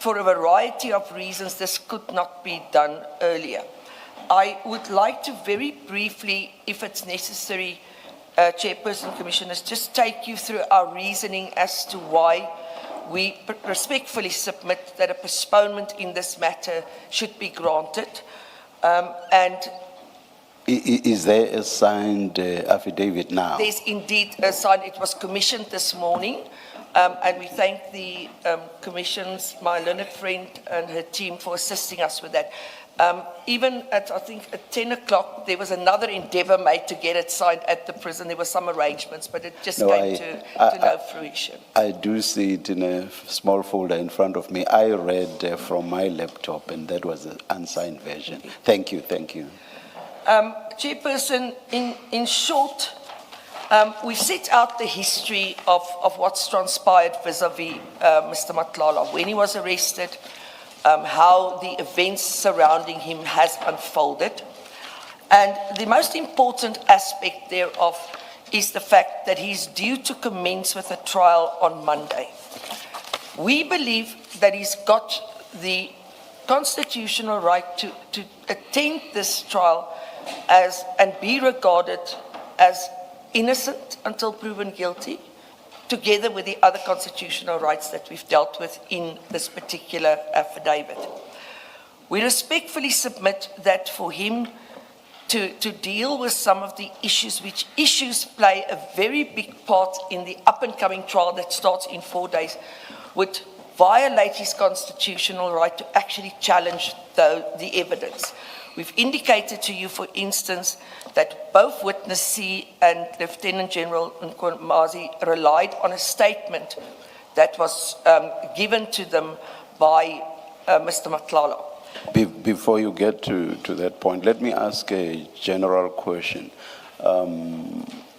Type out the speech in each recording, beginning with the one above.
for a variety of reasons, this could not be done earlier. I would like to very briefly, if it's necessary, Chairperson, Commissioners, just take you through our reasoning as to why we respectfully submit that a postponement in this matter should be granted. Is there a signed affidavit now? There's indeed a sign. It was commissioned this morning, and we thank the Commission's, my learned friend and her team for assisting us with that. Even at, I think, at 10 o'clock, there was another endeavor made to get it signed at the prison. There were some arrangements, but it just came to no fruition. I do see it in a small folder in front of me. I read from my laptop, and that was an unsigned version. Thank you, thank you. Chairperson, in short, we set out the history of what's transpired vis-a-vis Mr. Matlala, when he was arrested, how the events surrounding him has unfolded. And the most important aspect thereof is the fact that he's due to commence with a trial on Monday. We believe that he's got the constitutional right to attend this trial and be regarded as innocent until proven guilty, together with the other constitutional rights that we've dealt with in this particular affidavit. We respectfully submit that for him to deal with some of the issues, which issues play a very big part in the up-and-coming trial that starts in 4 days, would violate his constitutional right to actually challenge the evidence. We've indicated to you, for instance, that both witness C and Lieutenant General Nkomazi relied on a statement that was given to them by Mr. Matlala. Before you get to that point, let me ask a general question.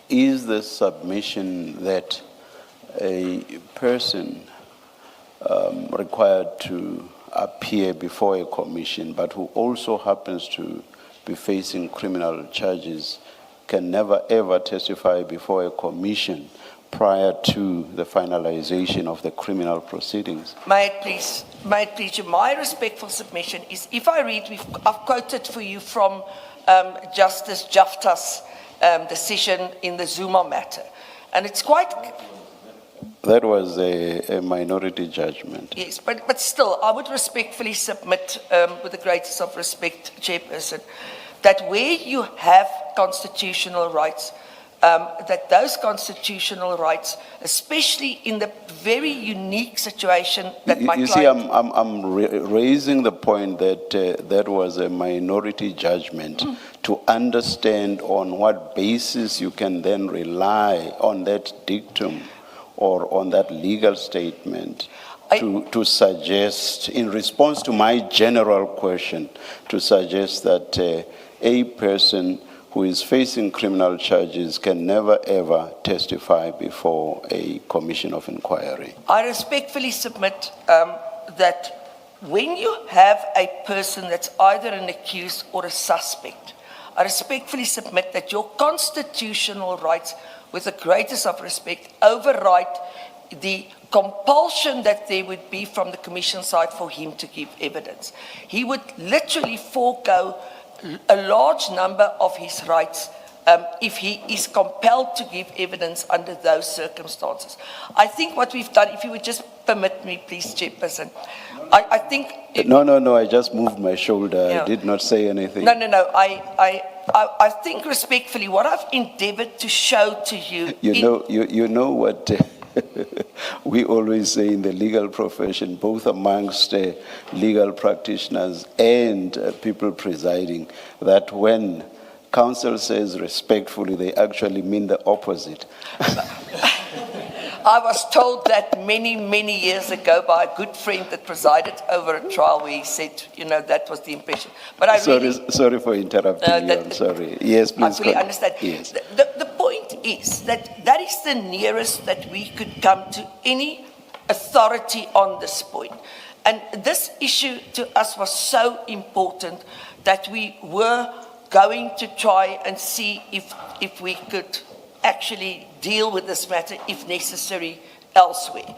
Is the submission that a person required to appear before a commission, but who also happens to be facing criminal charges, can never ever testify before a commission prior to the finalization of the criminal proceedings? May it please you, my respectful submission is, if I read, I've quoted for you from Justice Jafta's decision in the Zuma matter, and it's quite... That was a minority judgment. Yes, but still, I would respectfully submit, with the greatest of respect, Chairperson, that where you have constitutional rights, that those constitutional rights, especially in the very unique situation that my client... You see, I'm raising the point that that was a minority judgment to understand on what basis you can then rely on that dictum or on that legal statement to suggest, in response to my general question, to suggest that a person who is facing criminal charges can never ever testify before a commission of inquiry. I respectfully submit that when you have a person that's either an accused or a suspect, I respectfully submit that your constitutional rights, with the greatest of respect, override the compulsion that there would be from the commission side for him to give evidence. He would literally forego a large number of his rights if he is compelled to give evidence under those circumstances. I think what we've done, if you would just permit me, please, Chairperson, I think... No, I just moved my shoulder. Yeah. I did not say anything. No. I think respectfully, what I've endeavored to show to you... You know what we always say in the legal profession, both amongst legal practitioners and people presiding, that when counsel says respectfully, they actually mean the opposite. I was told that many years ago by a good friend that presided over a trial where he said, that was the impression. But I sorry for interrupting you. I'm sorry. Yes, please. I fully understand. Yes. The point is that is the nearest that we could come to any authority on this point. And this issue to us was so important that we were going to try and see if we could actually deal with this matter, if necessary, elsewhere.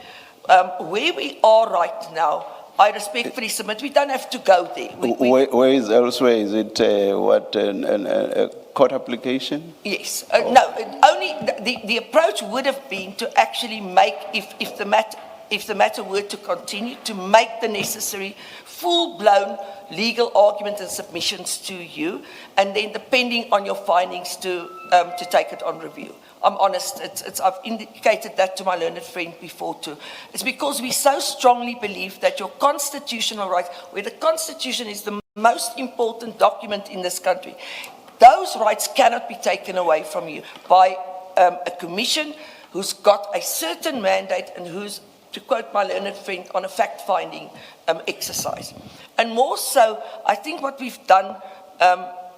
Where we are right now, I respectfully submit we don't have to go there. Where is elsewhere? Is it a court application? Yes. No, only the approach would have been to actually make, if the matter were to continue, to make the necessary full-blown legal argument and submissions to you, and then depending on your findings to take it on review. I'm honest, I've indicated that to my learned friend before too. It's because we so strongly believe that your constitutional rights, where the Constitution is the most important document in this country, those rights cannot be taken away from you by a commission who's got a certain mandate and who's, to quote my learned friend, on a fact-finding exercise. And more so, I think what we've done,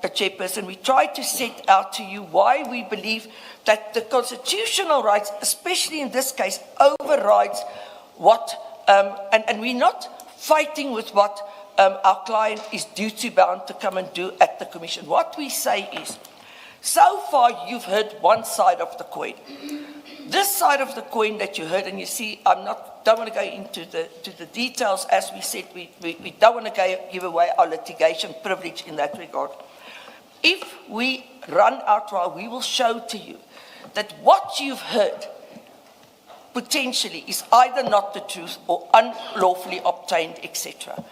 Chairperson, we tried to set out to you why we believe that the constitutional rights, especially in this case, overrides what, and we're not fighting with what our client is duty-bound to come and do at the Commission. What we say is, so far you've heard one side of the coin. This side of the coin that you heard, and you see, don't want to go into the details. As we said, we don't want to give away our litigation privilege in that regard. If we run our trial, we will show to you that what you've heard potentially is either not the truth or unlawfully obtained, etc.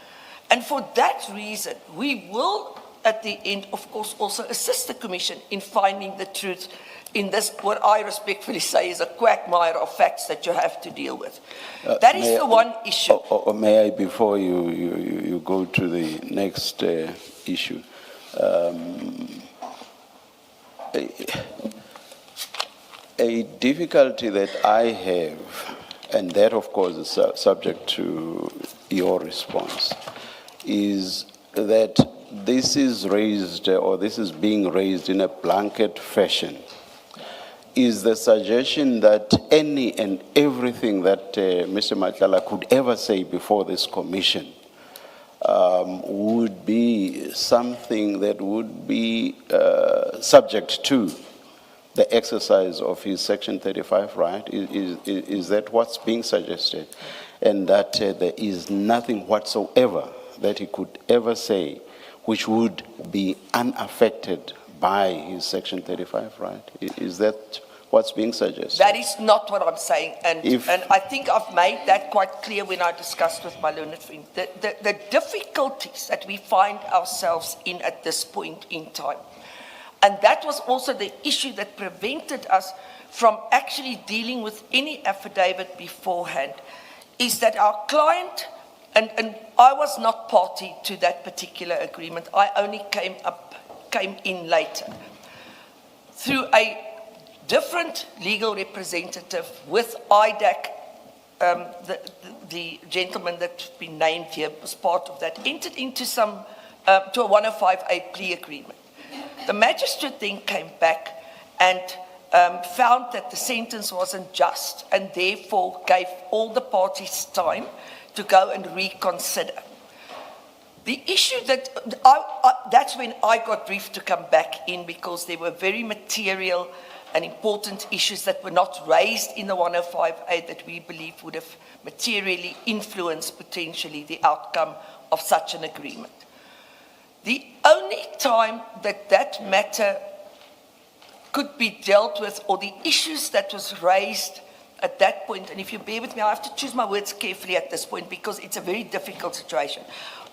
And for that reason, we will, at the end, of course, also assist the Commission in finding the truth in this, what I respectfully say is a quagmire of facts that you have to deal with. That is the one issue. Or may I, before you go to the next issue, a difficulty that I have, and that of course is subject to your response, is that this is raised, or this is being raised in a blanket fashion, is the suggestion that any and everything that Mr. Matlala could ever say before this commission would be something that would be subject to the exercise of his Section 35 right? Is that what's being suggested? And that there is nothing whatsoever that he could ever say which would be unaffected by his Section 35 right? Is that what's being suggested? That is not what I'm saying, and I think I've made that quite clear when I discussed with my learned friend. The difficulties that we find ourselves in at this point in time, and that was also the issue that prevented us from actually dealing with any affidavit beforehand, is that our client, and I was not party to that particular agreement, I only came in later, through a different legal representative with IDAC, the gentleman that's been named here was part of that, entered into to a 105A plea agreement. The magistrate then came back and found that the sentence wasn't just, and therefore gave all the parties time to go and reconsider. The issue that, that's when I got briefed to come back in, because there were very material and important issues that were not raised in the 105A that we believe would have materially influenced potentially the outcome of such an agreement. The only time that that matter could be dealt with, or the issues that was raised at that point, and if you bear with me, I have to choose my words carefully at this point because it's a very difficult situation,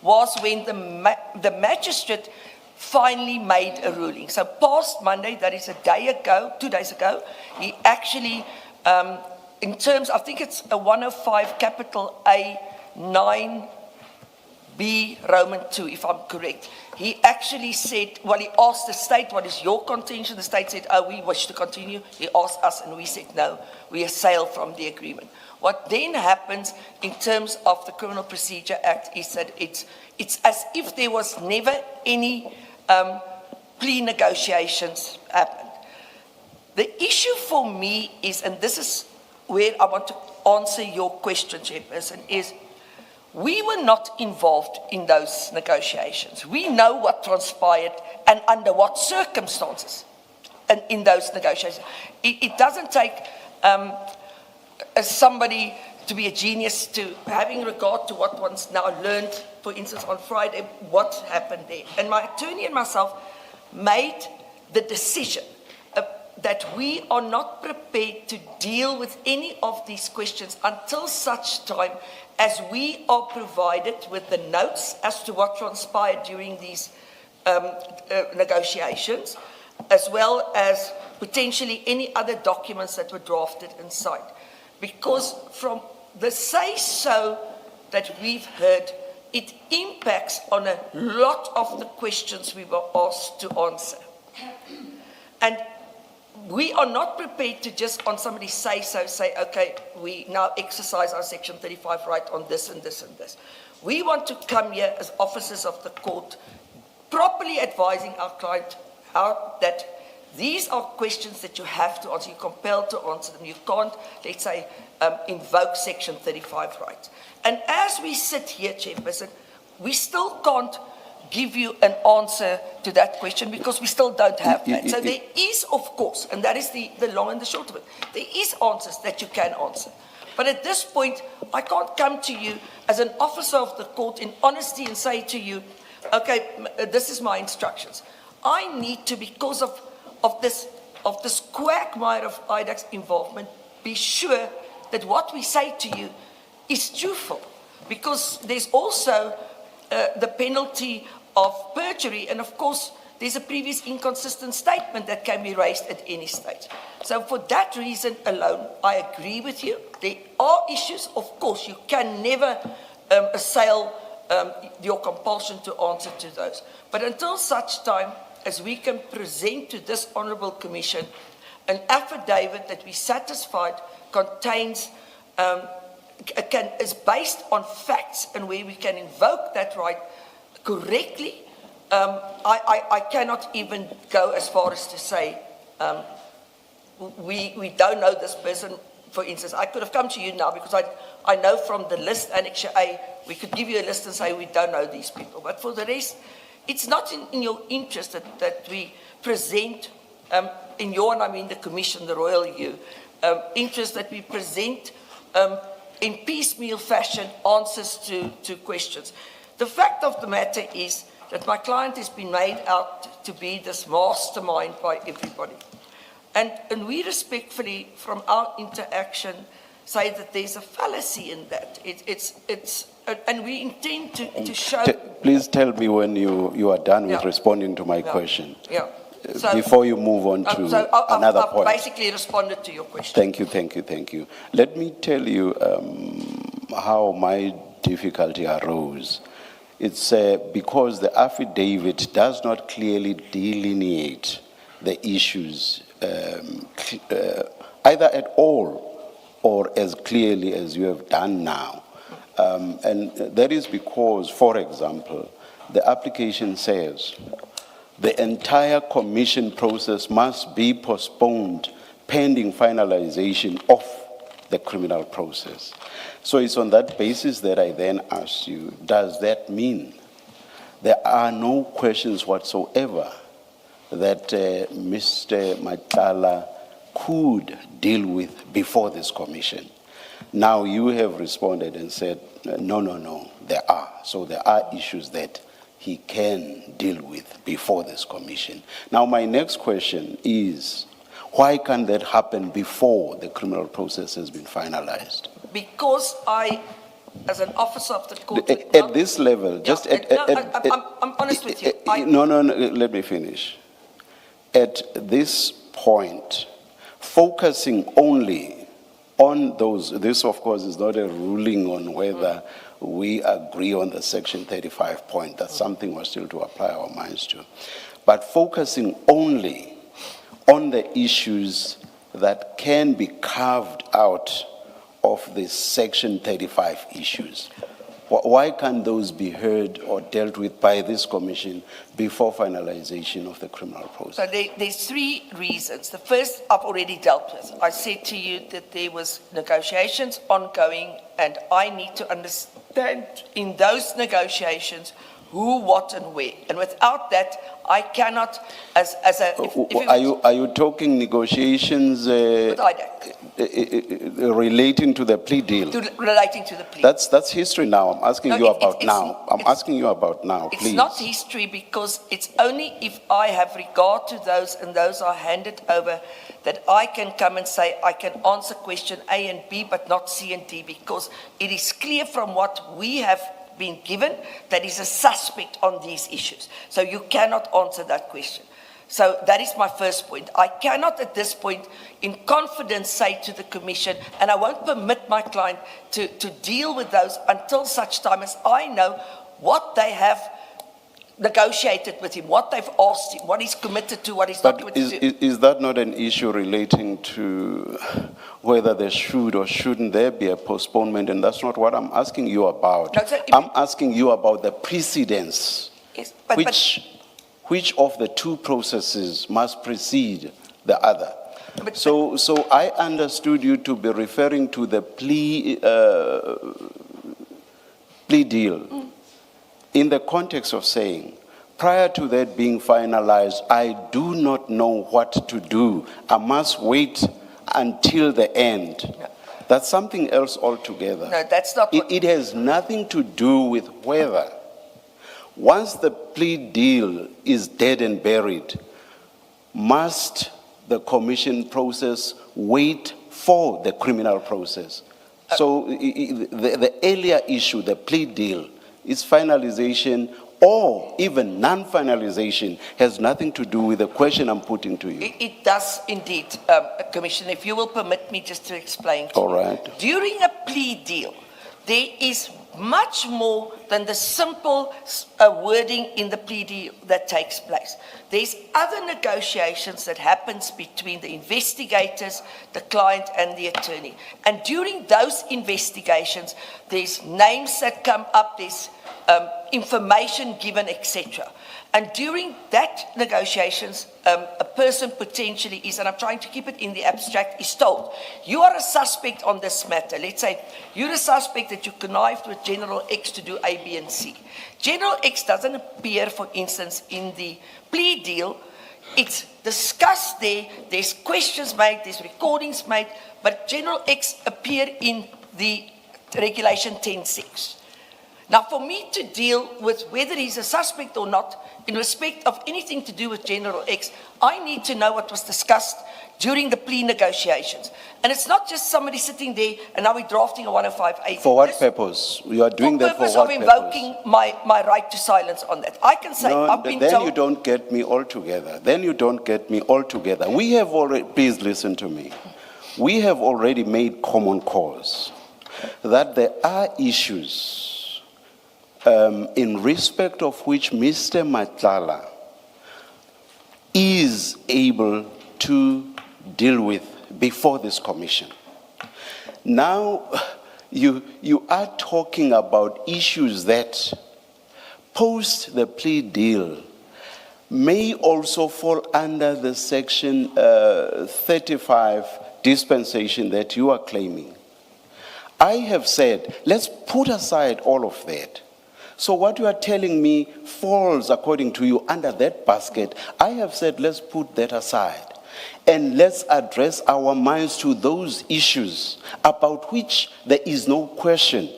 was when the magistrate finally made a ruling. So past Monday, that is 2 days ago, he actually, in terms, I think it's a 105 capital A 9B Roman 2, if I'm correct. He actually said, well, he asked the state, what is your contention? The state said, oh, we wish to continue. He asked us and we said, no, we assail from the agreement. What then happens in terms of the Criminal Procedure Act is that it's as if there was never any plea negotiations happened. The issue for me is, and this is where I want to answer your question, Chairperson, is we were not involved in those negotiations. We know what transpired and under what circumstances and in those negotiations. It doesn't take somebody to be a genius, to having regard to what one's now learned, for instance, on Friday, what happened there. And my attorney and myself made the decision that we are not prepared to deal with any of these questions until such time as we are provided with the notes as to what transpired during these negotiations, as well as potentially any other documents that were drafted and signed. Because from the say-so that we've heard, it impacts on a lot of the questions we were asked to answer. And we are not prepared to just on somebody say, okay, we now exercise our Section 35 right on this and this and this. We want to come here as officers of the court, properly advising our client how that these are questions that you have to answer. You're compelled to answer them. You can't, let's say, invoke Section 35 rights. And as we sit here, Chairperson, we still can't give you an answer to that question because we still don't have that. So there is, of course, and that is the long and the short of it, there is answers that you can answer. But at this point, I can't come to you as an officer of the court in honesty and say to you, okay, this is my instructions. I need to, because of this quagmire of IDAC's involvement, be sure that what we say to you is truthful. Because there's also the penalty of perjury, and of course, there's a previous inconsistent statement that can be raised at any stage. So for that reason alone, I agree with you. There are issues, of course, you can never assail your compulsion to answer to those. But until such time as we can present to this Honourable Commission an affidavit that we satisfied contains, is based on facts and where we can invoke that right correctly, I cannot even go as far as to say we don't know this person. For instance, I could have come to you now because I know from the list, Annexure A, we could give you a list and say we don't know these people. But for the rest, it's not in your interest that we present, in your, and I mean the Commission, the Royal U, interest that we present in piecemeal fashion answers to questions. The fact of the matter is that my client has been made out to be this mastermind by everybody. And we respectfully, from our interaction, say that there's a fallacy in that. And we intend to show... Please tell me when you are done with responding to my question. Yeah. So, before you move on to another point. I've basically responded to your question. Thank you. Let me tell you how my difficulty arose. It's because the affidavit does not clearly delineate the issues either at all or as clearly as you have done now. And that is because, for example, the application says the entire commission process must be postponed pending finalization of the criminal process. So it's on that basis that I then ask you, does that mean there are no questions whatsoever that Mr. Matlala could deal with before this commission? Now you have responded and said, no, there are. So there are issues that he can deal with before this commission. Now my next question is, why can't that happen before the criminal process has been finalized? Because I, as an officer of the court... At this level, just... I'm honest with you. No, let me finish. At this point, focusing only on those... This, of course, is not a ruling on whether we agree on the Section 35 point. That's something we're still to apply our minds to. But focusing only on the issues that can be carved out of the Section 35 issues. Why can't those be heard or dealt with by this commission before finalization of the criminal process? So there's three reasons. The first I've already dealt with. I said to you that there was negotiations ongoing, and I need to understand in those negotiations who, what, and where. And without that, I cannot, if it Are you talking negotiations with IDAC, relating to the plea deal? relating to the plea. That's history now. I'm asking No, you about it's- now. I'm asking you about now, It's please. not history, because it's only if I have regard to those and those are handed over that I can come and say I can answer question A and B but not C and D, because it is clear from what we have been given that is a suspect on these issues. So you cannot answer that question. So that is my first point. I cannot at this point in confidence say to the Commission, and I won't permit my client to deal with those until such time as I know what they have negotiated with him, what they've asked him, what he's committed to, what he's not But committed to. is that not an issue relating to whether there should or shouldn't there be a postponement? And that's not what I'm asking you about. No, sir, I'm asking you about the precedence. Yes, Which of the two processes must precede the other? But- So I understood you to be referring to the plea deal in the context of saying, prior to that being finalized, I do not know what to do. I must wait until the end. That's something else altogether. No, that's not what... It has nothing to do with whether, once the plea deal is dead and buried, must the commission process wait for the criminal process. So the earlier issue, the plea deal, is finalization or even non-finalization, has nothing to do with the question I'm putting to you. It does indeed, Commissioner. If you will permit me just to explain to All you. right. During a plea deal, there is much more than the simple wording in the plea deal that takes place. There's other negotiations that happens between the investigators, the client, and the attorney. And during those investigations, there's names that come up, there's information given, etc. And during that negotiations, a person potentially is, and I'm trying to keep it in the abstract, is told, you are a suspect on this matter. Let's say you're a suspect that you connived with General X to do A, B, and C. General X doesn't appear, for instance, in the plea deal. It's discussed there, there's questions made, there's recordings made, but General X appeared in the Regulation 10.6. Now, for me to deal with whether he's a suspect or not, in respect of anything to do with General X, I need to know what was discussed during the plea negotiations. And it's not just somebody sitting there and now we're drafting a 105A. For what purpose? You are doing that for what purpose? For purpose of invoking my right to silence on that. I can say, No, I've been then told... you don't get me altogether. Then you don't get me altogether. We have already, please listen to me. We have already made common cause that there are issues in respect of which Mr. Matlala is able to deal with before this commission. Now, you are talking about issues that, post the plea deal, may also fall under the Section 35 dispensation that you are claiming. I have said, let's put aside all of that. So what you are telling me falls, according to you, under that basket. I have said, let's put that aside. And let's address our minds to those issues about which there is no question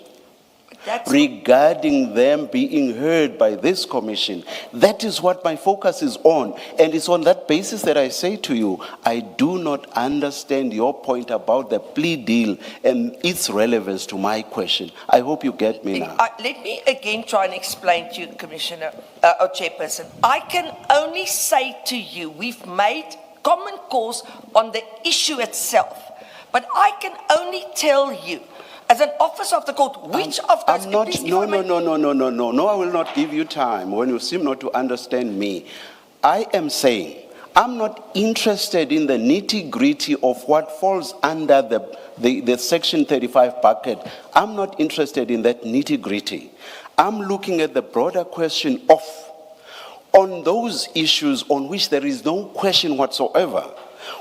regarding them being heard by this commission. That is what my focus is on. And it's on that basis that I say to you, I do not understand your point about the plea deal and its relevance to my question. I hope you get me now. Let me again try and explain to you, Commissioner, or Chairperson. I can only say to you, we've made common cause on the issue itself. But I can only tell you, as an officer of the court, which of those... No, I will not give you time when you seem not to understand me. I am saying, I'm not interested in the nitty-gritty of what falls under the Section 35 bucket. I'm not interested in that nitty-gritty. I'm looking at the broader question of, on those issues on which there is no question whatsoever,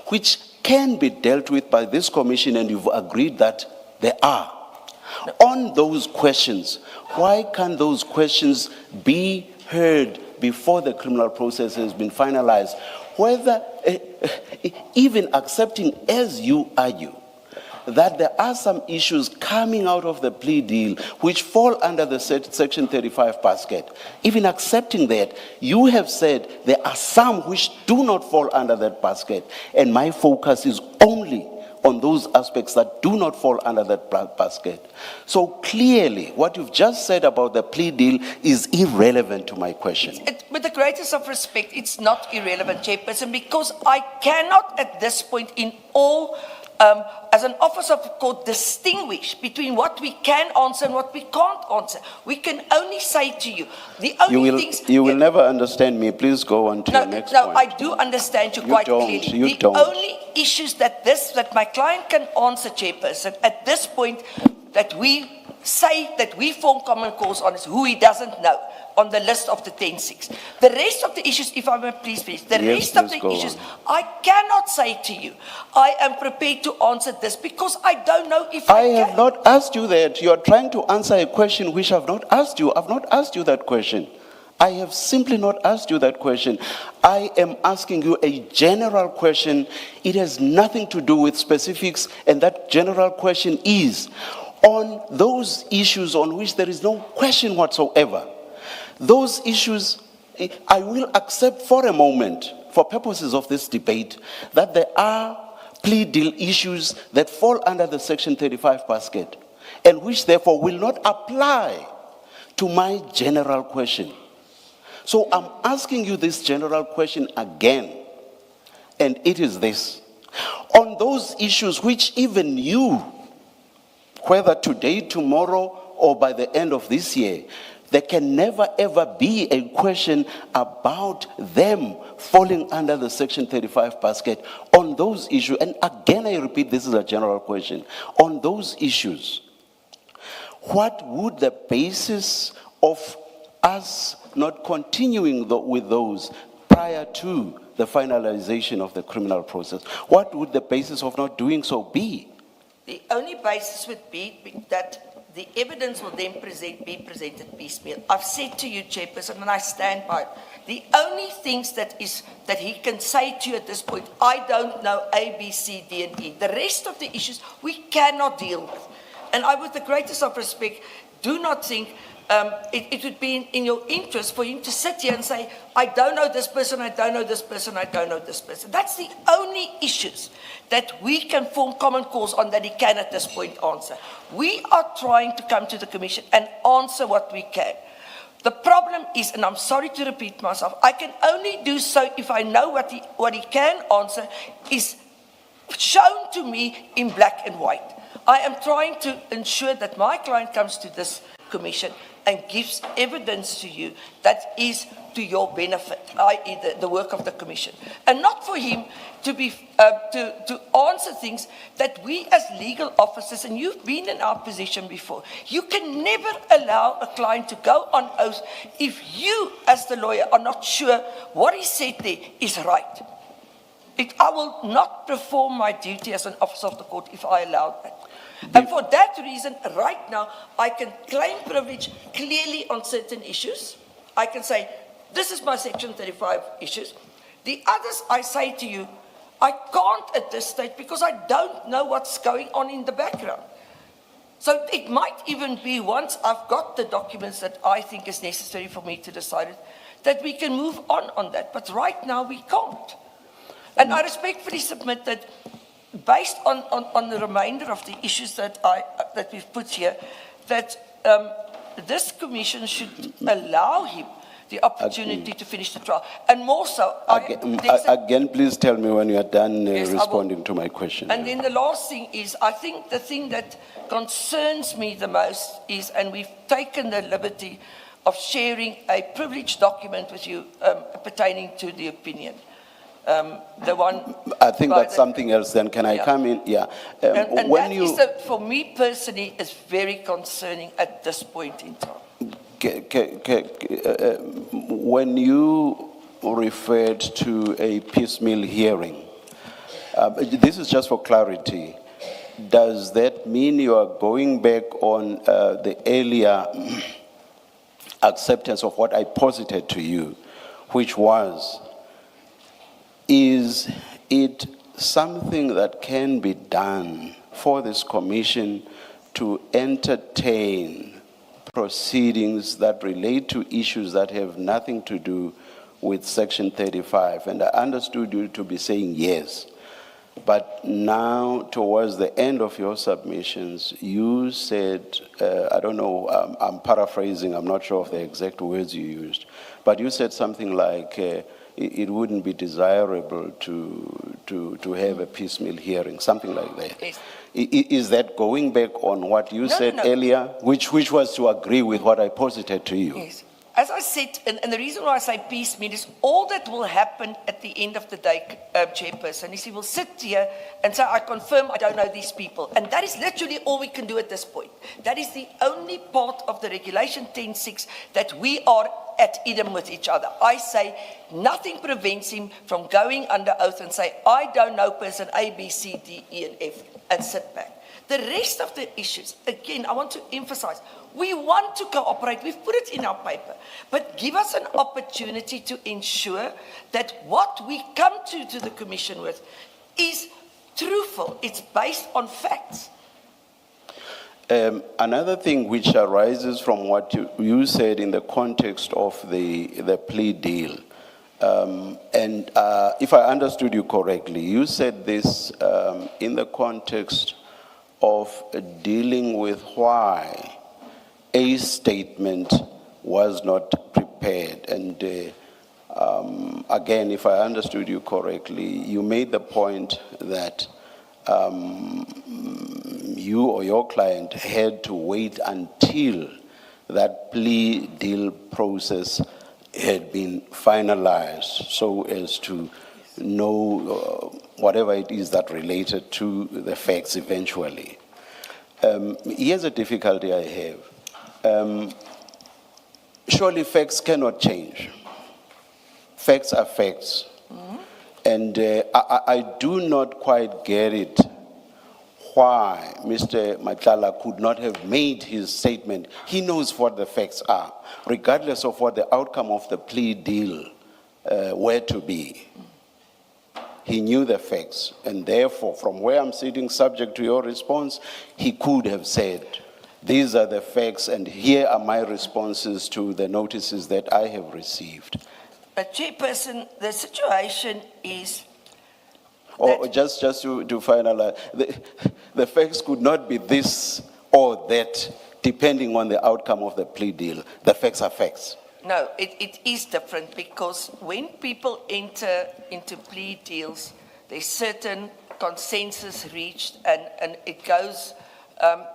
which can be dealt with by this commission, and you've agreed that there are. On those questions, why can't those questions be heard before the criminal process has been finalized, whether, even accepting as you argue, that there are some issues coming out of the plea deal which fall under the Section 35 basket. Even accepting that, you have said there are some which do not fall under that basket, and my focus is only on those aspects that do not fall under that basket. So clearly, what you've just said about the plea deal is irrelevant to my question. With the greatest of respect, it's not irrelevant, Chairperson, because I cannot at this point in all, as an officer of the court, distinguish between what we can answer and what we can't answer. We can only say to you, the only things... You will never understand me. Please go on to your next point. No, I do understand you quite clearly. The only issues that my client can answer, Chairperson, at this point that we say that we form common cause on is who he doesn't know on the list of the 10-6. The rest of the issues, if I may please finish, rest of the issues, I cannot say to you, I am prepared to answer this because I don't know if I can. I have not asked you that. You are trying to answer a question which I have not asked you. I have not asked you that question. I have simply not asked you that question. I am asking you a general question. It has nothing to do with specifics, and that general question is, on those issues on which there is no question whatsoever, those issues, I will accept for a moment, for purposes of this debate, that there are plea deal issues that fall under the Section 35 basket, and which therefore will not apply to my general question. So I'm asking you this general question again, and it is this. On those issues which even you, whether today, tomorrow, or by the end of this year, there can never ever be a question about them falling under the Section 35 basket on those issues. And again, I repeat, this is a general question. On those issues, what would the basis of us not continuing with those prior to the finalization of the criminal process? What would the basis of not doing so be? The only basis would be that the evidence will then be presented piecemeal. I've said to you, Chairperson, and I stand by it, the only things that he can say to you at this point, I don't know A, B, C, D, and E. The rest of the issues we cannot deal with. And I, with the greatest of respect, do not think it would be in your interest for him to sit here and say, I don't know this person, I don't know this person, I don't know this person. That's the only issues that we can form common cause on that he can at this point answer. We are trying to come to the Commission and answer what we can. The problem is, and I'm sorry to repeat myself, I can only do so if I know what he can answer is shown to me in black and white. I am trying to ensure that my client comes to this Commission and gives evidence to you that is to your benefit, i.e. the work of the Commission. And not for him to be to answer things that we as legal officers, and you've been in our position before, you can never allow a client to go on oath if you as the lawyer are not sure what he said there is right. I will not perform my duty as an officer of the court if I allow that. And for that reason, right now, I can claim privilege clearly on certain issues. I can say, this is my Section 35 issues. The others, I say to you, I can't at this stage because I don't know what's going on in the background. So it might even be once I've got the documents that I think is necessary for me to decide it, that we can move on that. But right now, we can't. And I respectfully submit that based on the remainder of the issues that we've put here, that this Commission should allow him the opportunity to finish the trial. And more so... Again, please tell me when you are done responding to my question. And then the last thing is, I think the thing that concerns me the most is, and we've taken the liberty of sharing a privileged document with you pertaining to the opinion. The one I think that's something else then. Can I come in? Yeah. And when that for me personally, is very concerning at this point in time. When you referred to a piecemeal hearing, this is just for clarity. Does that mean you are going back on the earlier acceptance of what I posited to you, which was, is it something that can be done for this commission to entertain proceedings that relate to issues that have nothing to do with Section 35? And I understood you to be saying yes. But now, towards the end of your submissions, you said, I don't know, I'm paraphrasing, I'm not sure of the exact words you used, but you said something like, it wouldn't be desirable to have a piecemeal hearing, something like that. Yes. Is that going back on what you said earlier, which was to agree with what I posited to you? Yes. As I said, and the reason why I say piecemeal is all that will happen at the end of the day, Chairperson, is he will sit here and say, I confirm I don't know these people. And that is literally all we can do at this point. That is the only part of the Regulation 10.6 that we are at idem with each other. I say nothing prevents him from going under oath and say, I don't know person A, B, C, D, E, and F, and sit back. The rest of the issues, again, I want to emphasize, we want to cooperate. We've put it in our paper. But give us an opportunity to ensure that what we come to the Commission with is truthful. It's based on facts. Another thing which arises from what you said in the context of the plea deal, and if I understood you correctly, you said this in the context of dealing with why a statement was not prepared. And again, if I understood you correctly, you made the point that you or your client had to wait until that plea deal process had been finalized so as to know whatever it is that related to the facts eventually. Here's a difficulty I have. Surely facts cannot change. Facts are facts. Mm-hmm. And I do not quite get it why Mr. Matlala could not have made his statement. He knows what the facts are, regardless of what the outcome of the plea deal were to be. He knew the facts, and therefore, from where I'm sitting, subject to your response, he could have said, these are the facts, and here are my responses to the notices that I have received. But Chairperson, the situation is... Or just to finalize, the facts could not be this or that, depending on the outcome of the plea deal. The facts are facts. No, it is different, because when people enter into plea deals, there's certain consensus reached, and it goes,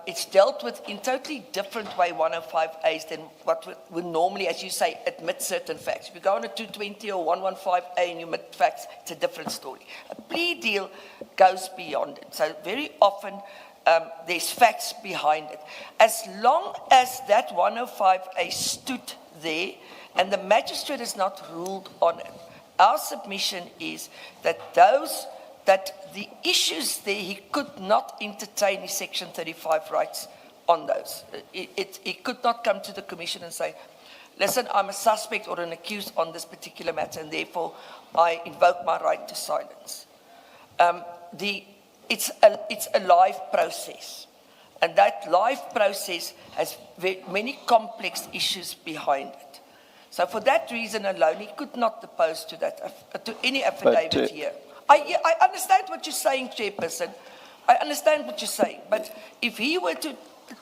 it's dealt with in totally different way, 105As, than what would normally, as you say, admit certain facts. If you go on a 220 or 115A and you admit facts, it's a different story. A plea deal goes beyond it. So very often, there's facts behind it. As long as that 105A stood there, and the magistrate has not ruled on it, our submission is that the issues there, he could not entertain his Section 35 rights on those. He could not come to the Commission and say, listen, I'm a suspect or an accused on this particular matter, and therefore I invoke my right to silence. It's a live process. And that live process has many complex issues behind it. So for that reason alone, he could not depose to that, to any affidavit here. I understand what you're saying, Chairperson. I understand what you're saying. But if he were to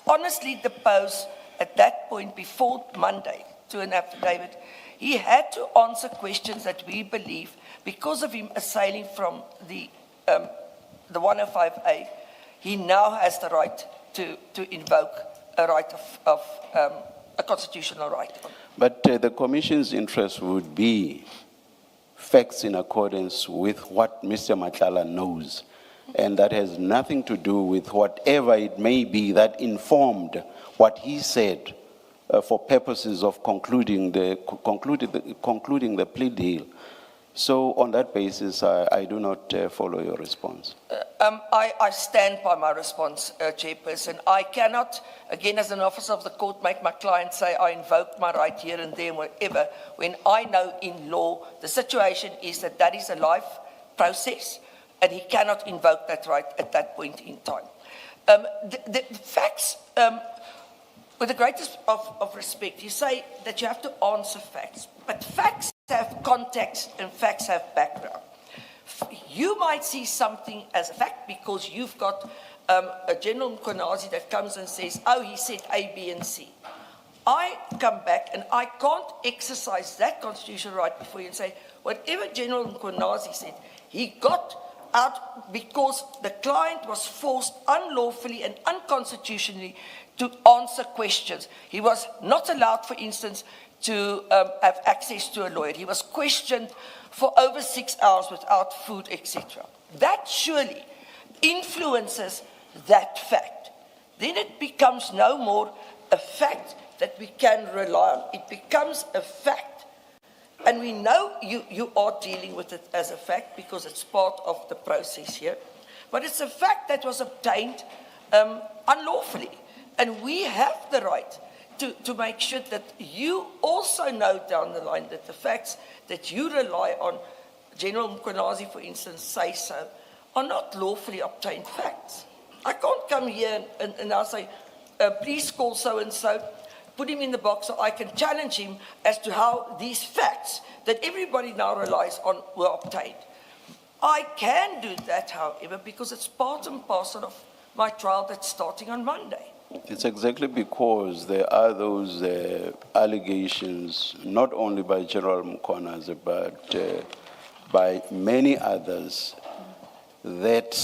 honestly depose at that point before Monday to an affidavit, he had to answer questions that we believe, because of him assailing from the 105A, he now has the right to invoke a right of a constitutional right. But the Commission's interest would be facts in accordance with what Mr. Matlala knows. And that has nothing to do with whatever it may be that informed what he said for purposes of concluding the plea deal. So on that basis, I do not follow your response. I stand by my response, Chairperson. I cannot, again, as an officer of the court, make my client say I invoke my right here and there and whatever, when I know in law the situation is that that is a life process and he cannot invoke that right at that point in time. The facts, with the greatest of respect, you say that you have to answer facts, but facts have context and facts have background. You might see something as a fact because you've got a General Mkonazi that comes and says, oh, he said A, B, and C. I come back and I can't exercise that constitutional right before you and say, whatever General Mkonazi said, he got out because the client was forced unlawfully and unconstitutionally to answer questions. He was not allowed, for instance, to have access to a lawyer. He was questioned for over 6 hours without food, etc. That surely influences that fact. Then it becomes no more a fact that we can rely on. It becomes a fact. And we know you are dealing with it as a fact because it's part of the process here. But it's a fact that was obtained unlawfully. And we have the right to make sure that you also know down the line that the facts that you rely on, General Mkonazi, for instance, say so, are not lawfully obtained facts. I can't come here and I'll say, please call so-and-so, put him in the box so I can challenge him as to how these facts that everybody now relies on were obtained. I can do that, however, because it's part and parcel of my trial that's starting on Monday. It's exactly because there are those allegations, not only by General Mkonazi, but by many others, that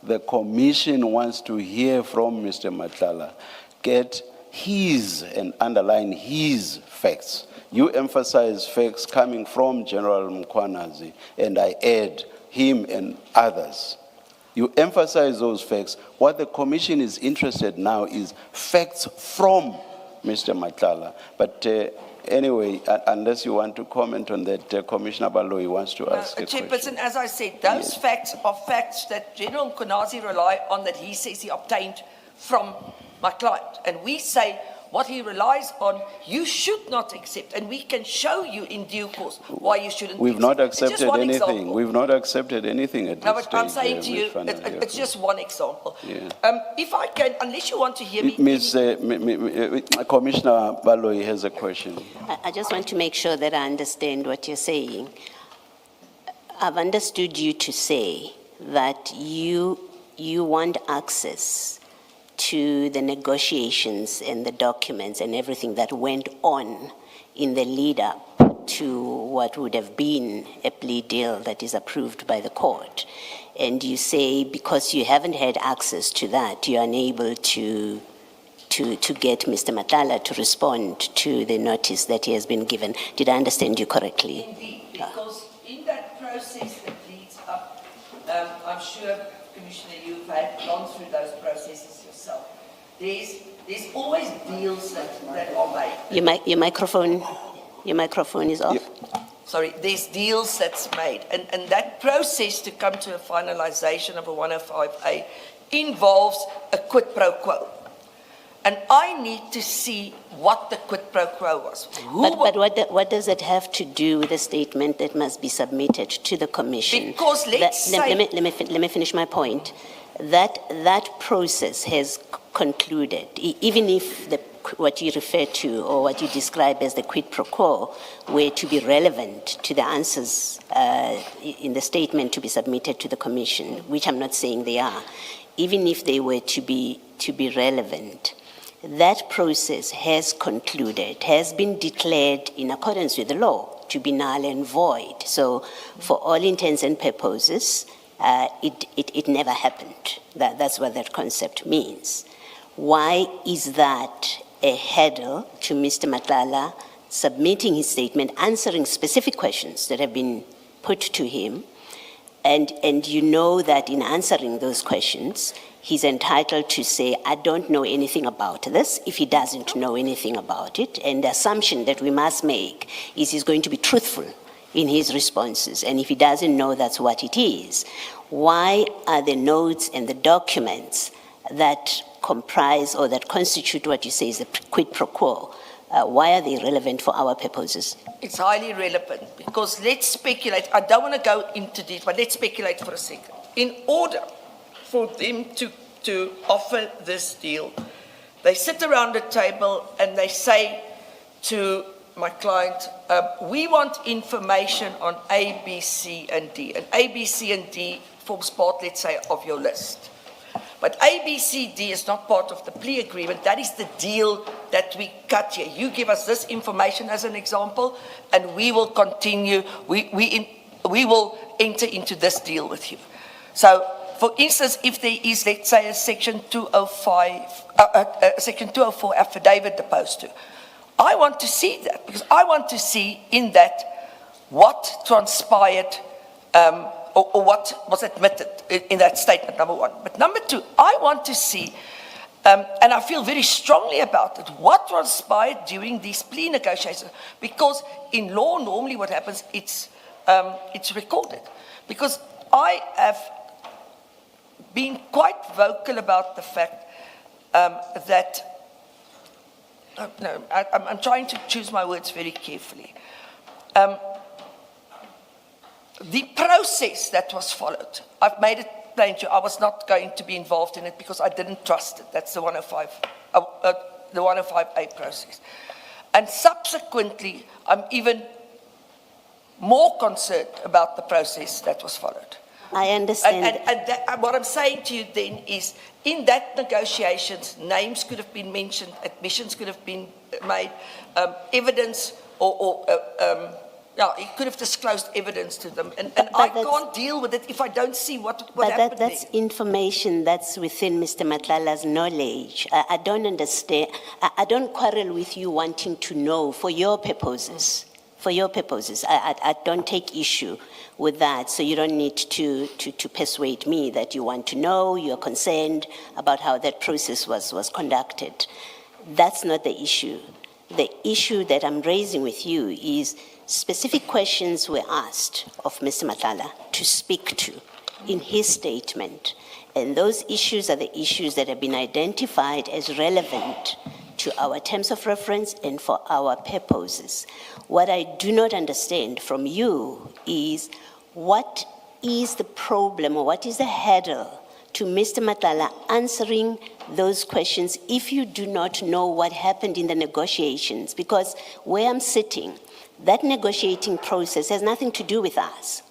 the commission wants to hear from Mr. Matlala, get his and underline his facts. You emphasize facts coming from General Mkonazi, and I add him and others. You emphasize those facts. What the commission is interested now is facts from Mr. Matlala. But anyway, unless you want to comment on that, Commissioner Baloyi wants to ask a question. Chairperson, as I said, those facts are facts that General Mkonazi rely on, that he says he obtained from my client. And we say what he relies on, you should not accept. And we can show you in due course why you shouldn't We've not accepted anything. Example. We've not accepted anything at this stage. No, but I'm saying to you, it's just one example. Yeah. If I can, unless you want to hear me... Commissioner Baloyi has a question. I just want to make sure that I understand what you're saying. I've understood you to say that you want access to the negotiations and the documents and everything that went on in the lead up to what would have been a plea deal that is approved by the court. And you say because you haven't had access to that, you're unable to get Mr. Matlala to respond to the notice that he has been given. Did I understand you correctly? Indeed, because in that process that leads up, I'm sure, Commissioner, you've gone through those processes yourself. There's always deals that are made. Your microphone is off. Sorry, there's deals that's made. And that process to come to a finalization of a 105A involves a quid pro quo. And I need to see what the quid pro quo was. But what does it have to do with the statement that must be submitted to the commission? Because let me finish my point. That process has concluded, even if what you refer to or what you describe as the quid pro quo were to be relevant to the answers in the statement to be submitted to the commission, which I'm not saying they are, even if they were to be relevant, that process has concluded, has been declared in accordance with the law to be null and void. So for all intents and purposes, it never happened. That's what that concept means. Why is that a hurdle to Mr. Matlala submitting his statement, answering specific questions that have been put to him, and you know that in answering those questions, he's entitled to say, I don't know anything about this, if he doesn't know anything about it. And the assumption that we must make is he's going to be truthful in his responses. And if he doesn't know that's what it is, why are the notes and the documents that comprise or that constitute what you say is a quid pro quo, why are they relevant for our purposes? It's highly relevant because let's speculate. I don't want to go into this, but let's speculate for a second. In order for them to offer this deal, they sit around the table and they say to my client, we want information on A, B, C, and D. And A, B, C, and D forms part, let's say, of your list. But A, B, C, D is not part of the plea agreement. That is the deal that we cut here. You give us this information as an example, and we will continue. We will enter into this deal with you. So, for instance, if there is, let's say, a Section 205, Section 204 affidavit opposed to, I want to see that because I want to see in that what transpired. Or what was admitted in that statement, number one. But number two, I want to see, and I feel very strongly about it, what transpired during these plea negotiations. Because in law, normally what happens, it's recorded. Because I have been quite vocal about the fact that, I'm trying to choose my words very carefully. The process that was followed, I've made it plain to you, I was not going to be involved in it because I didn't trust it. That's the 105A process. And subsequently, I'm even more concerned about the process that was followed. I understand. And what I'm saying to you then is, in that negotiations, names could have been mentioned, admissions could have been made, evidence he could have disclosed evidence to them, and I can't deal with it if I don't see what happened. That's information that's within Mr. Matlala's knowledge. I don't understand. I don't quarrel with you wanting to know for your purposes. For your purposes, I don't take issue with that. So you don't need to persuade me that you want to know. You're concerned about how that process was conducted. That's not the issue. The issue that I'm raising with you is specific questions were asked of Mr. Matlala to speak to in his statement. And those issues are the issues that have been identified as relevant to our terms of reference and for our purposes. What I do not understand from you is what is the problem or what is the hurdle to Mr. Matlala answering those questions if you do not know what happened in the negotiations? Because where I'm sitting, that negotiating process has nothing to do with us.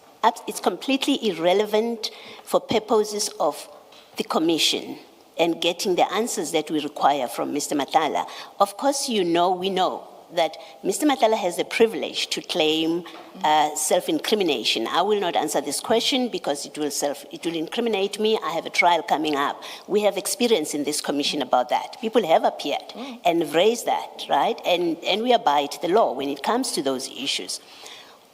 It's completely irrelevant for purposes of the commission and getting the answers that we require from Mr. Matlala. Of course, we know that Mr. Matlala has the privilege to claim self-incrimination. I will not answer this question because it will incriminate me. I have a trial coming up. We have experience in this commission about that. People have appeared and raised that, right? And we abide the law when it comes to those issues.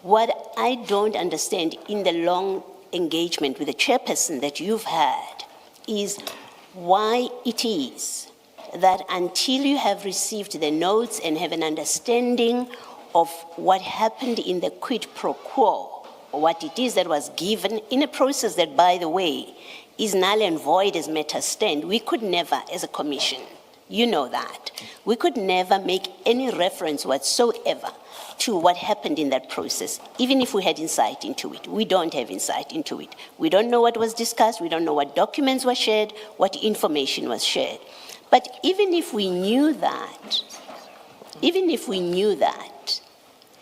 What I don't understand in the long engagement with the chairperson that you've had is why it is that until you have received the notes and have an understanding of what happened in the quid pro quo, or what it is that was given in a process that, by the way, is null and void as matters stand, we could never, as a commission, you know that, we could never make any reference whatsoever to what happened in that process, even if we had insight into it. We don't have insight into it. We don't know what was discussed. We don't know what documents were shared, what information was shared. But even if we knew that,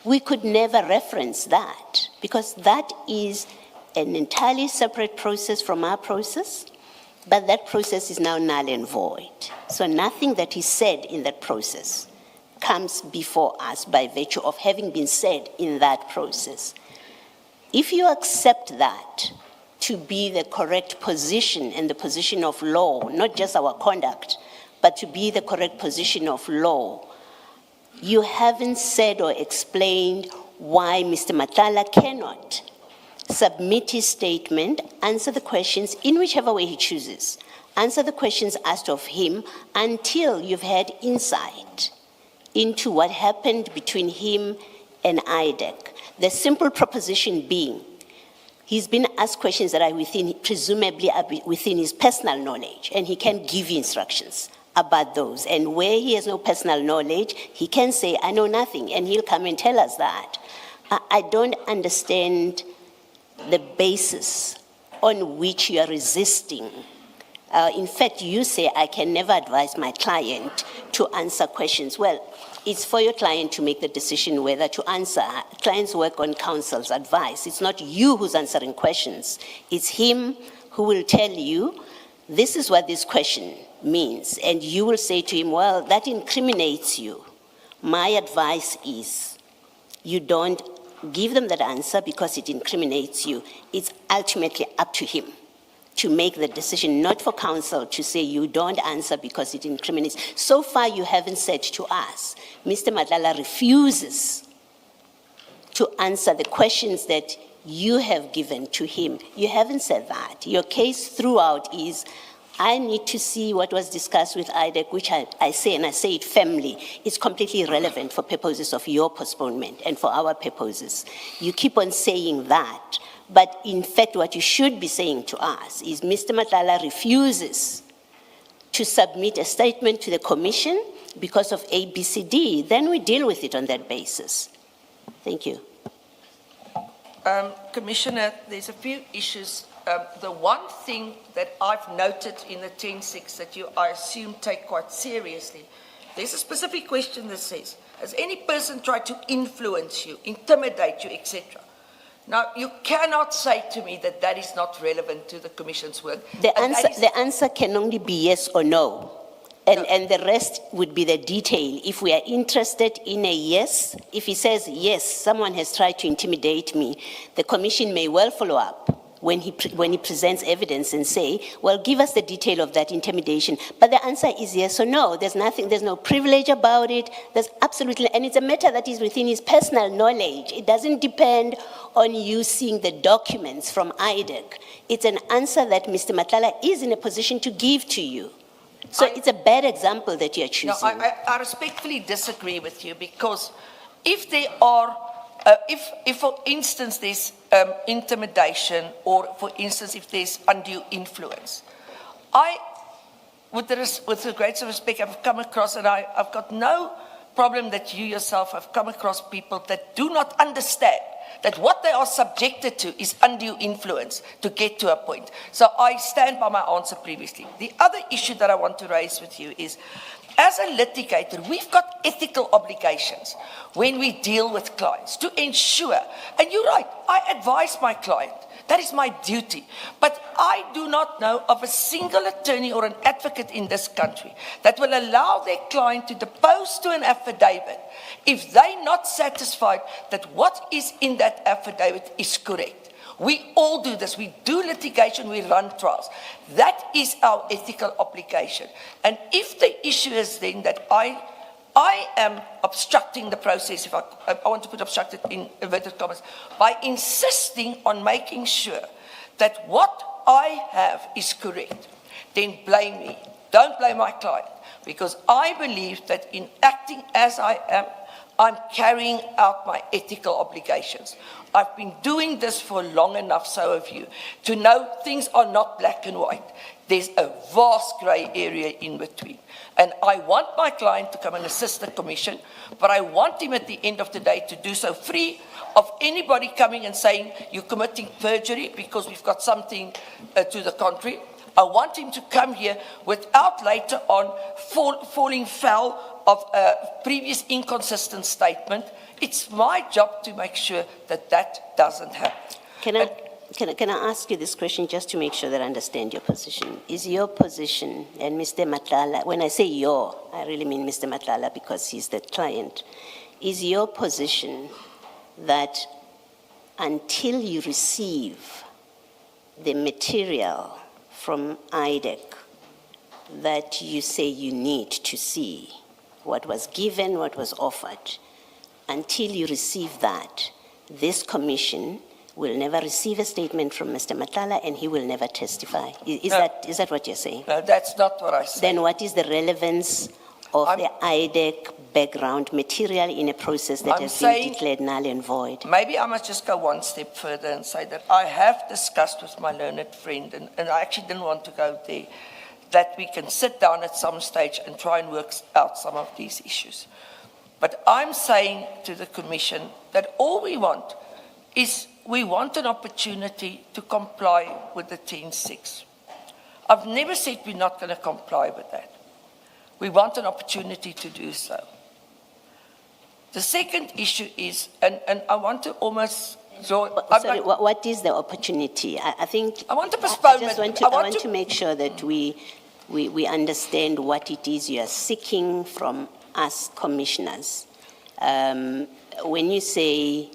we could never reference that because that is an entirely separate process from our process, but that process is now null and void. So nothing that is said in that process comes before us by virtue of having been said in that process. If you accept that to be the correct position and the position of law, not just our conduct, but to be the correct position of law, you haven't said or explained why Mr. Matlala cannot submit his statement, answer the questions in whichever way he chooses, answer the questions asked of him until you've had insight into what happened between him and IDEC. The simple proposition being, he's been asked questions that are presumably are within his personal knowledge, and he can give you instructions about those. And where he has no personal knowledge, he can say, I know nothing, and he'll come and tell us that. I don't understand the basis on which you are resisting. In fact, you say, I can never advise my client to answer questions. Well, it's for your client to make the decision whether to answer. Clients work on counsel's advice. It's not you who's answering questions. It's him who will tell you, this is what this question means. And you will say to him, well, that incriminates you. My advice is, you don't give them that answer because it incriminates you. It's ultimately up to him to make the decision, not for counsel to say you don't answer because it incriminates. So far, you haven't said to us, Mr. Matlala refuses to answer the questions that you have given to him. You haven't said that. Your case throughout is, I need to see what was discussed with IDEC, which I say, and I say it firmly, it's completely irrelevant for purposes of your postponement and for our purposes. You keep on saying that, but in fact, what you should be saying to us is Mr. Matlala refuses to submit a statement to the commission because of ABCD. Then we deal with it on that basis. Thank you. Commissioner, there's a few issues. The one thing that I've noted in the 10.6 that you, I assume, take quite seriously, there's a specific question that says, has any person tried to influence you, intimidate you, etc.? Now, you cannot say to me that that is not relevant to the Commission's work. The answer can only be yes or no. And the rest would be the detail. If we are interested in a yes, if he says, yes, someone has tried to intimidate me, the Commission may well follow up when he presents evidence and say, well, give us the detail of that intimidation. But the answer is yes or no. There's nothing, there's no privilege about it. There's absolutely, and it's a matter that is within his personal knowledge. It doesn't depend on you seeing the documents from IDEC. It's an answer that Mr. Matlala is in a position to give to you. So it's a bad example that you're choosing. No, I respectfully disagree with you, because if there are, if for instance there's intimidation, or for instance if there's undue influence, with the greatest respect, I've come across, and I've got no problem that you yourself have come across people that do not understand that what they are subjected to is undue influence to get to a point. So I stand by my answer previously. The other issue that I want to raise with you is, as a litigator, we've got ethical obligations when we deal with clients to ensure, and you're right, I advise my client, that is my duty. But I do not know of a single attorney or an advocate in this country that will allow their client to depose to an affidavit if they're not satisfied that what is in that affidavit is correct. We all do this. We do litigation, we run trials. That is our ethical obligation. And if the issue is then that I am obstructing the process, if I want to put obstructed in inverted commas, by insisting on making sure that what I have is correct, then blame me. Don't blame my client, because I believe that in acting as I am, I'm carrying out my ethical obligations. I've been doing this for long enough, so have you, to know things are not black and white. There's a vast grey area in between. And I want my client to come and assist the Commission, but I want him at the end of the day to do so free of anybody coming and saying, you're committing perjury because we've got something to the contrary. I want him to come here without later on falling foul of a previous inconsistent statement. It's my job to make sure that that doesn't happen. Can I ask you this question just to make sure that I understand your position? Is your position, and Mr. Matlala, when I say your, I really mean Mr. Matlala because he's the client, is your position that until you receive the material from IDEC that you say you need to see, what was given, what was offered, until you receive that, this commission will never receive a statement from Mr. Matlala and he will never testify? Is that what you're saying? No, that's not what I said. Then what is the relevance of the IDEC background material in a process that I'm has saying- been declared null and void? Maybe I must just go one step further and say that I have discussed with my learned friend, and I actually didn't want to go there, that we can sit down at some stage and try and work out some of these issues. But I'm saying to the Commission that all we want is we want an opportunity to comply with the 10.6. I've never said we're not going to comply with that. We want an opportunity to do so. The second issue is, and I want to almost draw... Sorry, what is the opportunity? I think... I want to I postpone just it. want to make sure that we understand what it is you are seeking from us commissioners. When you say,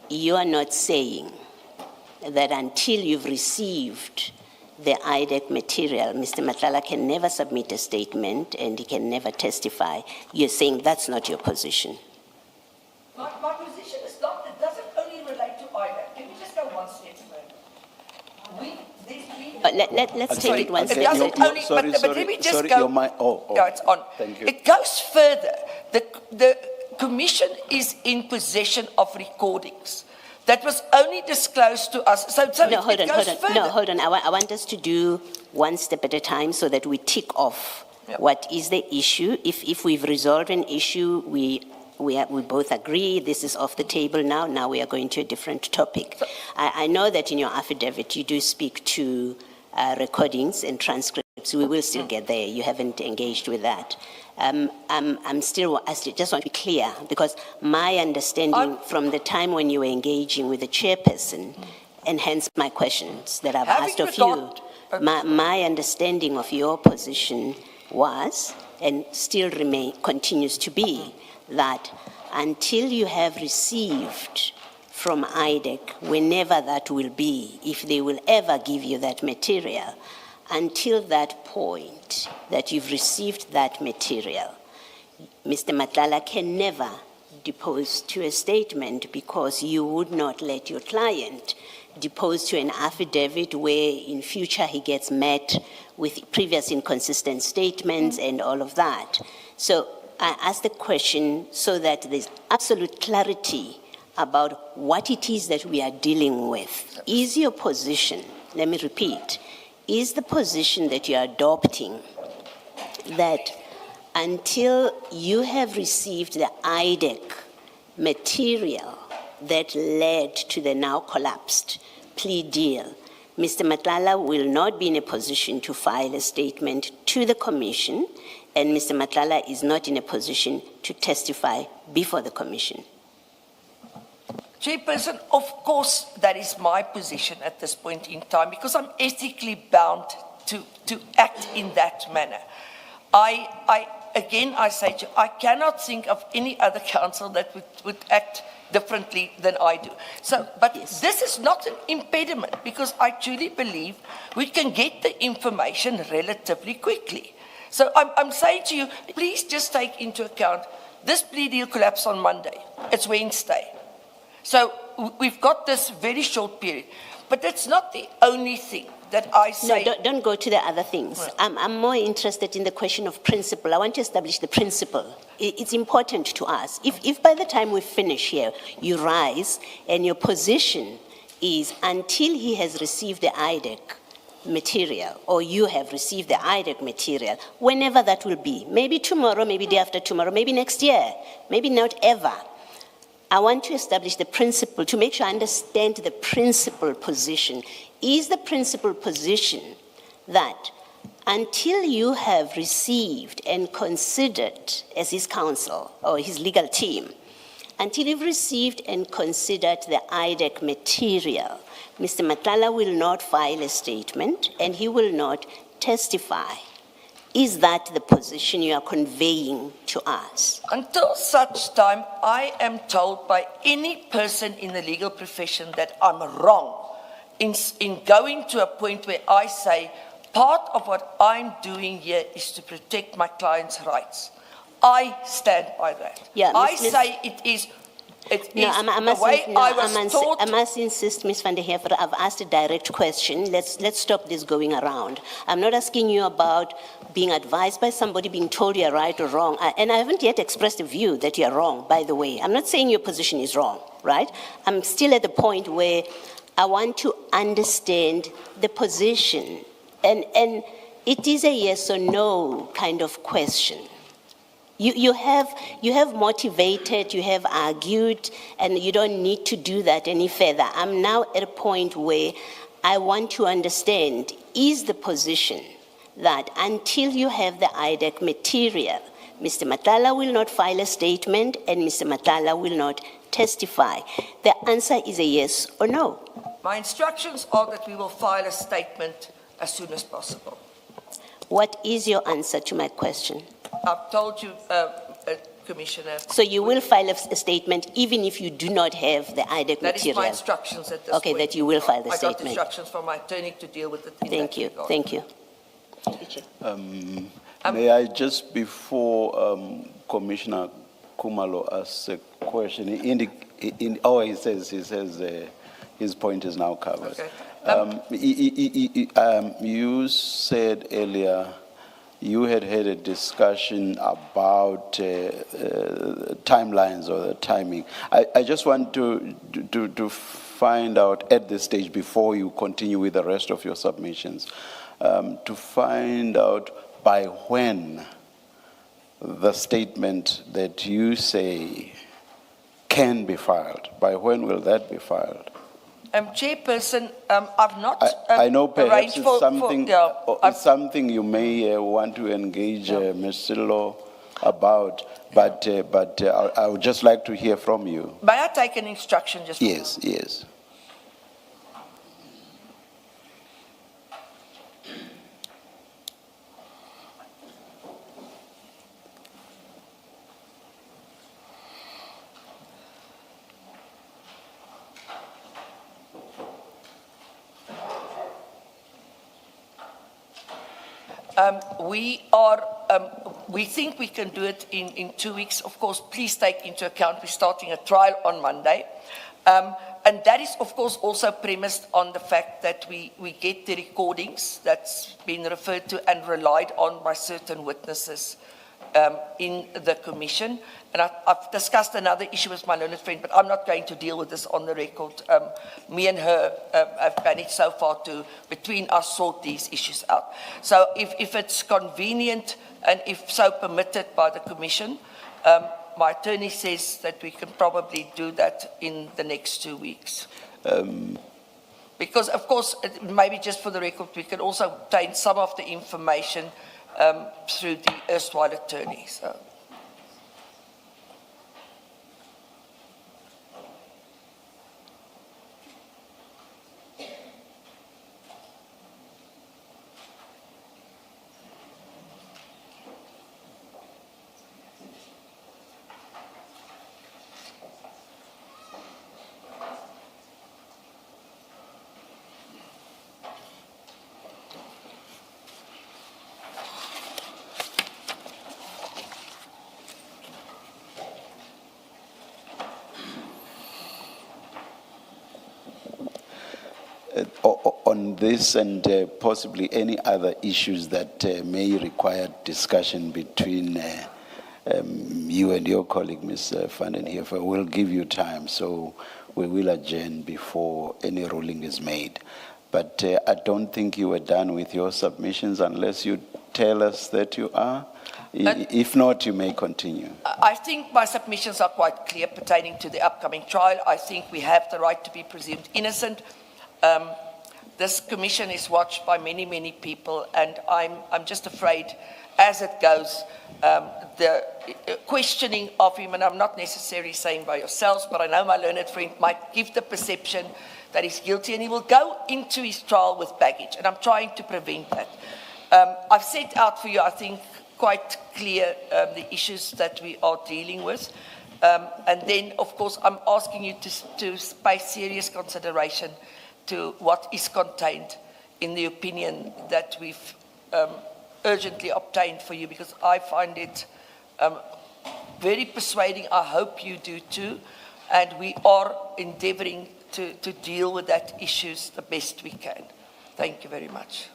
you are not saying that until you've received the IDEC material, Mr. Matlala can never submit a statement and he can never testify. You're saying that's not your position. My position is not, it doesn't only relate to IDEC. Can we just go one step further? Let's take it one It step at a doesn't time. only, but let me just sorry, go. your mic- oh, Yeah, it's on. thank you. It goes further. The Commission is in possession of recordings that was only disclosed to us. So No, hold it on. goes further. No, hold on. I want us to do one step at a time so that we tick off Yeah. what is the issue. If we've resolved an issue, we both agree this is off the table now. Now we are going to a different topic. I know that in your affidavit you do speak to recordings and transcripts. We will still get there. You haven't engaged with that. I just want to be clear because my understanding from the time when you were engaging with the chairperson, and hence my questions that I've Having asked of you, regard- my understanding of your position was, and still continues to be, that until you have received from IDEC, whenever that will be, if they will ever give you that material, until that point that you've received that material, Mr. Matlala can never depose to a statement because you would not let your client depose to an affidavit where in future he gets met with previous inconsistent statements and all of that. So I ask the question so that there's absolute clarity about what it is that we are dealing with. Is your position, let me repeat, is the position that you are adopting that until you have received the IDEC material that led to the now collapsed plea deal, Mr. Matlala will not be in a position to file a statement to the Commission, and Mr. Matlala is not in a position to testify before the Commission? Chairperson, of course, that is my position at this point in time because I'm ethically bound to act in that manner. Again, I say to you, I cannot think of any other council that would act differently than I do. So, but this is not an impediment because I truly believe we can get the information relatively quickly. So I'm saying to you, please just take into account this plea deal collapsed on Monday. It's Wednesday. So we've got this very short period. But that's not the only thing that I say. No, don't go to the other things. Right. I'm more interested in the question of principle. I want to establish the principle. It's important to us. If by the time we finish here, you rise and your position is until he has received the IDEC material, or you have received the IDEC material, whenever that will be, maybe tomorrow, maybe day after tomorrow, maybe next year, maybe not ever. I want to establish the principle to make sure I understand the principal position. Is the principal position that until you have received and considered as his counsel or his legal team, until you've received and considered the IDEC material, Mr. Matlala will not file a statement and he will not testify? Is that the position you are conveying to us? Until such time, I am told by any person in the legal profession that I'm wrong in going to a point where I say, part of what I'm doing here is to protect my client's rights. I stand by that. Yeah, I Miss- say it is It No, is I the must, way no, I was taught. I must insist, Ms. van der Heever, I've asked a direct question. Let's stop this going around. I'm not asking you about being advised by somebody, being told you're right or wrong. And I haven't yet expressed a view that you're wrong, by the way. I'm not saying your position is wrong, right? I'm still at the point where I want to understand the position. And it is a yes or no kind of question. You have motivated, you have argued, and you don't need to do that any further. I'm now at a point where I want to understand, is the position that until you have the IDEC material, Mr. Matlala will not file a statement and Mr. Matlala will not testify? The answer is a yes or no. My instructions are that we will file a statement as soon as possible. What is your answer to my question? I've told you, Commissioner. So you will file a statement even if you do not have the IDEC That is material? my instructions at this Okay, point. that you will file the I got statement. instructions from my attorney to deal with it in Thank that you, regard. thank you. May I just, before Commissioner Kumalo asks a question, he says his point is now covered. Okay. You said earlier you had a discussion about timelines or the timing. I just want to find out at this stage, before you continue with the rest of your submissions, to find out by when the statement that you say can be filed, by when will that be filed? Chairperson, I've not I know perhaps arranged it's for something, yeah, it's something you may want to engage Ms. Silo about, but I would just like to hear from you. May I take an instruction just for Yes, yes. We think we can do it in 2 weeks. Of course, please take into account we're starting a trial on Monday. And that is, of course, also premised on the fact that we get the recordings that's been referred to and relied on by certain witnesses in the commission. And I've discussed another issue with my learned friend, but I'm not going to deal with this on the record. Me and her have managed so far to, between us, sort these issues out. So if it's convenient and if so permitted by the commission, my attorney says that we can probably do that in the next 2 weeks. Because, of course, maybe just for the record, we can also obtain some of the information through the erstwhile attorney. So. On this and possibly any other issues that may require discussion between you and your colleague, Ms. van den Heever, we'll give you time, so we will adjourn before any ruling is made. But I don't think you were done with your submissions unless you tell us that you are. If not, you may continue. I think my submissions are quite clear pertaining to the upcoming trial. I think we have the right to be presumed innocent. This commission is watched by many, many people, and I'm just afraid, as it goes, the questioning of him, and I'm not necessarily saying by yourselves, but I know my learned friend might give the perception that he's guilty, and he will go into his trial with baggage, and I'm trying to prevent that. I've set out for you, I think, quite clear the issues that we are dealing with. And then, of course, I'm asking you to pay serious consideration to what is contained in the opinion that we've urgently obtained for you, because I find it very persuading. I hope you do too. and we are endeavoring to deal with that issues the best we can. Thank you very much.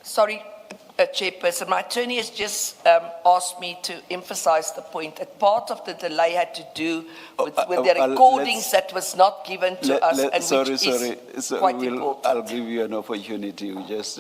Sorry, Chairperson, my attorney has just asked me to emphasize the point that part of the delay had to do with the recordings that was not given to us, and which is quite important. I'll give you an opportunity. You just.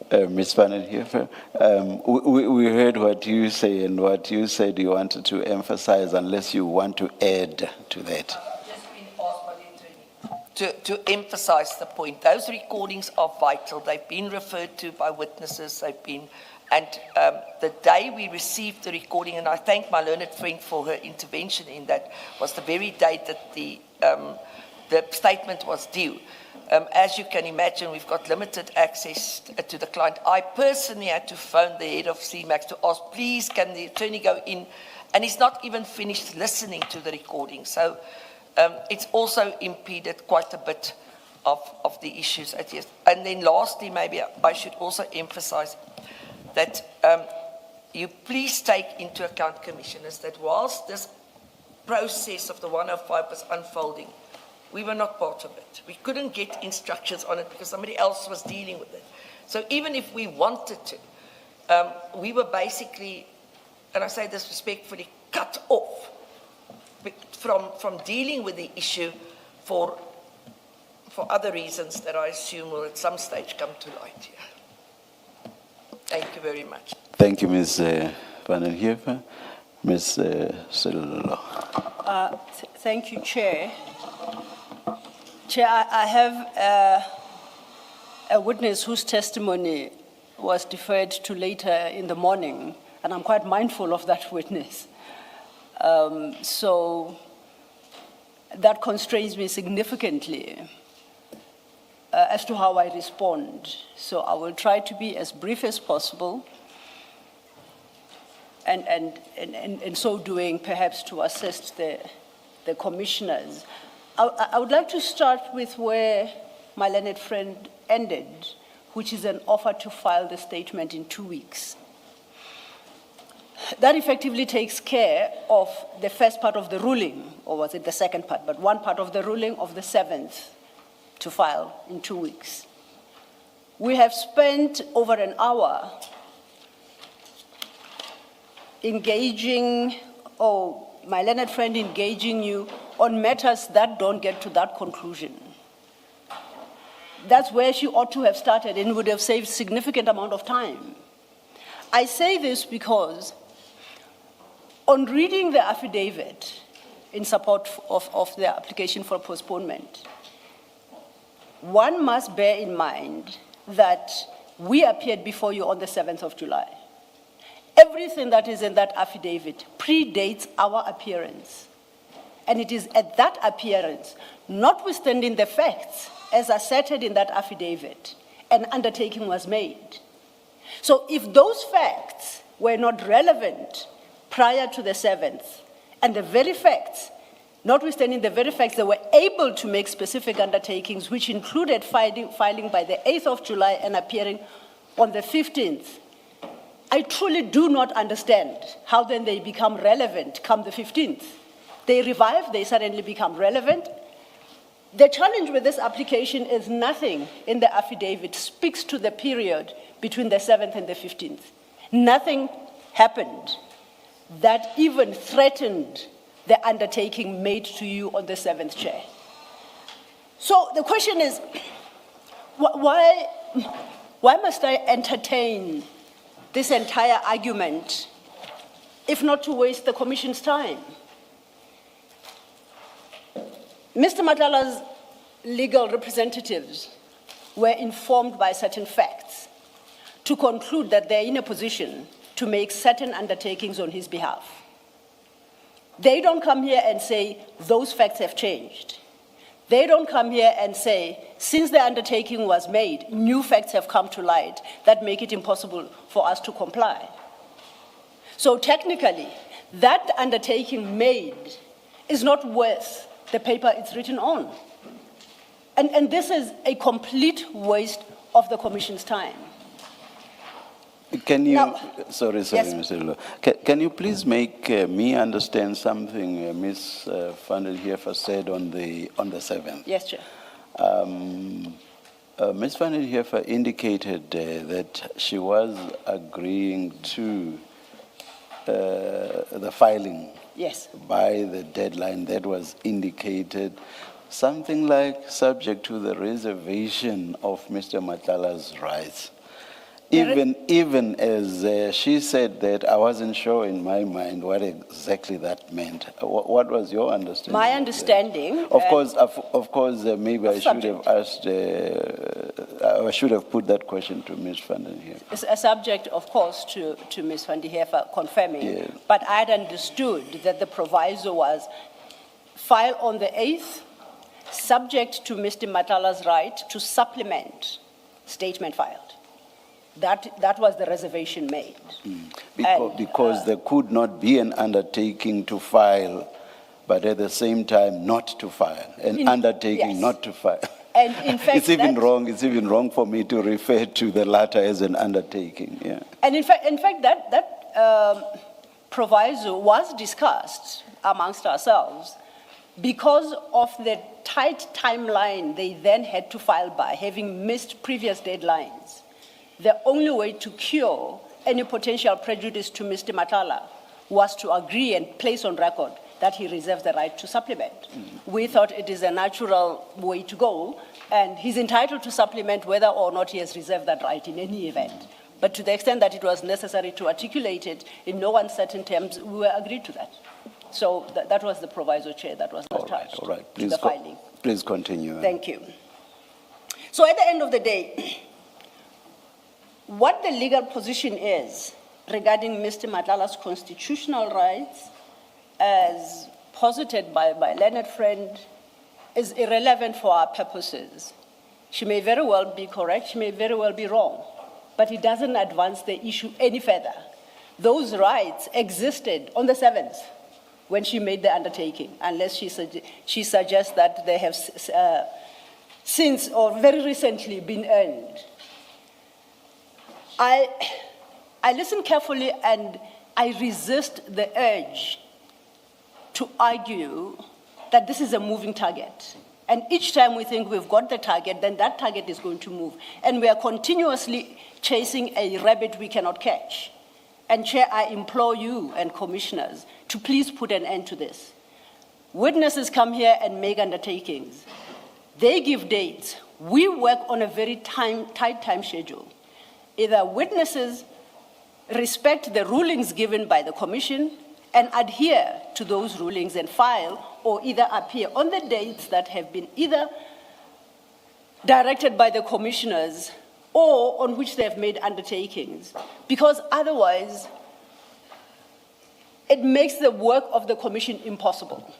Ms. Van den Heever, we heard what you say, and what you said you wanted to emphasize, unless you want to add to that. Just been asked by the attorney to emphasize the point. Those recordings are vital. They've been referred to by witnesses. They've been, and the day we received the recording, and I thank my learned friend for her intervention in that, was the very day that the statement was due. As you can imagine, we've got limited access to the client. I personally had to phone the head of CMAX to ask, please, can the attorney go in? And he's not even finished listening to the recording. So it's also impeded quite a bit of the issues. And then lastly, maybe I should also emphasize that you please take into account, Commissioners, that whilst this process of the 105 was unfolding, we were not part of it. We couldn't get instructions on it because somebody else was dealing with it. So even if we wanted to, we were basically, and I say this respectfully, cut off from dealing with the issue for other reasons that I assume will at some stage come to light here. Thank you very much. Thank you, Ms. Van den Heever. Ms. Sillo. Thank you, Chair. Chair, I have a witness whose testimony was deferred to later in the morning, and I'm quite mindful of that witness. So that constrains me significantly as to how I respond. So I will try to be as brief as possible, and in so doing, perhaps to assist the commissioners. I would like to start with where my learned friend ended, which is an offer to file the statement in 2 weeks. That effectively takes care of the first part of the ruling, or was it the second part, but one part of the ruling of the 7th to file in 2 weeks. We have spent over an hour engaging, my learned friend engaging you on matters that don't get to that conclusion. That's where she ought to have started and would have saved significant amount of time. I say this because on reading the affidavit in support of the application for postponement, one must bear in mind that we appeared before you on the 7th of July. Everything that is in that affidavit predates our appearance. And it is at that appearance, notwithstanding the facts, as asserted in that affidavit, an undertaking was made. So if those facts were not relevant prior to the 7th, and the very facts, notwithstanding the very facts, they were able to make specific undertakings, which included filing by the 8th of July and appearing on the 15th, I truly do not understand how then they become relevant come the 15th. They revive, they suddenly become relevant. The challenge with this application is nothing in the affidavit speaks to the period between the 7th and the 15th. Nothing happened that even threatened the undertaking made to you on the 7th, Chair. So the question is, why must I entertain this entire argument if not to waste the Commission's time? Mr. Matlala's legal representatives were informed by certain facts to conclude that they're in a position to make certain undertakings on his behalf. They don't come here and say, those facts have changed. They don't come here and say, since the undertaking was made, new facts have come to light that make it impossible for us to comply. So technically, that undertaking made is not worth the paper it's written on. And this is a complete waste of the Commission's time. Can you, Now, sorry, yes. Mr. Lo. Can you please make me understand something Ms. van der Heever said on the 7th? Yes, Chair. Ms. van der Heever indicated that she was agreeing to the filing Yes. by the deadline that was indicated, something like subject to the reservation of Mr. Matlala's rights. Even as she said that, I wasn't sure in my mind what exactly that meant. What was your understanding? My understanding... Of course, maybe I should have subject. asked, I should have put that question to Ms. van der Heever. It's a subject, of course, to Ms. van der Heever confirming, Yeah. but I had understood that the proviso was file on the 8th, subject to Mr. Matlala's right to supplement statement filed. That was the reservation made. Because there could not be an undertaking to file, but at the same time not to file, an undertaking yes. not to file. And in fact, It's even wrong for me to refer to the latter as an undertaking. Yeah. And in fact, that proviso was discussed amongst ourselves because of the tight timeline they then had to file by, having missed previous deadlines. The only way to cure any potential prejudice to Mr. Matlala was to agree and place on record that he reserves the right to supplement. We thought it is a natural way to go, and he's entitled to supplement whether or not he has reserved that right in any event. But to the extent that it was necessary to articulate it in no uncertain terms, we were agreed to that. So that was the proviso, Chair, that was attached All right. to Please, the filing. please continue. Thank you. So at the end of the day, what the legal position is regarding Mr. Matlala's constitutional rights, as posited by Leonard Friend, is irrelevant for our purposes. She may very well be correct, she may very well be wrong, but it doesn't advance the issue any further. Those rights existed on the 7th when she made the undertaking, unless she suggests that they have since or very recently been earned. I listen carefully and I resist the urge to argue that this is a moving target. And each time we think we've got the target, then that target is going to move. And we are continuously chasing a rabbit we cannot catch. And Chair, I implore you and commissioners to please put an end to this. Witnesses come here and make undertakings. They give dates. We work on a very tight time schedule. Either witnesses respect the rulings given by the Commission and adhere to those rulings and file, or either appear on the dates that have been either directed by the commissioners or on which they have made undertakings. Because otherwise, it makes the work of the Commission impossible.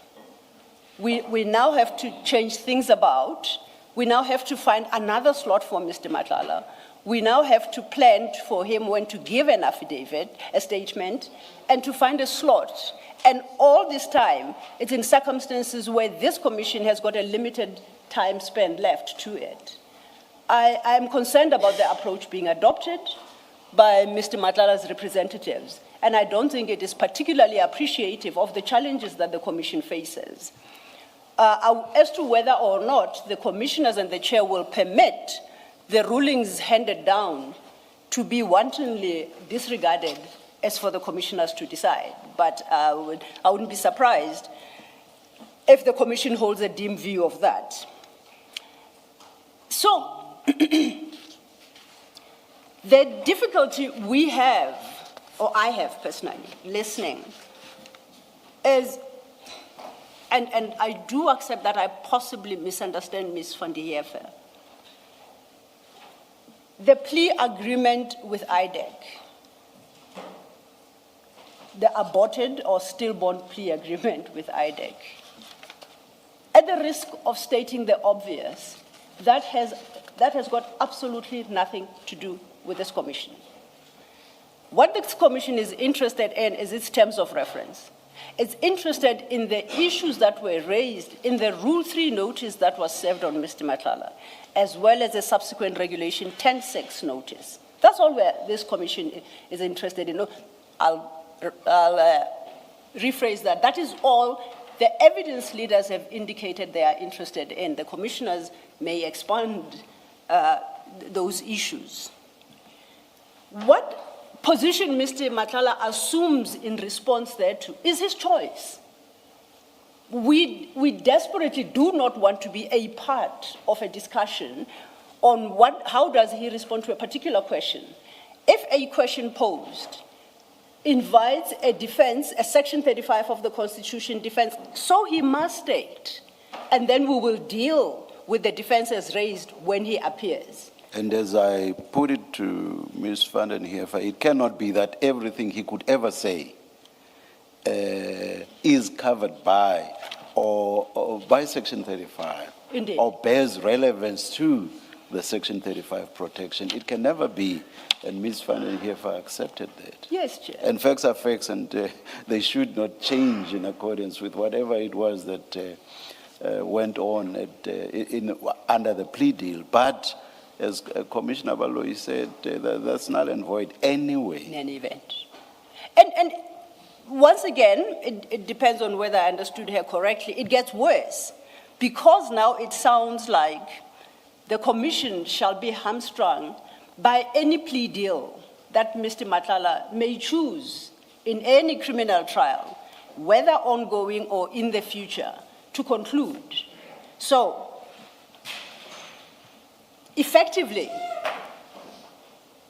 We now have to change things about. We now have to find another slot for Mr. Matlala. We now have to plan for him when to give an affidavit, a statement, and to find a slot. And all this time, it's in circumstances where this commission has got a limited time span left to it. I am concerned about the approach being adopted by Mr. Matlala's representatives, and I don't think it is particularly appreciative of the challenges that the commission faces. as to whether or not the commissioners and the chair will permit the rulings handed down to be wantonly disregarded as for the commissioners to decide. But I wouldn't be surprised if the commission holds a dim view of that. So, the difficulty we have, or I have personally, listening, is, and I do accept that I possibly misunderstand Ms. van der Heever. The plea agreement with IDEC, the aborted or stillborn plea agreement with IDEC, at the risk of stating the obvious, that has got absolutely nothing to do with this commission. What this commission is interested in is its terms of reference. It's interested in the issues that were raised in the Rule 3 notice that was served on Mr. Matlala, as well as the subsequent Regulation 10.6 notice. That's all where this commission is interested in. I'll rephrase that. That is all the evidence leaders have indicated they are interested in. The commissioners may expand those issues. What position Mr. Matlala assumes in response thereto is his choice. We desperately do not want to be a part of a discussion on how does he respond to a particular question. If a question posed invites a defense, a Section 35 of the Constitution defense, so he must state, and then we will deal with the defense as raised when he appears. And as I put it to Ms. van der Heever, it cannot be that everything he could ever say is covered by or by Section 35. Indeed. Or bears relevance to the Section 35 protection. It can never be, and Ms. van der Heever accepted that. Yes, Chair. And facts are facts, and they should not change in accordance with whatever it was that went on under the plea deal. But as Commissioner Baloyi said, that's null and void anyway. In any event. And once again, it depends on whether I understood her correctly. It gets worse, because now it sounds like the commission shall be hamstrung by any plea deal that Mr. Matlala may choose in any criminal trial, whether ongoing or in the future, to conclude. So, effectively,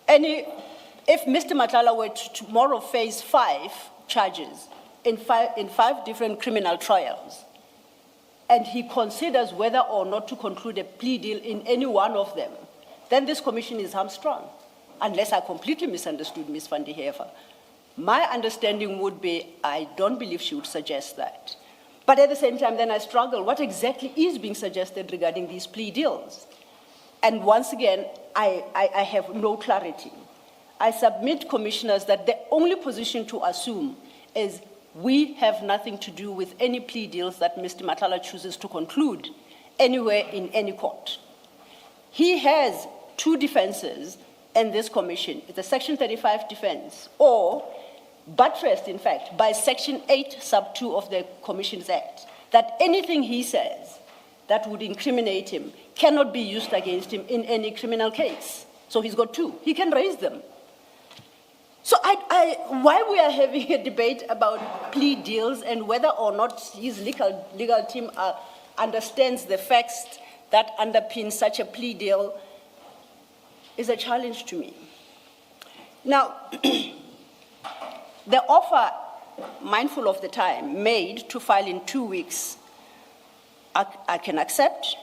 if Mr. Matlala were to tomorrow face 5 charges in five different criminal trials, and he considers whether or not to conclude a plea deal in any one of them, then this commission is hamstrung, unless I completely misunderstood Ms. van der Heever. My understanding would be, I don't believe she would suggest that. But at the same time, then I struggle. What exactly is being suggested regarding these plea deals? And once again, I have no clarity. I submit, commissioners, that the only position to assume is we have nothing to do with any plea deals that Mr. Matlala chooses to conclude anywhere in any court. He has 2 defenses in this commission. It's a Section 35 defense, or buttressed, in fact, by Section 8, sub 2 of the Commissions Act, that anything he says that would incriminate him cannot be used against him in any criminal case. So he's got 2. He can raise them. So why we are having a debate about plea deals and whether or not his legal team understands the facts that underpin such a plea deal is a challenge to me. Now, the offer, mindful of the time, made to file in 2 weeks, I can accept.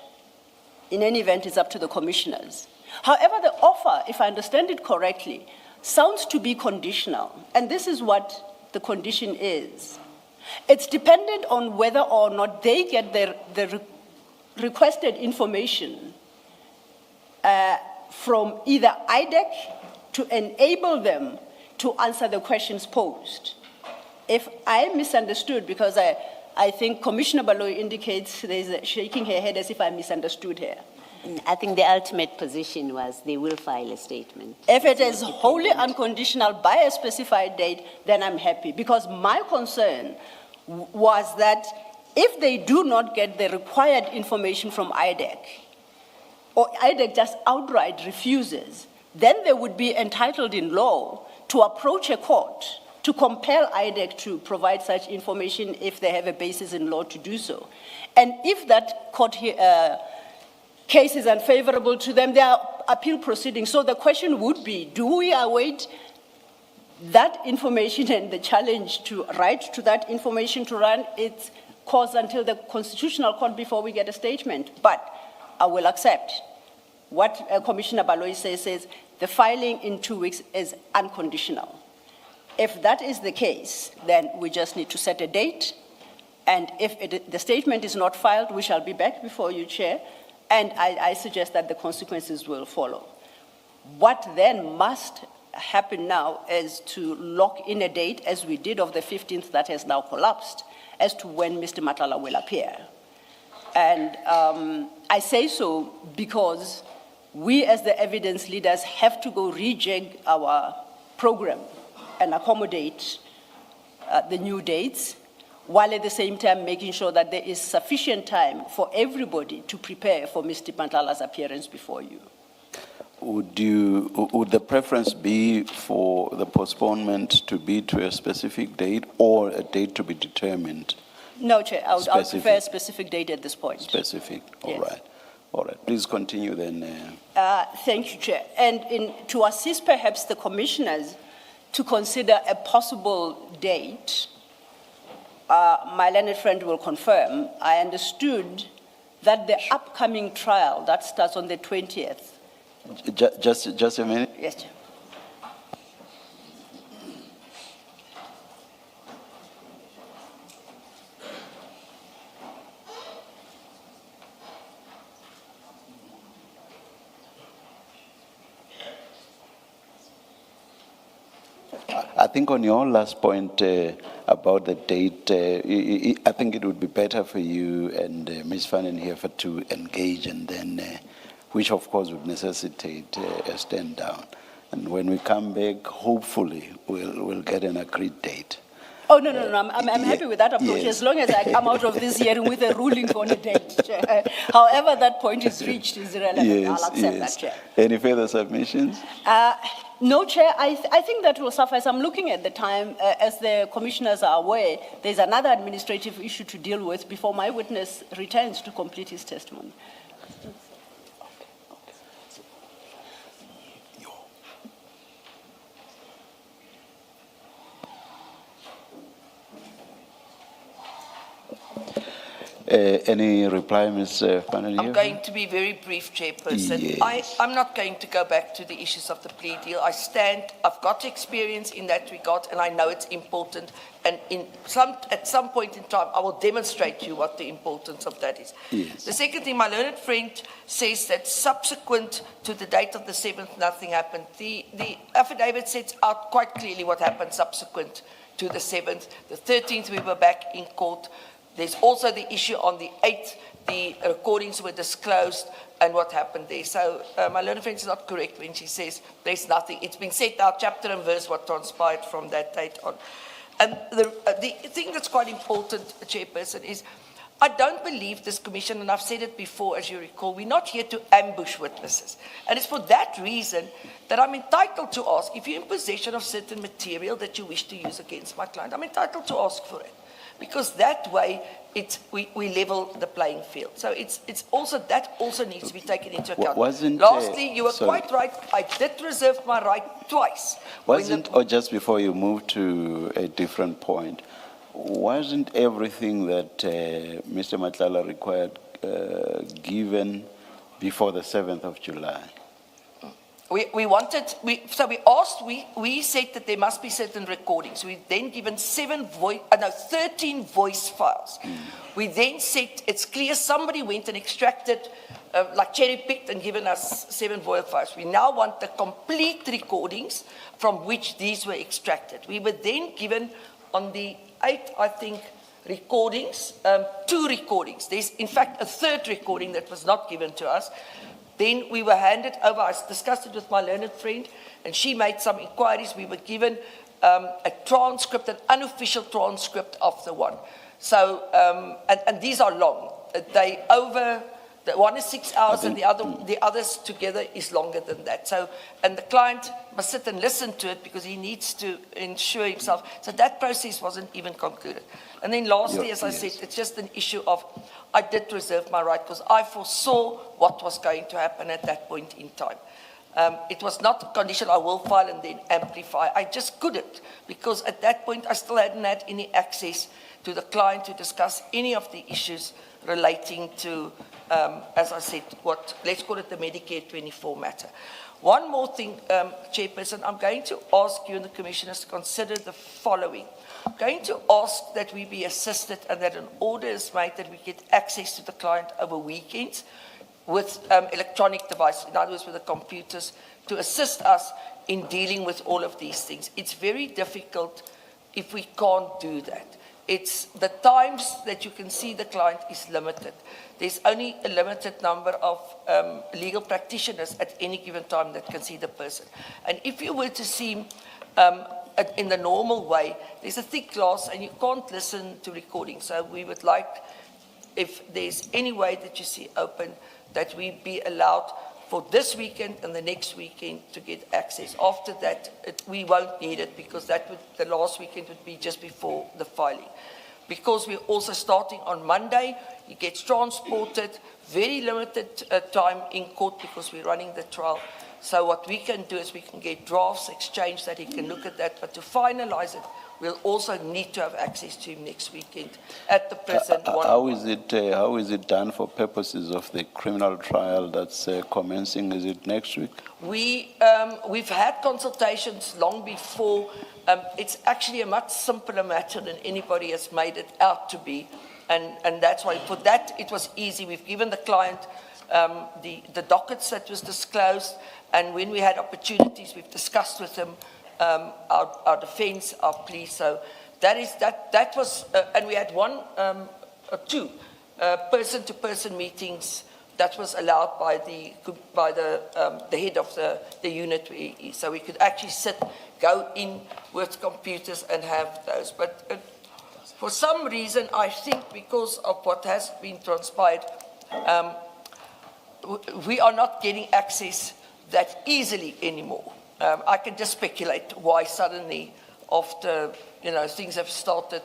In any event, it's up to the commissioners. However, the offer, if I understand it correctly, sounds to be conditional, and this is what the condition is. It's dependent on whether or not they get the requested information from either IDEC to enable them to answer the questions posed. If I misunderstood, because I think Commissioner Baloyi indicates there's shaking her head as if I misunderstood her. I think the ultimate position was they will file a statement. If it is wholly unconditional by a specified date, then I'm happy. Because my concern was that If they do not get the required information from IDEC, or IDEC just outright refuses, then they would be entitled in law to approach a court to compel IDEC to provide such information if they have a basis in law to do so. And if that court case is unfavorable to them, there are appeal proceedings. So the question would be, do we await that information and the challenge to right to that information to run its course until the Constitutional Court before we get a statement? But I will accept what Commissioner Baloyi says, the filing in 2 weeks is unconditional. If that is the case, then we just need to set a date, and if the statement is not filed, we shall be back before you, Chair, and I suggest that the consequences will follow. What then must happen now is to lock in a date, as we did of the 15th that has now collapsed, as to when Mr. Matlala will appear. And I say so because we as the evidence leaders have to go rejig our program and accommodate the new dates, while at the same time making sure that there is sufficient time for everybody to prepare for Mr. Matlala's appearance before you. Would the preference be for the postponement to be to a specific date or a date to be determined? No, Chair, I would prefer a specific date at this point. Specific, all Yes. right. All right, please continue then. Thank you, Chair. And to assist perhaps the commissioners to consider a possible date, my learned friend will confirm, I understood that the upcoming trial that starts on the 20th. Just a minute. Yes, Chair. I think on your last point about the date, I think it would be better for you and Ms. Vanenhoefer to engage, and then, which of course would necessitate a stand down. And when we come back, hopefully we'll get an agreed date. Oh, no, I'm happy with that approach, yes. as long as I come out of this hearing with a ruling on a date. Chair. However that point is reached is irrelevant. Yes, I'll accept yes. that, Chair. Any further submissions? No, Chair, I think that will suffice. I'm looking at the time. As the commissioners are aware, there's another administrative issue to deal with before my witness returns to complete his testimony. Any reply, Ms. Vanenhoefer? I'm going to be very brief, Chairperson. Yes. I'm not going to go back to the issues of the plea deal. I've got experience in that regard, and I know it's important. And at some point in time, I will demonstrate to you what the importance of that is. Yes. The second thing, my learned friend says that subsequent to the date of the 7th, nothing happened. The affidavit sets out quite clearly what happened subsequent to the 7th. The 13th, we were back in court. There's also the issue on the 8th, the recordings were disclosed and what happened there. So my learned friend is not correct when she says there's nothing. It's been set out chapter and verse what transpired from that date on. And the thing that's quite important, Chairperson, is I don't believe this commission, and I've said it before, as you recall, we're not here to ambush witnesses. And it's for that reason that I'm entitled to ask, if you're in possession of certain material that you wish to use against my client, I'm entitled to ask for it. Because that way, we level the playing field. So it's also, that also needs to be taken into account. Lastly, you were quite right. I did reserve my right twice. Or just before you move to a different point, wasn't everything that Mr. Matlala required given before the 7th of July? We said that there must be certain recordings. We then given 13 voice files. We then said it's clear somebody went and extracted, like cherry picked and given us 7 voice files. We now want the complete recordings from which these were extracted. We were then given on the 8th, I think, recordings, 2 recordings. There's in fact a 3rd recording that was not given to us. Then we were handed over, I discussed it with my learned friend, and she made some inquiries. We were given a transcript, an unofficial transcript of the one. So, and these are long. The one is 6 hours and the others together is longer than that. So, and the client must sit and listen to it because he needs to ensure himself. So that process wasn't even concluded. And then lastly, as I said, it's just an issue of, I did reserve my right because I foresaw what was going to happen at that point in time. It was not a condition I will file and then amplify. I just couldn't because at that point I still hadn't had any access to the client to discuss any of the issues relating to, as I said, let's call it the Medicare 24 matter. One more thing, Chairperson, I'm going to ask you and the Commissioners to consider the following. I'm going to ask that we be assisted and that an order is made that we get access to the client over weekends with electronic devices, in other words, with the computers, to assist us in dealing with all of these things. It's very difficult if we can't do that. It's the times that you can see the client is limited. There's only a limited number of legal practitioners at any given time that can see the person. And if you were to see him in the normal way, there's a thick glass and you can't listen to recordings. So we would like, if there's any way that you see open, that we be allowed for this weekend and the next weekend to get access. After that, we won't need it because the last weekend would be just before the filing. Because we're also starting on Monday, he gets transported, very limited time in court because we're running the trial. So what we can do is we can get drafts exchanged that he can look at that, but to finalize it, we'll also need to have access to him next weekend at the prison. How is it done for purposes of the criminal trial that's commencing? Is it next week? We've had consultations long before. It's actually a much simpler matter than anybody has made it out to be. And that's why for that it was easy. We've given the client the dockets that was disclosed, and when we had opportunities, we've discussed with them our defense, our plea. So that was, and we had two person-to-person meetings that was allowed by the head of the unit. So we could actually go in with computers and have those. But for some reason, I think because of what has been transpired, we are not getting access that easily anymore. I can just speculate why suddenly, after things have started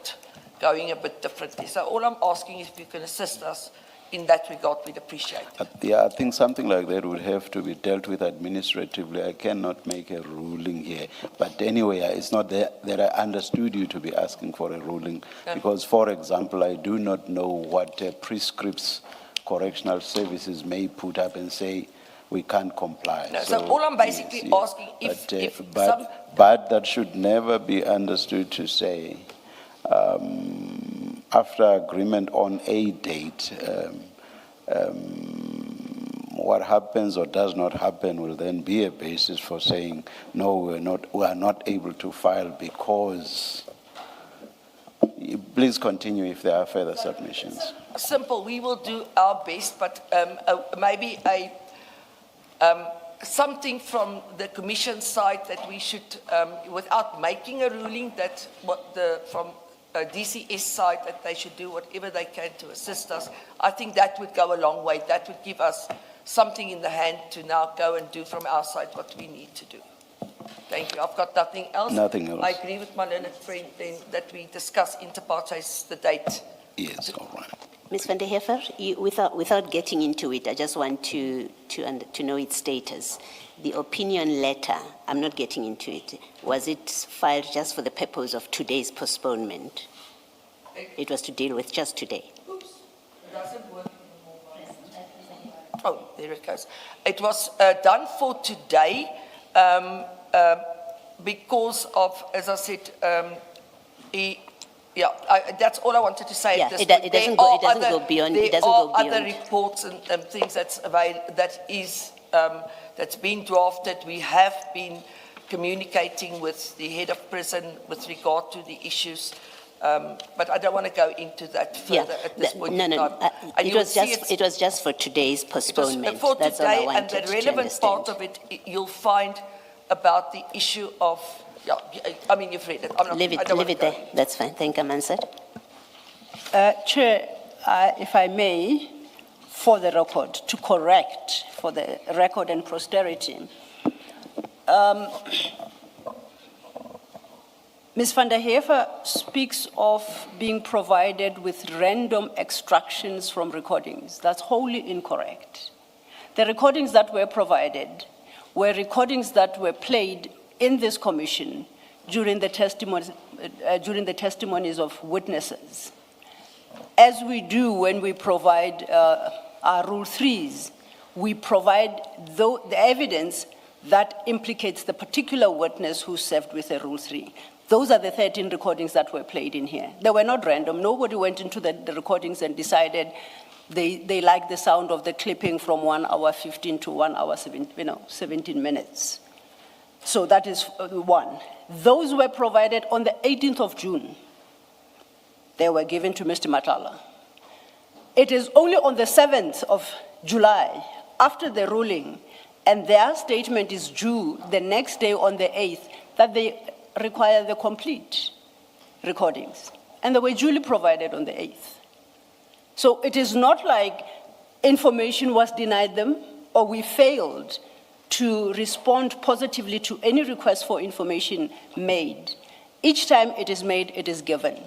going a bit differently. So all I'm asking is if you can assist us in that regard, we'd appreciate it. Yeah, I think something like that would have to be dealt with administratively. I cannot make a ruling here. But anyway, it's not that I understood you to be asking for a ruling. Because, for example, I do not know what prescripts correctional services may put up and say, we can't comply. No, so all I'm basically asking but that should never be understood to say, after agreement on a date, what happens or does not happen will then be a basis for saying, no, we are not able to file because. Please continue if there are further submissions. Simple, we will do our best, but maybe something from the Commission side that we should, without making a ruling, that from DCS side that they should do whatever they can to assist us. I think that would go a long way. That would give us something in the hand to now go and do from our side what we need to do. Thank you. I've got nothing else. Nothing else. I agree with my learned friend then that we discuss inter partes the date. Yes, all right. Ms. van der Heever, without getting into it, I just want to know its status. The opinion letter, I'm not getting into it. Was it filed just for the purpose of today's postponement? It was to deal with just today. Oops, it doesn't work anymore. Oh, there it goes. It was done for today because of, as I said, that's all I wanted to say. Yeah, it doesn't go beyond. It doesn't go beyond. Other reports and things that's been drafted. We have been communicating with the head of prison with regard to the issues, but I don't want to go into that further at this point in time. It was just for today's postponement. It was for that's today, all I wanted and the relevant part of it you'll find about the issue of. Yeah, I mean, you've read it. Leave it there. That's fine. Thank you, Mansard. Chair, if I may, for the record, to correct for the record and posterity, Ms. van der Heever speaks of being provided with random extractions from recordings. That's wholly incorrect. The recordings that were provided were recordings that were played in this commission during the testimonies of witnesses. As we do when we provide our Rule 3s, we provide the evidence that implicates the particular witness who served with a Rule 3. Those are the 13 recordings that were played in here. They were not random. Nobody went into the recordings and decided they liked the sound of the clipping from 1 hour 15 to 1 hour 17 minutes. So that is one. Those were provided on the 18th of June. They were given to Mr. Matlala. It is only on the 7th of July, after the ruling, and their statement is due the next day on the 8th, that they require the complete recordings. And they were duly provided on the 8th. So it is not like information was denied them or we failed to respond positively to any request for information made. Each time it is made, it is given.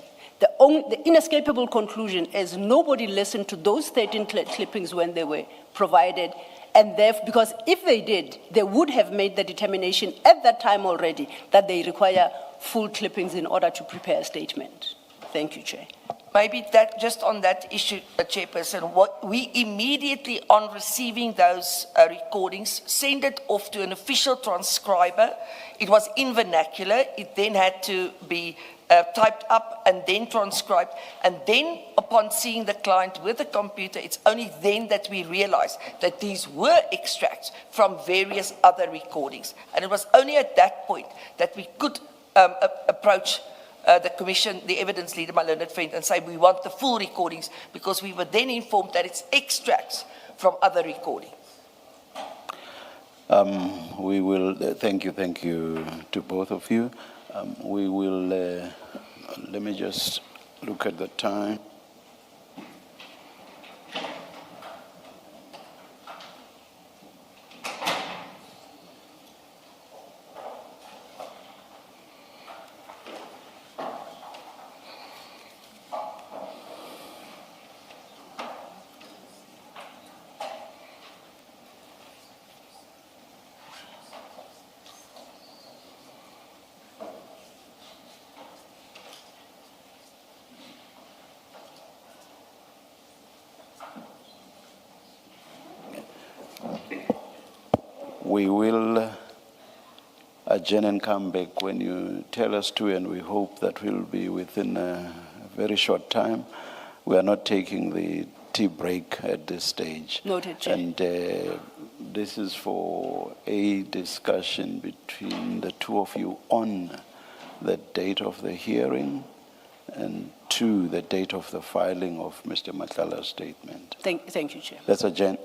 The inescapable conclusion is nobody listened to those 13 clippings when they were provided, and therefore, because if they did, they would have made the determination at that time already that they require full clippings in order to prepare a statement. Thank you, Chair. Maybe that, just on that issue, Chairperson, what we immediately on receiving those recordings send it off to an official transcriber. It was in vernacular. It then had to be typed up and then transcribed. And then upon seeing the client with the computer, it's only then that we realized that these were extracts from various other recordings. And it was only at that point that we could approach the commission, the evidence leader, my learned friend, and say we want the full recordings, because we were then informed that it's extracts from other recordings. We will, thank you to both of you. We will, let me just look at the time. We will adjourn and come back when you tell us to, and we hope that we'll be within a very short time. We are not taking the tea break at this stage. Noted, Chair. And this is for a discussion between the two of you on the date of the hearing, and two, the date of the filing of Mr. Matlala's statement. Thank you, Chair. Let's adjourn.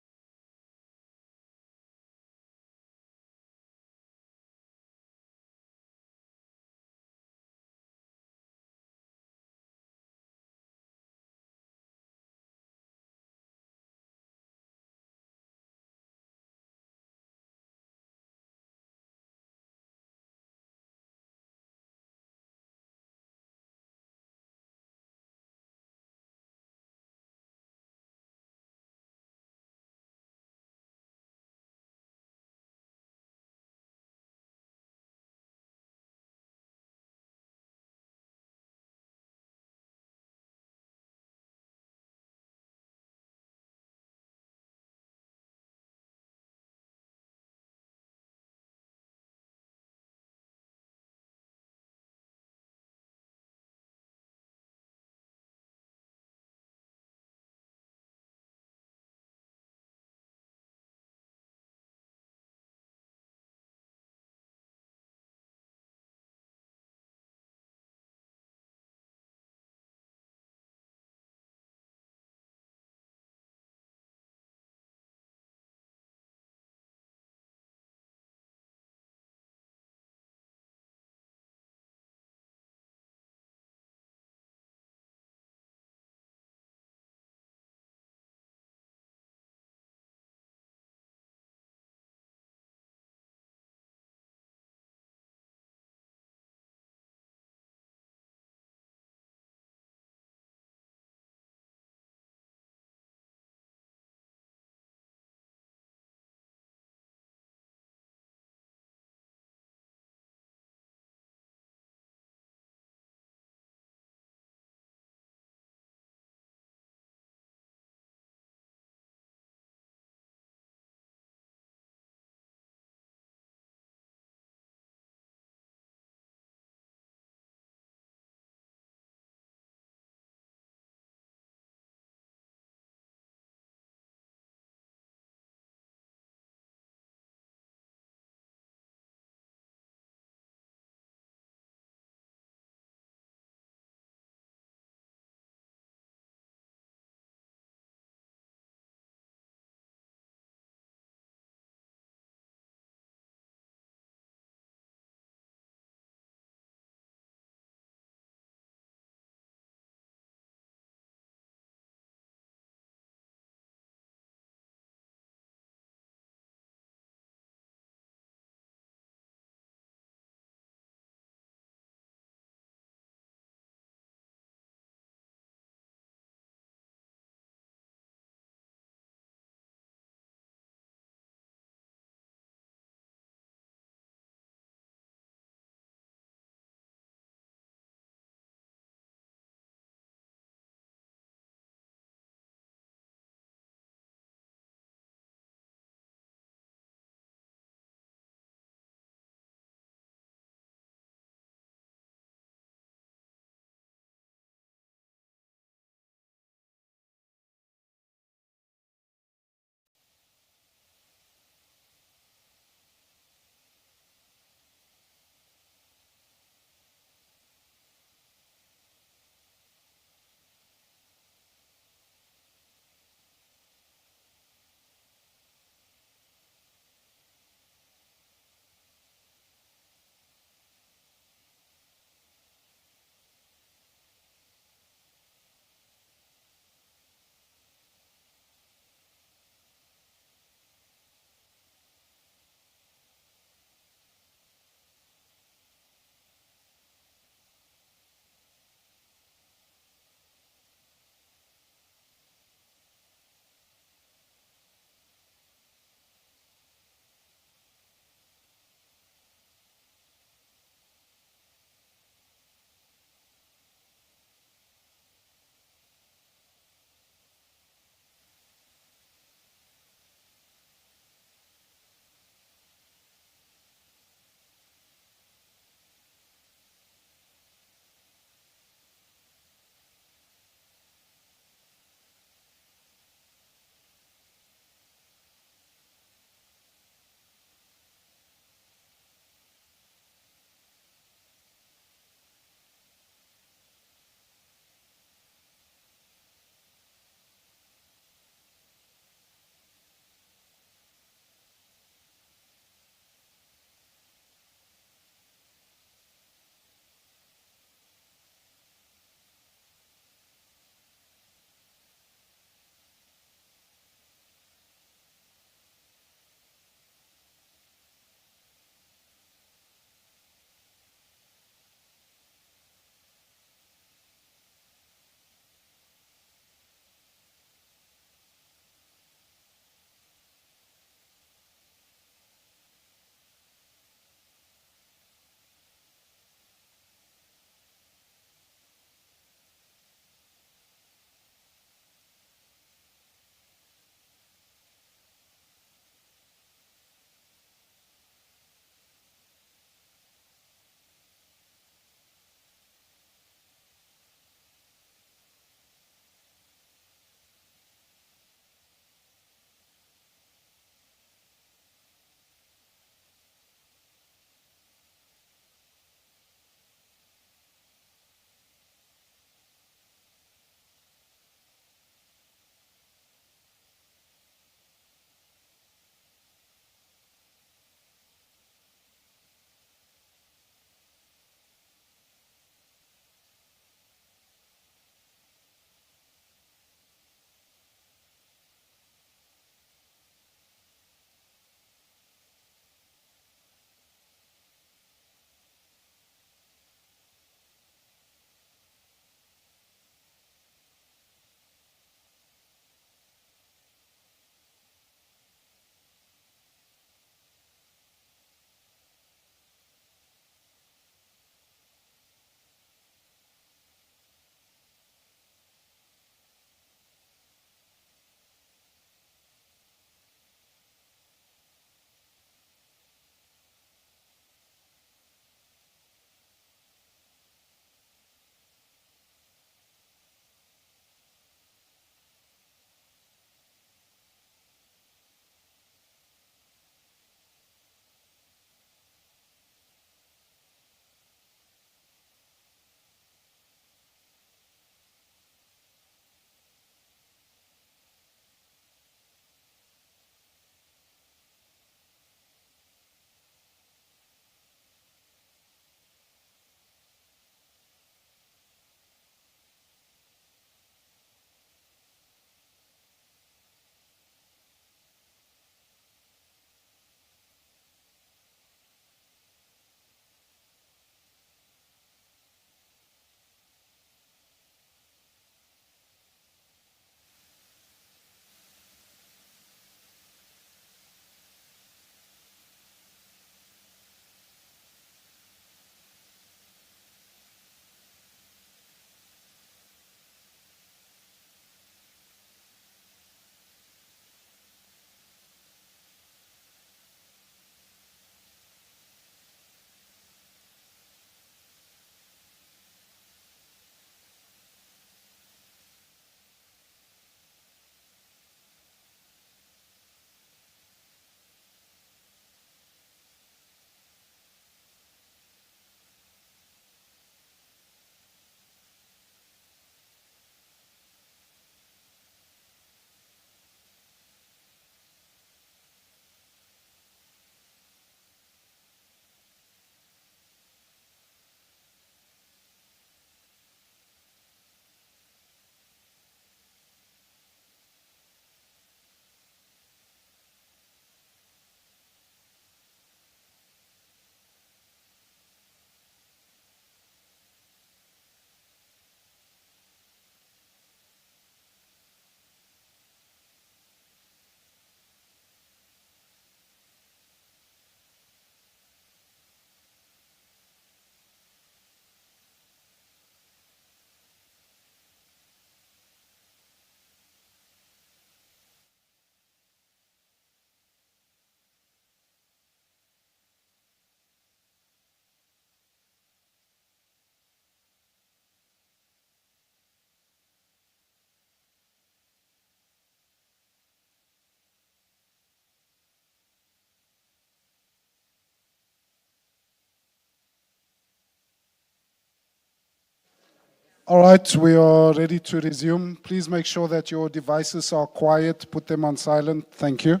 All right, we are ready to resume. Please make sure that your devices are quiet. Put them on silent. Thank you.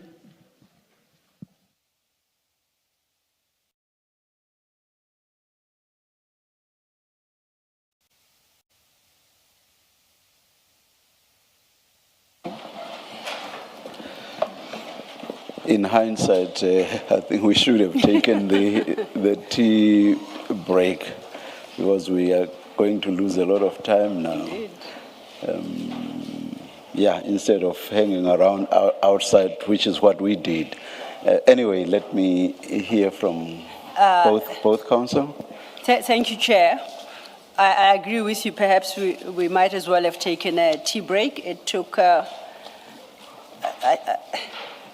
In hindsight, I think we should have taken the tea break because we are going to lose a lot of time now. Yeah, instead of hanging around outside, which is what we did. Anyway, let me hear from both counsel. Thank you, Chair. I agree with you. Perhaps we might as well have taken a tea break. It took, the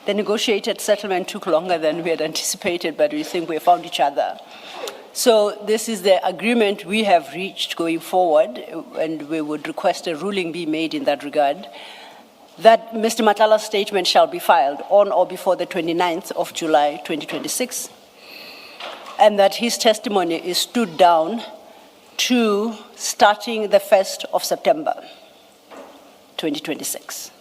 negotiated settlement took longer than we had anticipated, but we think we found each other. So this is the agreement we have reached going forward, and we would request a ruling be made in that regard, that Mr. Matlala's statement shall be filed on or before the 29th of July 2026, and that his testimony is stood down to starting the 1st of September 2026.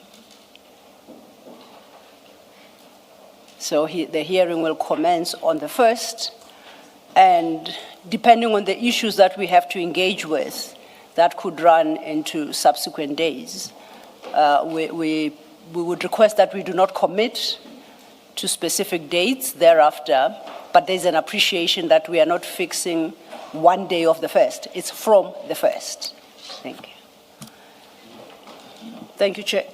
So the hearing will commence on the 1st, and depending on the issues that we have to engage with, that could run into subsequent days. We would request that we do not commit to specific dates thereafter, but there's an appreciation that we are not fixing one day of the 1st. It's from the 1st. Thank you. Thank you, Chair.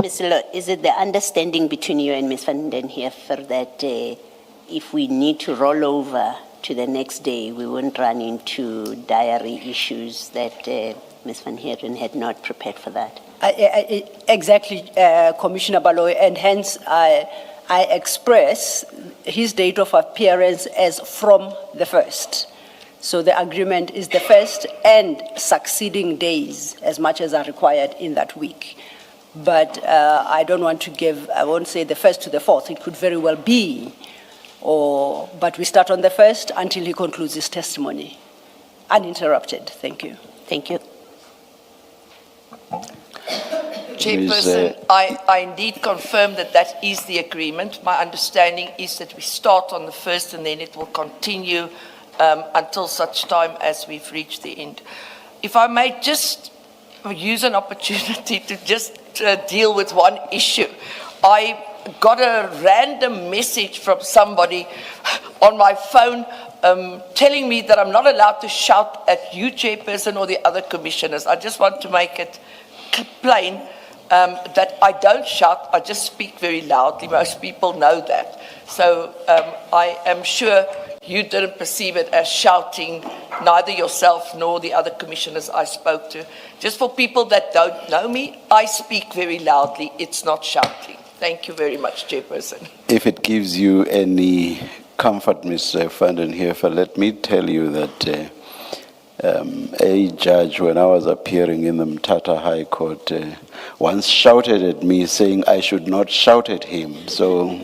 Ms. Lo, is it the understanding between you and Ms. van den Heever that if we need to roll over to the next day, we won't run into diary issues that Ms. van Heeren had not prepared for that? Exactly, Commissioner Baloyi, and hence I express his date of appearance as from the 1st. So the agreement is the 1st and succeeding days as much as are required in that week. But I don't want to give, I won't say the 1st to the 4th. It could very well be, but we start on the 1st until he concludes his testimony. Uninterrupted. Thank you. Thank you. Chairperson, I indeed confirm that that is the agreement. My understanding is that we start on the 1st and then it will continue until such time as we've reached the end. If I may just use an opportunity to just deal with one issue. I got a random message from somebody on my phone telling me that I'm not allowed to shout at you, Chairperson, or the other commissioners. I just want to make it plain that I don't shout, I just speak very loudly. Most people know that. So I am sure you didn't perceive it as shouting, neither yourself nor the other commissioners I spoke to. Just for people that don't know me, I speak very loudly. It's not shouting. Thank you very much, Chairperson. If it gives you any comfort, Ms. van den Heever, let me tell you that a judge, when I was appearing in the Mthatha High Court, once shouted at me saying I should not shout at him. So.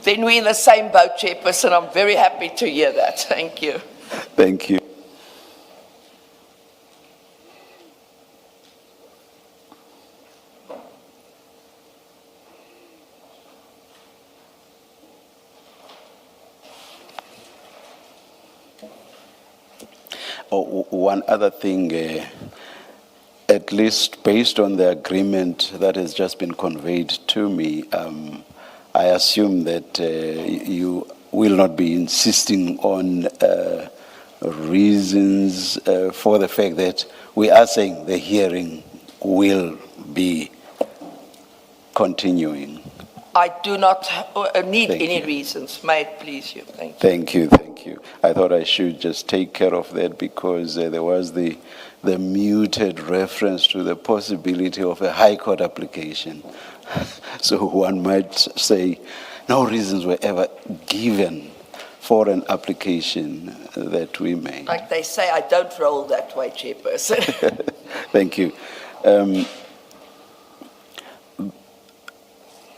Then we're in the same boat, Chairperson. I'm very happy to hear that. Thank you. Thank you. Oh, one other thing, at least based on the agreement that has just been conveyed to me, I assume that you will not be insisting on reasons for the fact that we are saying the hearing will be continuing. I do not need Thank any you. reasons. May it please you. Thank you. Thank you, thank you. I thought I should just take care of that because there was the muted reference to the possibility of a High Court application. So one might say no reasons were ever given for an application that we made. Like they say, I don't roll that way, Chairperson. Thank you.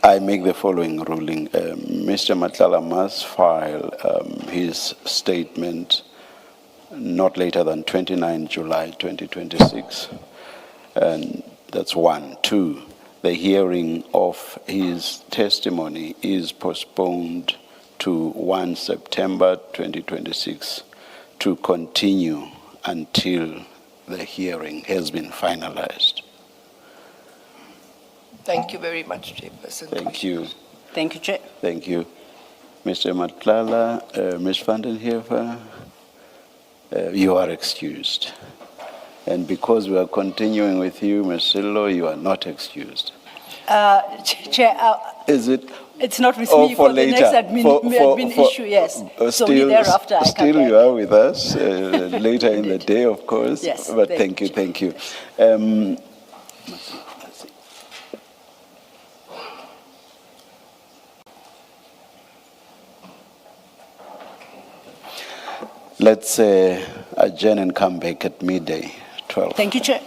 I make the following ruling. Mr. Matlala must file his statement not later than 29 July 2026. And that's one. Two, the hearing of his testimony is postponed to 1 September 2026 to continue until the hearing has been finalized. Thank you very much, Chairperson. Thank you. Thank you, Chair. Thank you. Mr. Matlala, Ms. van den Heever, you are excused. And because we are continuing with you, Ms. Sillo, you are not excused. Chair, Is it? it's not with Oh, me for for the later. next admin issue, yes. So only thereafter I come Still back. you are with us later in the day, of course. Yes, But thank thank you. Let's adjourn and come back at midday, 12. Thank you, Chair.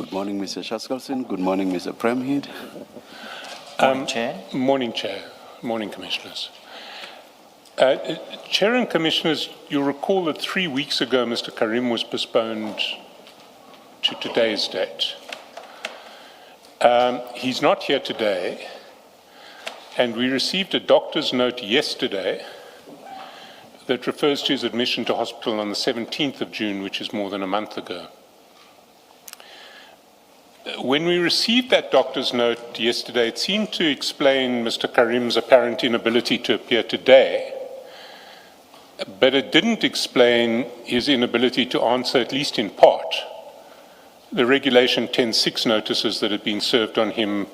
Good morning, Mr. Shaskalson. Good morning, Mr. Premhead. Morning, Chair. Morning, Chair. Morning, Commissioners. Chair and Commissioners, you'll recall that 3 weeks ago, Mr. Karim was postponed to today's date. He's not here today, and we received a doctor's note yesterday that refers to his admission to hospital on the 17th of June, which is more than a month ago. When we received that doctor's note yesterday, it seemed to explain Mr. Karim's apparent inability to appear today, but it didn't explain his inability to answer, at least in part, the Regulation 10.6 notices that had been served on him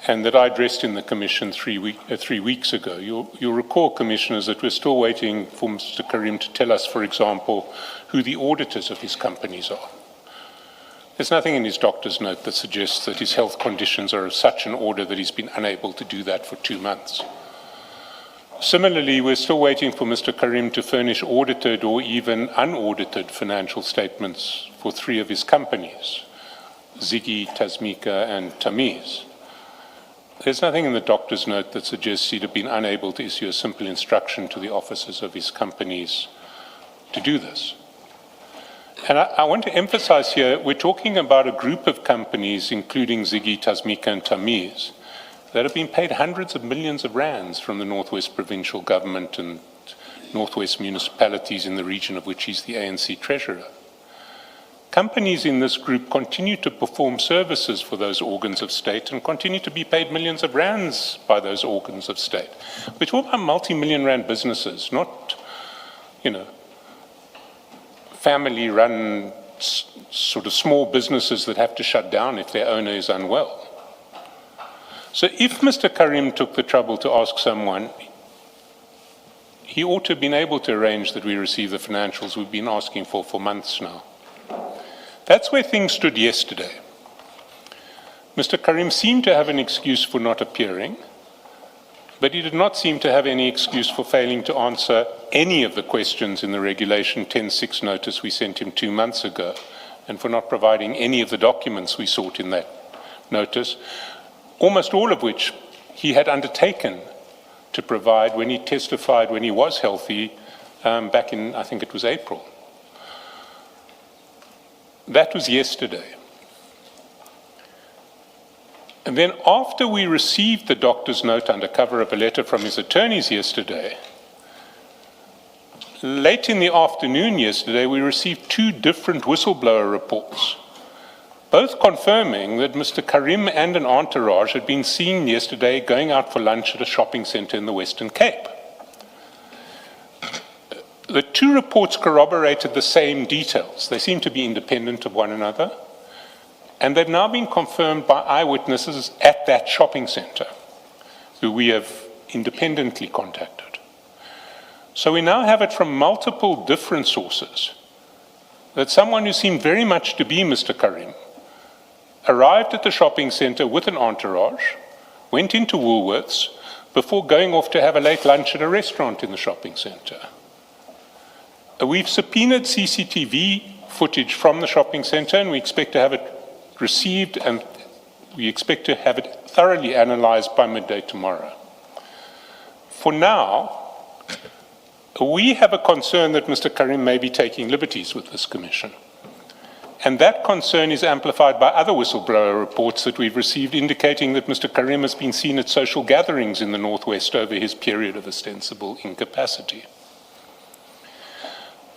and that I addressed in the Commission 3 weeks ago. You'll recall, Commissioners, that we're still waiting for Mr. Karim to tell us, for example, who the auditors of his companies are. There's nothing in his doctor's note that suggests that his health conditions are of such an order that he's been unable to do that for 2 months. Similarly, we're still waiting for Mr. Karim to furnish audited or even unaudited financial statements for 3 of his companies, Ziggy, Tasmika, and Tamiz. There's nothing in the doctor's note that suggests he'd have been unable to issue a simple instruction to the officers of his companies to do this. And I want to emphasize here, we're talking about a group of companies, including Ziggy, Tasmika, and Tamiz, that have been paid hundreds of millions of rands from the Northwest Provincial Government and Northwest municipalities in the region of which he's the ANC Treasurer. Companies in this group continue to perform services for those organs of state and continue to be paid millions of rands by those organs of state. We're talking about multi-million rand businesses, not, family-run sort of small businesses that have to shut down if their owner is unwell. So if Mr. Karim took the trouble to ask someone, he ought to have been able to arrange that we receive the financials we've been asking for months now. That's where things stood yesterday. Mr. Karim seemed to have an excuse for not appearing, but he did not seem to have any excuse for failing to answer any of the questions in the Regulation 10.6 notice we sent him 2 months ago, and for not providing any of the documents we sought in that notice, almost all of which he had undertaken to provide when he testified when he was healthy back in, I think it was April. That was yesterday. And then after we received the doctor's note under cover of a letter from his attorneys yesterday, late in the afternoon yesterday, we received 2 different whistleblower reports, both confirming that Mr. Karim and an entourage had been seen yesterday going out for lunch at a shopping centre in the Western Cape. The 2 reports corroborated the same details. They seem to be independent of one another. And they've now been confirmed by eyewitnesses at that shopping centre, who we have independently contacted. So we now have it from multiple different sources that someone who seemed very much to be Mr. Karim arrived at the shopping centre with an entourage, went into Woolworths before going off to have a late lunch at a restaurant in the shopping centre. We've subpoenaed CCTV footage from the shopping centre, and we expect to have it received, and we expect to have it thoroughly analysed by midday tomorrow. For now, we have a concern that Mr. Karim may be taking liberties with this commission. And that concern is amplified by other whistleblower reports that we've received indicating that Mr. Karim has been seen at social gatherings in the Northwest over his period of ostensible incapacity.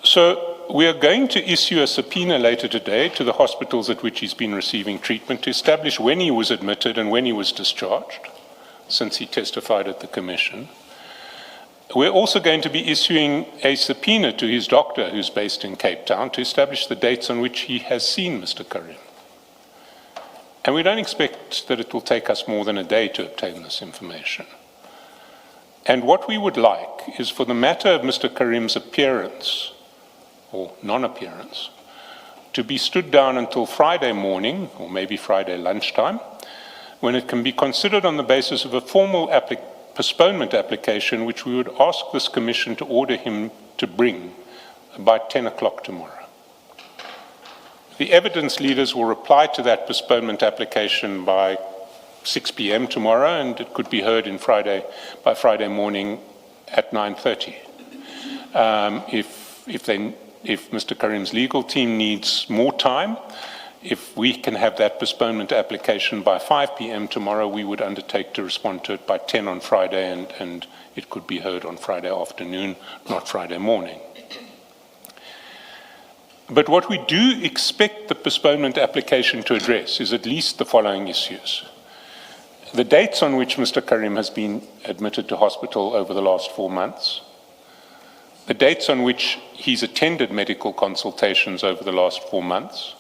So we are going to issue a subpoena later today to the hospitals at which he's been receiving treatment to establish when he was admitted and when he was discharged, since he testified at the commission. We're also going to be issuing a subpoena to his doctor, who's based in Cape Town, to establish the dates on which he has seen Mr. Karim. And we don't expect that it will take us more than a day to obtain this information. And what we would like is for the matter of Mr. Karim's appearance or non-appearance to be stood down until Friday morning, or maybe Friday lunchtime, when it can be considered on the basis of a formal postponement application, which we would ask this commission to order him to bring by 10 o'clock tomorrow. The evidence leaders will reply to that postponement application by 6 p.m. tomorrow, and it could be heard by Friday morning at 9:30. If Mr. Karim's legal team needs more time, if we can have that postponement application by 5 p.m. tomorrow, we would undertake to respond to it by 10 on Friday, and it could be heard on Friday afternoon, not Friday morning. But what we do expect the postponement application to address is at least the following issues. The dates on which Mr. Karim has been admitted to hospital over the last 4 months, the dates on which he's attended medical consultations over the last 4 months,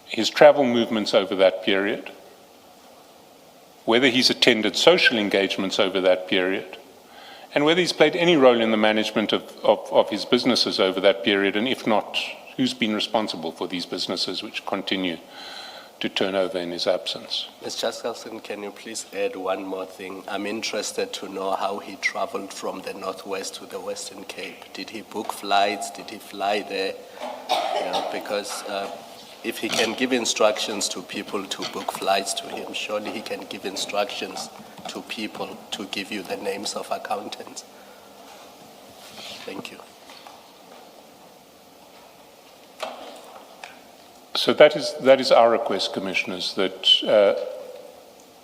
his travel movements over that period, whether he's attended social engagements over that period, and whether he's played any role in the management of his businesses over that period, and if not, who's been responsible for these businesses which continue to turn over in his absence. Ms. Justice, can you please add one more thing? I'm interested to know how he traveled from the Northwest to the Western Cape. Did he book flights? Did he fly there? Because if he can give instructions to people to book flights to him, surely he can give instructions to people to give you the names of accountants. Thank you. So that is our request, Commissioners, that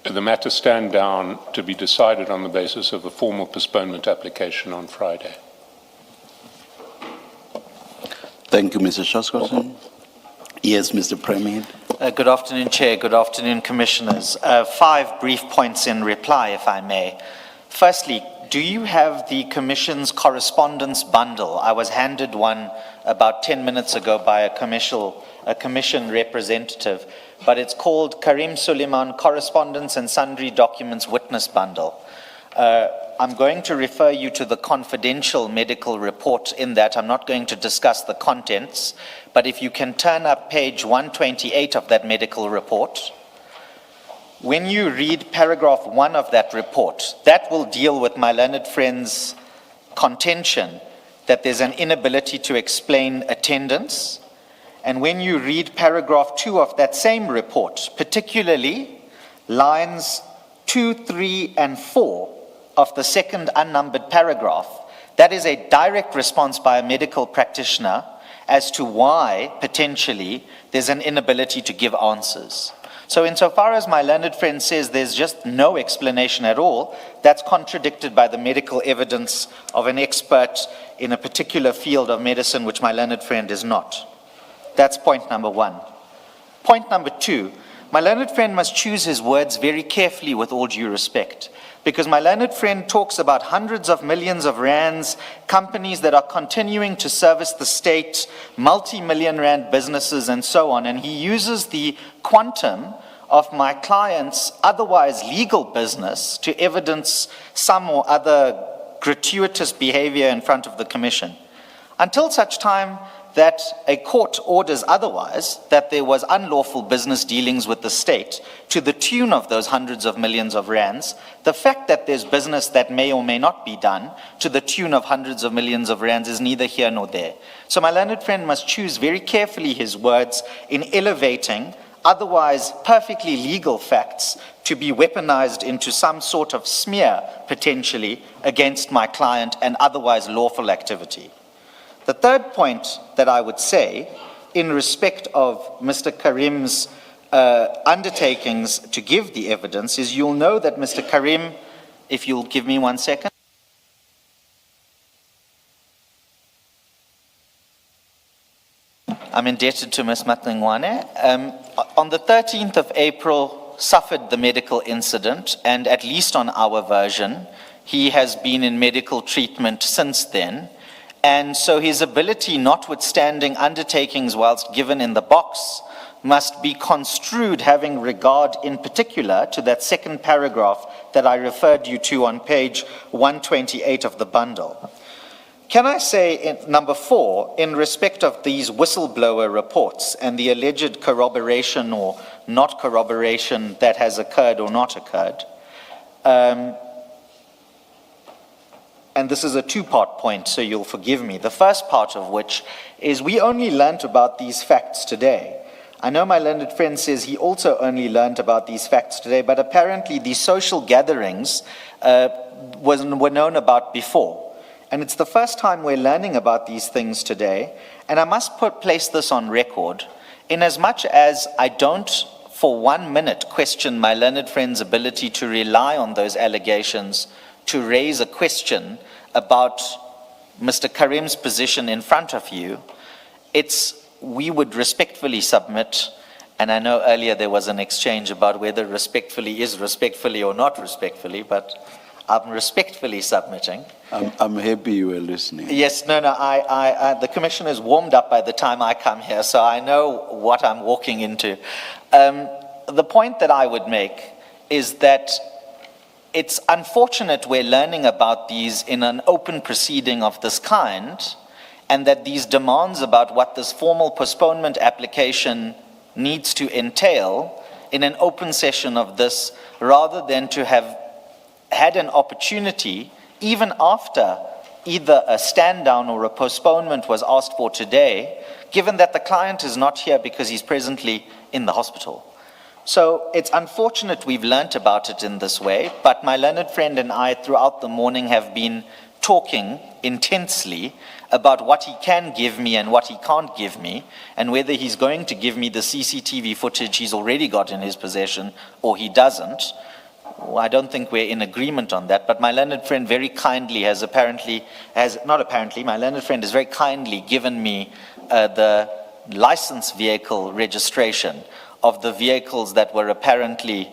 the matter stand down to be decided on the basis of a formal postponement application on Friday. Thank you, Mr. Shoskelson. Yes, Mr. Premier. Good afternoon, Chair. Good afternoon, Commissioners. 5 brief points in reply, if I may. Firstly, do you have the Commission's correspondence bundle? I was handed one about 10 minutes ago by a Commission representative, but it's called Karim Suleiman Correspondence and Sundry Documents Witness Bundle. I'm going to refer you to the confidential medical report in that. I'm not going to discuss the contents, but if you can turn up page 128 of that medical report, when you read paragraph 1 of that report, that will deal with my learned friend's contention that there's an inability to explain attendance. And when you read paragraph 2 of that same report, particularly lines 2, 3, and 4 of the second unnumbered paragraph, that is a direct response by a medical practitioner as to why, potentially, there's an inability to give answers. So insofar as my learned friend says there's just no explanation at all, that's contradicted by the medical evidence of an expert in a particular field of medicine, which my learned friend is not. That's point number 1. Point number 2, my learned friend must choose his words very carefully with all due respect, because my learned friend talks about hundreds of millions of rands, companies that are continuing to service the state, multi-million rand businesses and so on, and he uses the quantum of my client's otherwise legal business to evidence some or other gratuitous behavior in front of the Commission. Until such time that a court orders otherwise, that there was unlawful business dealings with the state to the tune of those hundreds of millions of rands, the fact that there's business that may or may not be done to the tune of hundreds of millions of rands is neither here nor there. So my learned friend must choose very carefully his words in elevating otherwise perfectly legal facts to be weaponized into some sort of smear, potentially, against my client and otherwise lawful activity. The third point that I would say, in respect of Mr. Karim's undertakings to give the evidence, is you'll know that Mr. Karim, if you'll give me 1 second. I'm indebted to Ms. Matlangwane. On the 13th of April, suffered the medical incident, and at least on our version, he has been in medical treatment since then. And so his ability, notwithstanding undertakings whilst given in the box, must be construed having regard in particular to that second paragraph that I referred you to on page 128 of the bundle. Can I say, in number 4, in respect of these whistleblower reports and the alleged corroboration or not corroboration that has occurred or not occurred, and this is a two-part point, so you'll forgive me. The first part of which is we only learnt about these facts today. I know my learned friend says he also only learnt about these facts today, but apparently these social gatherings were known about before. And it's the first time we're learning about these things today. And I must place this on record, in as much as I don't for 1 minute question my learned friend's ability to rely on those allegations to raise a question about Mr. Karim's position in front of you. We would respectfully submit, and I know earlier there was an exchange about whether respectfully is respectfully or not respectfully, but I'm respectfully submitting. I'm happy you were listening. Yes, no, the commission is warmed up by the time I come here, so I know what I'm walking into. The point that I would make is that it's unfortunate we're learning about these in an open proceeding of this kind, and that these demands about what this formal postponement application needs to entail in an open session of this, rather than to have had an opportunity, even after either a stand down or a postponement was asked for today, given that the client is not here because he's presently in the hospital. So it's unfortunate we've learnt about it in this way, but my learned friend and I throughout the morning have been talking intensely about what he can give me and what he can't give me, and whether he's going to give me the CCTV footage he's already got in his possession or he doesn't. Well, I don't think we're in agreement on that, but my learned friend very kindly my learned friend has very kindly given me the license vehicle registration of the vehicles that were apparently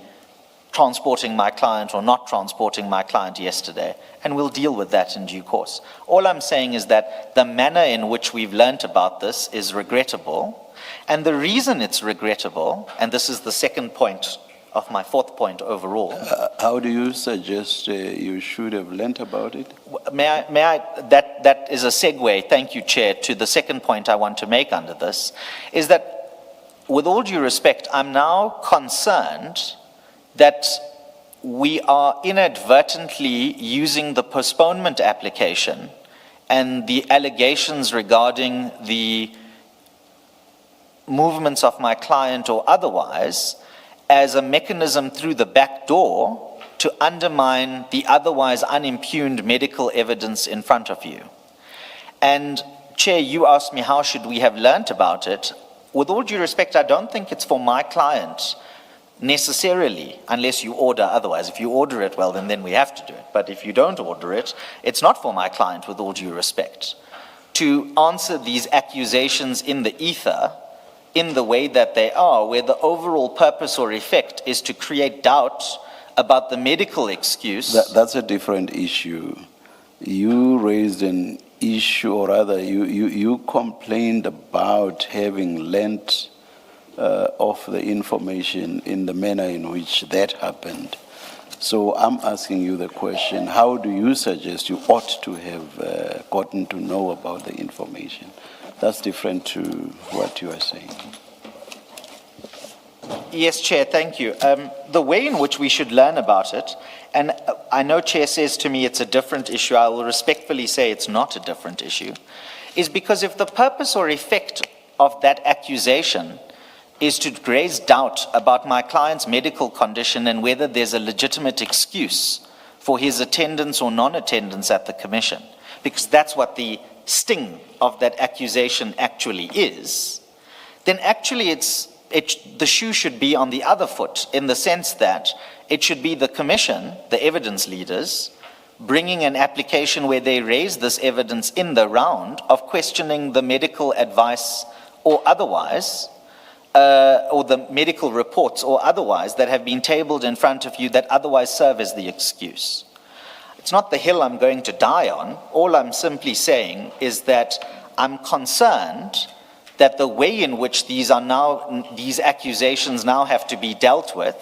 transporting my client or not transporting my client yesterday, and we'll deal with that in due course. All I'm saying is that the manner in which we've learnt about this is regrettable, and the reason it's regrettable, and this is the second point of my fourth point overall. How do you suggest you should have learnt about it? That is a segue, thank you, Chair, to the second point I want to make under this, is that with all due respect, I'm now concerned that we are inadvertently using the postponement application and the allegations regarding the movements of my client or otherwise as a mechanism through the back door to undermine the otherwise unimpugned medical evidence in front of you. And Chair, you asked me how should we have learnt about it. With all due respect, I don't think it's for my client necessarily, unless you order otherwise. If you order it, well, then we have to do it. But if you don't order it, it's not for my client, with all due respect, to answer these accusations in the ether in the way that they are, where the overall purpose or effect is to create doubt about the medical excuse. That's a different issue. You raised an issue, or rather, you complained about having lent of the information in the manner in which that happened. So I'm asking you the question, how do you suggest you ought to have gotten to know about the information? That's different to what you are saying. Yes, Chair, thank you. The way in which we should learn about it, and I know Chair says to me it's a different issue, I will respectfully say it's not a different issue, is because if the purpose or effect of that accusation is to raise doubt about my client's medical condition and whether there's a legitimate excuse for his attendance or non-attendance at the commission, because that's what the sting of that accusation actually is, then actually the shoe should be on the other foot, in the sense that it should be the commission, the evidence leaders, bringing an application where they raise this evidence in the round of questioning the medical advice or otherwise, or the medical reports or otherwise that have been tabled in front of you that otherwise serve as the excuse. It's not the hill I'm going to die on. All I'm simply saying is that I'm concerned that the way in which these accusations now have to be dealt with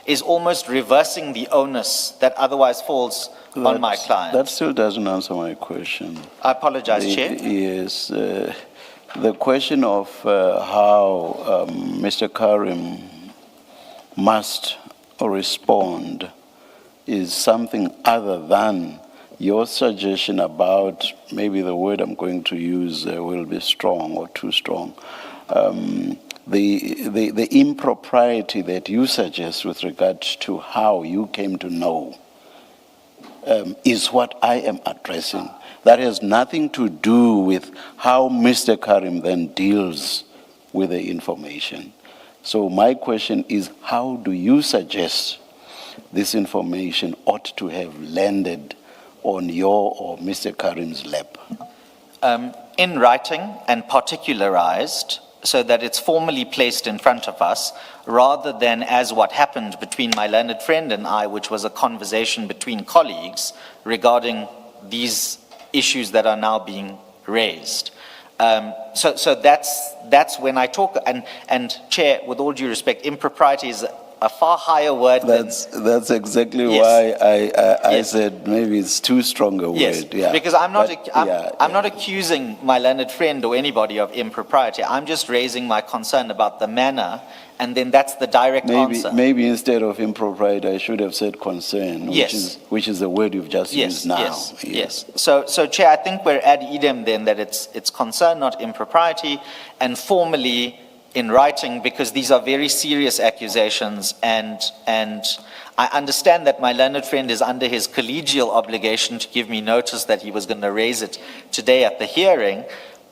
is almost reversing the onus that otherwise falls on my client. That still doesn't answer my question. I apologize, Chair. Yes. The question of how Mr. Karim must respond is something other than your suggestion about, maybe the word I'm going to use will be strong or too strong, the impropriety that you suggest with regard to how you came to know is what I am addressing. That has nothing to do with how Mr. Karim then deals with the information. So my question is, how do you suggest this information ought to have landed on your or Mr. Karim's lap? In writing and particularized, so that it's formally placed in front of us, rather than as what happened between my learned friend and I, which was a conversation between colleagues regarding these issues that are now being raised. So that's when I talk, and Chair, with all due respect, impropriety is a far higher word That's exactly Yes. why I Yes. said maybe it's too strong a Yes, word. Yeah. because I'm not, But, I'm not accusing my learned friend or anybody of impropriety. I'm just raising my concern about the manner, and then that's the direct answer. Maybe instead of impropriety, I should have said concern, Yes. which is the word you've just Yes, used now. yes. So Chair, I think we're ad idem then that it's concern, not impropriety, and formally in writing, because these are very serious accusations, and I understand that my learned friend is under his collegial obligation to give me notice that he was going to raise it today at the hearing,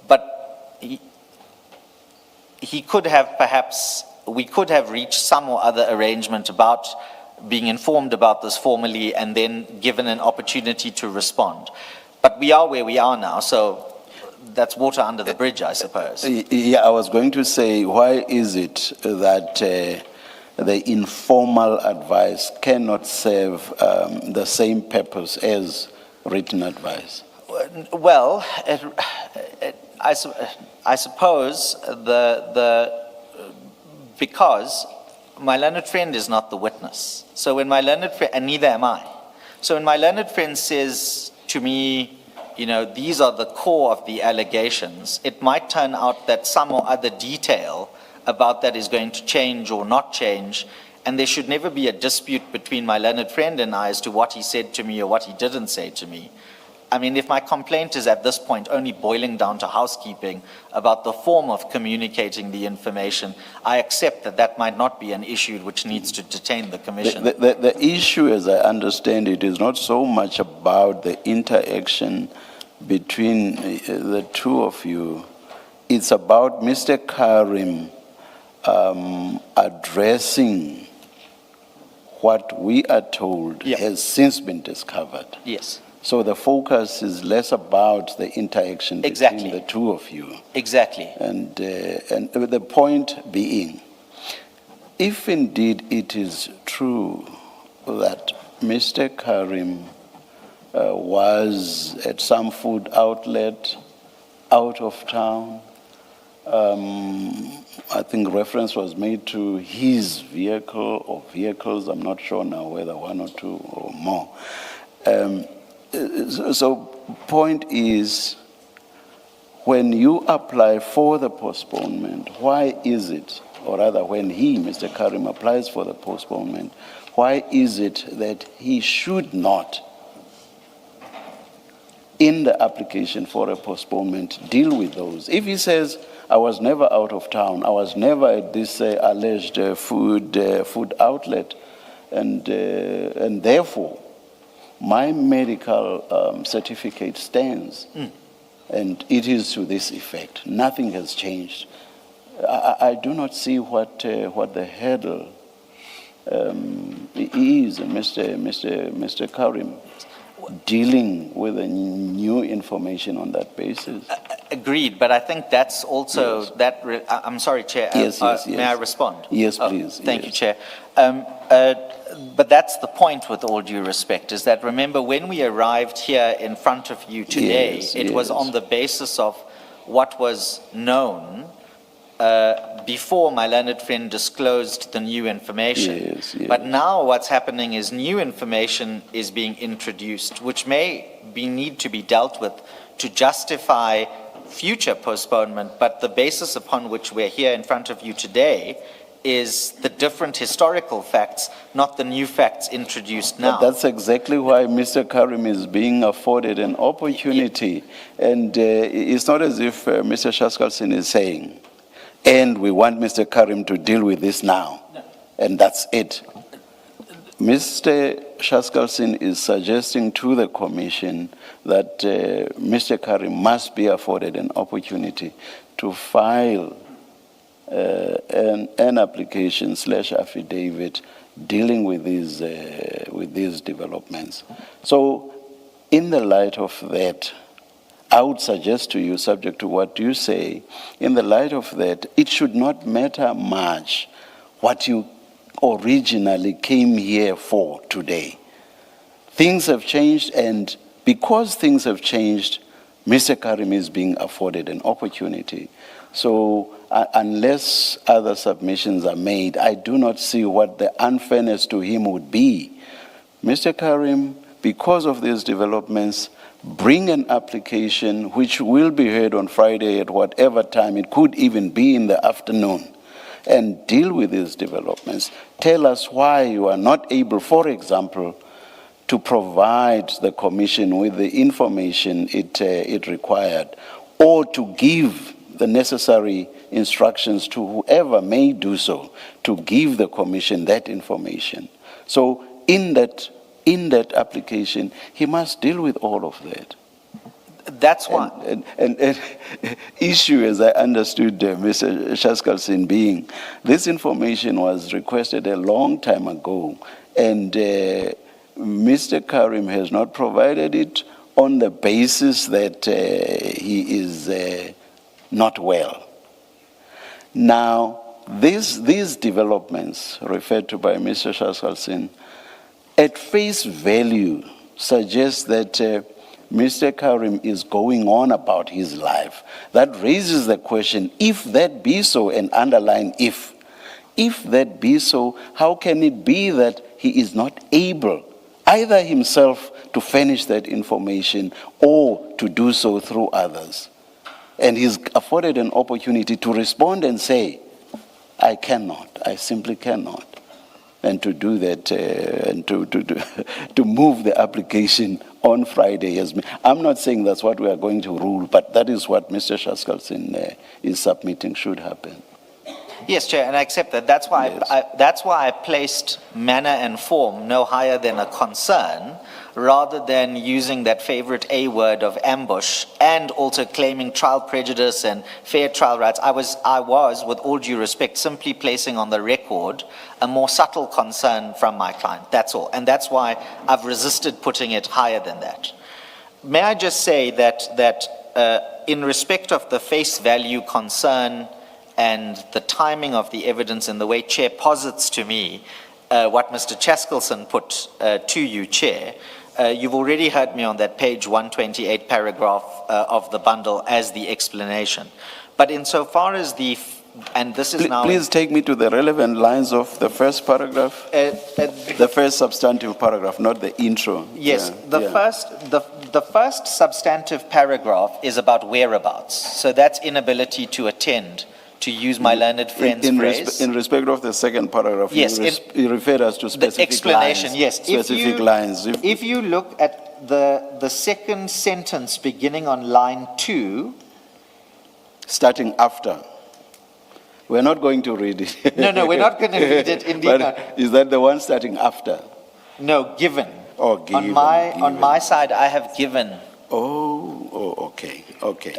but he could have perhaps, we could have reached some or other arrangement about being informed about this formally and then given an opportunity to respond. But we are where we are now, so that's water under the bridge, I suppose. Yeah, I was going to say, why is it that the informal advice cannot serve the same purpose as written advice? Well, I suppose because my learned friend is not the witness. So when my learned friend, and neither am I. So when my learned friend says to me, you know, these are the core of the allegations, it might turn out that some or other detail about that is going to change or not change, and there should never be a dispute between my learned friend and I as to what he said to me or what he didn't say to me. I mean, if my complaint is at this point only boiling down to housekeeping about the form of communicating the information, I accept that that might not be an issue which needs to detain the Commission. The issue, as I understand it, is not so much about the interaction between the two of you. It's about Mr. Karim addressing what we are told has since been discovered. Yes. So the focus is less about the interaction between the two of you. Exactly. And the point being, if indeed it is true that Mr. Karim was at some food outlet out of town, I think reference was made to his vehicle or vehicles, I'm not sure now whether one or two or more. So point is, when you apply for the postponement, why is it, or rather when he, Mr. Karim, applies for the postponement, why is it that he should not, in the application for a postponement, deal with those? If he says, I was never out of town, I was never at this alleged food outlet, and therefore, my medical certificate stands, and it is to this effect. Nothing has changed. I do not see what the hurdle is, Mr. Karim, dealing with the new information on that basis. Agreed, but I think that's also I'm sorry, Chair. Yes. May I respond? Yes, please. Thank you, Chair. But that's the point, with all due respect, is that, remember, when we arrived here in front of you today, it was on the basis of what was known before my learned friend disclosed the new information. But now what's happening is new information is being introduced, which may need to be dealt with to justify future postponement, but the basis upon which we're here in front of you today is the different historical facts, not the new facts introduced now. But that's exactly why Mr. Karim is being afforded an opportunity. And it's not as if Mr. Shaskalson is saying, and we want Mr. Karim to deal with this now. No. And that's it. Mr. Shaskalson is suggesting to the Commission that Mr. Karim must be afforded an opportunity to file an application / affidavit dealing with these developments. So, in the light of that, I would suggest to you, subject to what you say, in the light of that, it should not matter much what you originally came here for today. Things have changed, and because things have changed, Mr. Karim is being afforded an opportunity. So unless other submissions are made, I do not see what the unfairness to him would be. Mr. Karim, because of these developments, bring an application which will be heard on Friday at whatever time. It could even be in the afternoon. And deal with these developments. Tell us why you are not able, for example, to provide the Commission with the information it required, or to give the necessary instructions to whoever may do so, to give the Commission that information. So in that application, he must deal with all of that. That's why. And issue, as I understood Mr. Shaskalson being, this information was requested a long time ago, and Mr. Karim has not provided it on the basis that he is not well. Now, these developments referred to by Mr. Shaskalson, at face value, suggest that Mr. Karim is going on about his life. That raises the question, if that be so, and underline if that be so, how can it be that he is not able, either himself to furnish that information or to do so through others? And he's afforded an opportunity to respond and say, I cannot, I simply cannot. And to do that, and to move the application on Friday. I'm not saying that's what we are going to rule, but that is what Mr. Shaskalson is submitting should happen. Yes, Chair, and I accept that. That's why, Yes. that's why I placed manner and form no higher than a concern, rather than using that favorite A word of ambush, and also claiming trial prejudice and fair trial rights. I was, with all due respect, simply placing on the record a more subtle concern from my client. That's all. And that's why I've resisted putting it higher than that. May I just say that in respect of the face value concern and the timing of the evidence and the way Chair posits to me what Mr. Chaskalson put to you, Chair, you've already heard me on that page 128 paragraph of the bundle as the explanation. But insofar as and this is now... Please take me to the relevant lines of the first paragraph. The first substantive paragraph, not the intro. Yes, the first substantive paragraph is about whereabouts. So that's inability to attend, to use my learned friend's phrase. In respect of the second paragraph, yes, you referred us to specific the explanation, lines. yes. Specific lines. If you look at the second sentence beginning on line 2... Starting after. We're not going to read it. No, we're not going to read it indeed. But is that the one starting after? No, given. Oh, given. On my side, I have given. Oh, okay.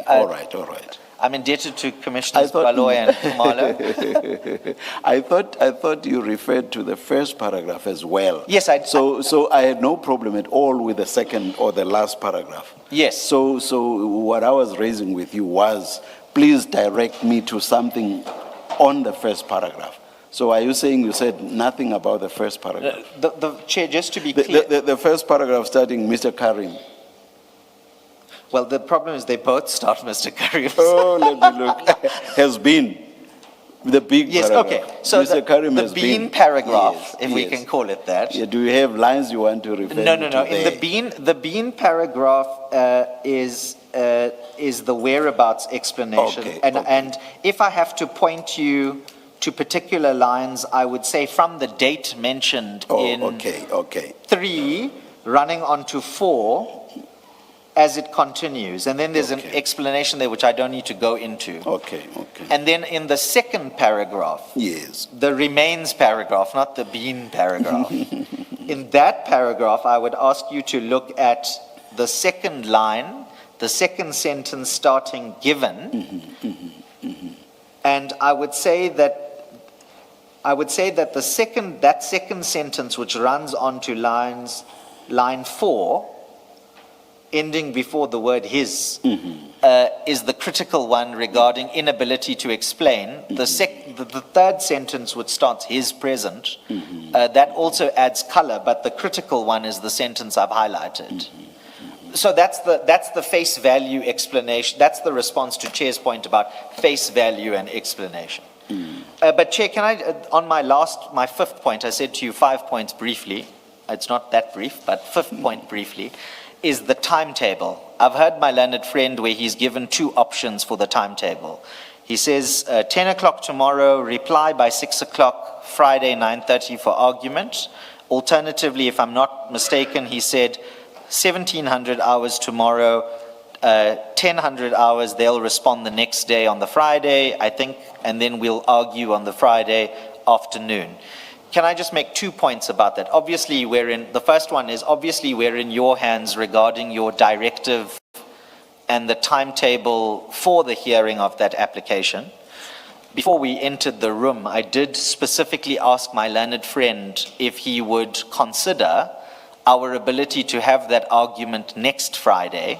All right. I'm indebted to Commissioners Baloy and Kumalo. I thought you referred to the first paragraph as well. Yes, So I had no problem at all with the second or the last paragraph. Yes. So what I was raising with you was, please direct me to something on the first paragraph. So are you saying you said nothing about the first paragraph? The Chair, just to be clear. The first paragraph starting Mr. Karim. Well, the problem is they both start Mr. Karim. Oh, let me look. Has been. The big paragraph. Okay. So Mr. Karim has the been. bean paragraph, if we can call it that. Yeah, do you have lines you want to refer to? No. There? In the bean paragraph is the whereabouts explanation. Okay, And if I have to point you to particular lines, I would say from the date mentioned in Okay. 3, running on to 4, as it continues. And then there's an Okay. explanation there which I don't need to go into. Okay. And then in the second paragraph, Yes. the remains paragraph, not the been paragraph. In that paragraph, I would ask you to look at the second line, the second sentence starting given. And I would say that that second sentence, which runs on to line 4, ending before the word his, is the critical one regarding inability to explain. The third sentence, which starts his present, that also adds color, but the critical one is the sentence I've highlighted. So that's the face value explanation. That's the response to Chair's point about face value and explanation. But Chair, can I, on my fifth point, I said to you 5 points briefly. It's not that brief, but fifth point briefly, is the timetable. I've heard my learned friend where he's given 2 options for the timetable. He says 10 o'clock tomorrow, reply by 6 o'clock, Friday 9:30 for argument. Alternatively, if I'm not mistaken, he said 1700 hours tomorrow, 1000 hours, they'll respond the next day on the Friday, I think, and then we'll argue on the Friday afternoon. Can I just make 2 points about that? Obviously, the first one is obviously we're in your hands regarding your directive and the timetable for the hearing of that application. Before we entered the room, I did specifically ask my learned friend if he would consider our ability to have that argument next Friday,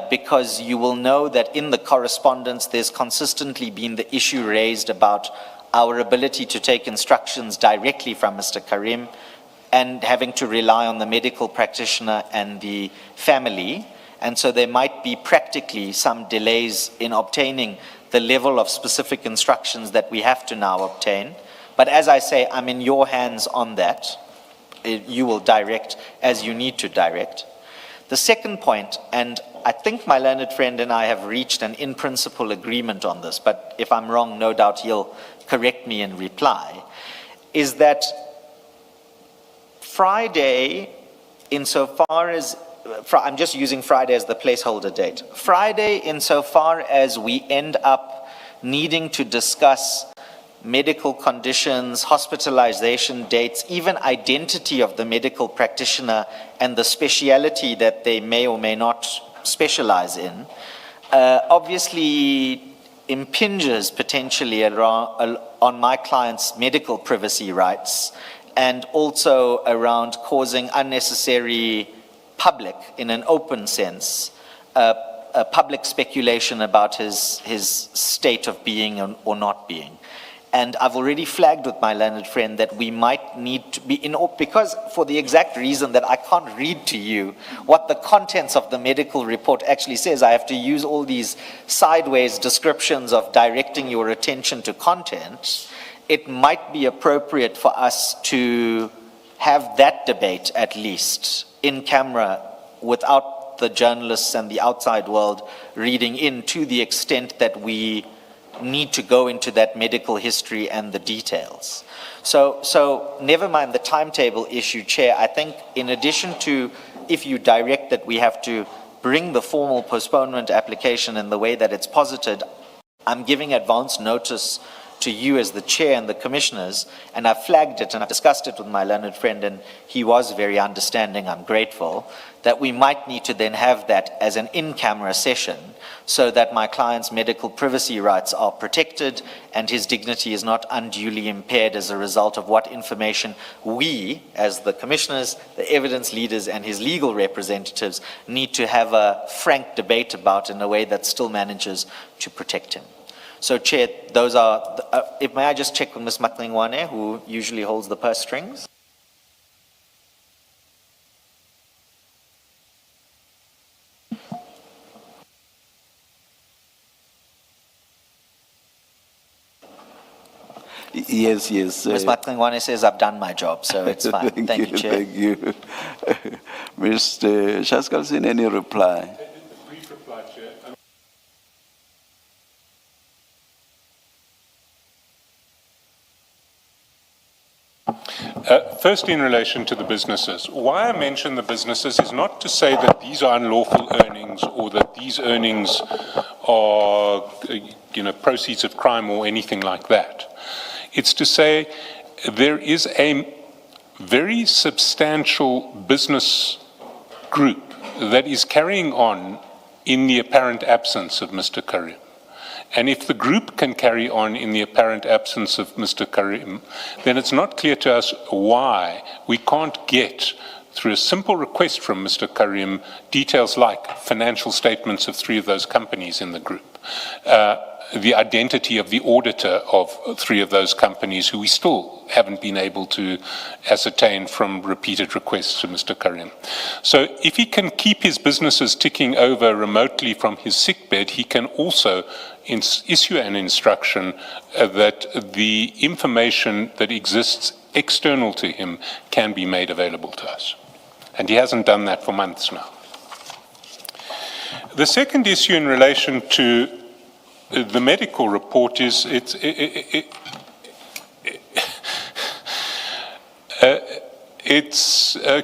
because you will know that in the correspondence there's consistently been the issue raised about our ability to take instructions directly from Mr. Karim and having to rely on the medical practitioner and the family. And so there might be practically some delays in obtaining the level of specific instructions that we have to now obtain. But as I say, I'm in your hands on that. You will direct as you need to direct. The second point, and I think my learned friend and I have reached an in-principle agreement on this, but if I'm wrong, no doubt he'll correct me in reply, is that Friday, insofar as, I'm just using Friday as the placeholder date, Friday, insofar as we end up needing to discuss medical conditions, hospitalization dates, even identity of the medical practitioner and the speciality that they may or may not specialize in, obviously impinges potentially on my client's medical privacy rights, and also around causing unnecessary public, in an open sense, public speculation about his state of being or not being. And I've already flagged with my learned friend that we might need to be because for the exact reason that I can't read to you what the contents of the medical report actually says, I have to use all these sideways descriptions of directing your attention to content. It might be appropriate for us to have that debate at least in camera without the journalists and the outside world reading in, to the extent that we need to go into that medical history and the details. So never mind the timetable issue, Chair. I think in addition to, if you direct that we have to bring the formal postponement application in the way that it's posited, I'm giving advance notice to you as the Chair and the Commissioners, and I've flagged it and I've discussed it with my learned friend, and he was very understanding, I'm grateful, that we might need to then have that as an in-camera session so that my client's medical privacy rights are protected and his dignity is not unduly impaired as a result of what information we, as the Commissioners, the evidence leaders and his legal representatives, need to have a frank debate about in a way that still manages to protect him. So, Chair, those are, may I just check with Ms. Matlala, who usually holds the purse strings? Yes. Ms. Matlala says I've done my job, so it's fine. Thank you, Chair. Thank you. Mr. Shaskalsin, any reply? Brief reply, Chair. Firstly, in relation to the businesses, why I mention the businesses is not to say that these are unlawful earnings or that these earnings are, proceeds of crime or anything like that. It's to say there is a very substantial business group that is carrying on in the apparent absence of Mr. Karim. And if the group can carry on in the apparent absence of Mr. Karim, then it's not clear to us why we can't get, through a simple request from Mr. Karim, details like financial statements of 3 of those companies in the group, the identity of the auditor of 3 of those companies who we still haven't been able to ascertain from repeated requests to Mr. Karim. So if he can keep his businesses ticking over remotely from his sickbed, he can also issue an instruction that the information that exists external to him can be made available to us. And he hasn't done that for months now. The second issue in relation to the medical report is it's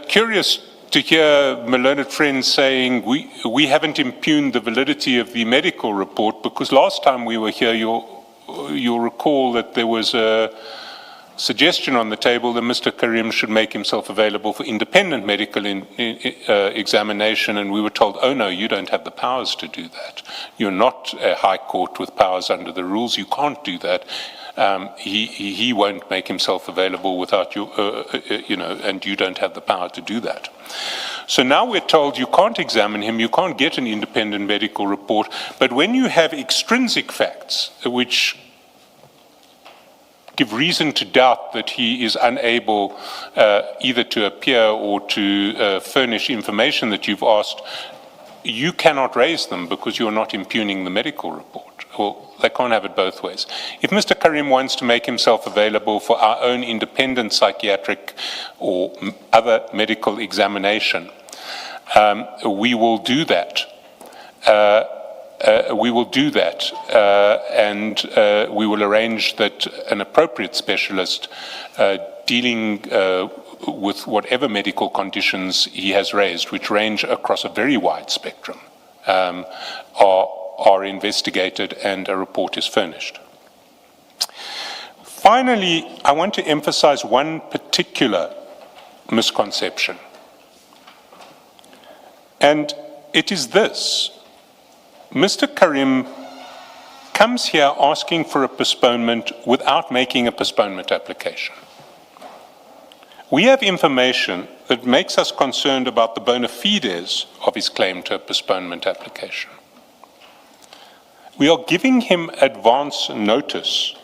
curious to hear my learned friends saying we haven't impugned the validity of the medical report, because last time we were here, you'll recall that there was a suggestion on the table that Mr. Karim should make himself available for independent medical examination, and we were told, oh no, you don't have the powers to do that. You're not a high court with powers under the rules, you can't do that. He won't make himself available without you, and you don't have the power to do that. So now we're told you can't examine him, you can't get an independent medical report, but when you have extrinsic facts which give reason to doubt that he is unable either to appear or to furnish information that you've asked, you cannot raise them because you're not impugning the medical report. Well, they can't have it both ways. If Mr. Karim wants to make himself available for our own independent psychiatric or other medical examination, we will do that. And we will arrange that an appropriate specialist dealing with whatever medical conditions he has raised, which range across a very wide spectrum, are investigated and a report is furnished. Finally, I want to emphasize one particular misconception, and it is this. Mr. Karim comes here asking for a postponement without making a postponement application. We have information that makes us concerned about the bona fides of his claim to a postponement application. We are giving him advance notice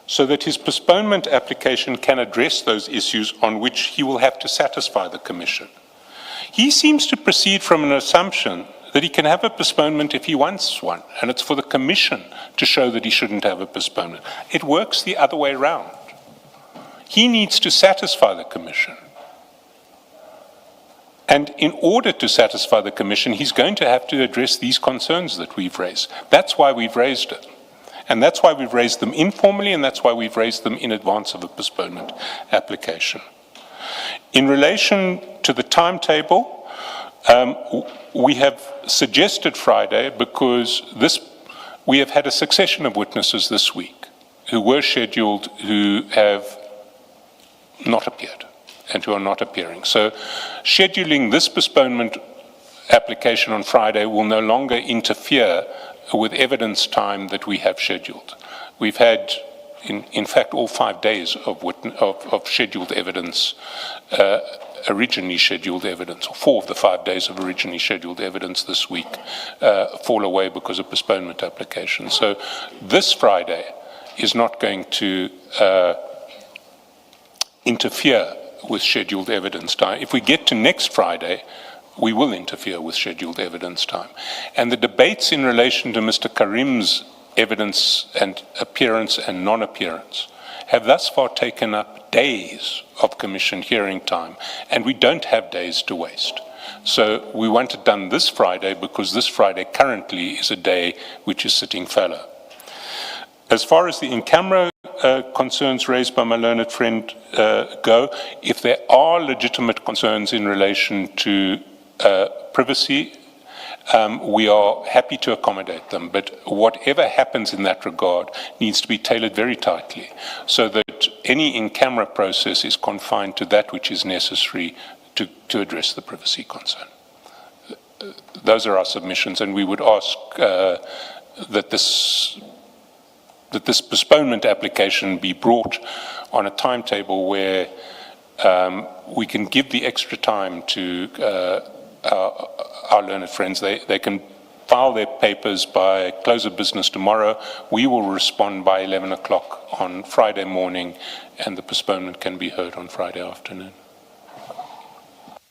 so that his postponement application can address those issues on which he will have to satisfy the Commission. He seems to proceed from an assumption that he can have a postponement if he wants one, and it's for the Commission to show that he shouldn't have a postponement. It works the other way around. He needs to satisfy the Commission. And in order to satisfy the Commission, he's going to have to address these concerns that we've raised. That's why we've raised it. And that's why we've raised them informally, and that's why we've raised them in advance of a postponement application. In relation to the timetable, we have suggested Friday because we have had a succession of witnesses this week who were scheduled who have not appeared and who are not appearing. So scheduling this postponement application on Friday will no longer interfere with evidence time that we have scheduled. We've had, in fact, all 5 days of scheduled evidence, originally scheduled evidence, or 4 of the 5 days of originally scheduled evidence this week fall away because of postponement applications. So this Friday is not going to interfere with scheduled evidence time. If we get to next Friday, we will interfere with scheduled evidence time. And the debates in relation to Mr. Karim's evidence and appearance and non-appearance have thus far taken up days of Commission hearing time, and we don't have days to waste. So we want it done this Friday because this Friday currently is a day which is sitting fallow. As far as the in-camera concerns raised by my learned friend go. If there are legitimate concerns in relation to privacy, we are happy to accommodate them, but whatever happens in that regard needs to be tailored very tightly so that any in-camera process is confined to that which is necessary to address the privacy concern. Those are our submissions, and we would ask that this postponement application be brought on a timetable where we can give the extra time to our learned friends. They can file their papers by close of business tomorrow. We will respond by 11 o'clock on Friday morning, and the postponement can be heard on Friday afternoon.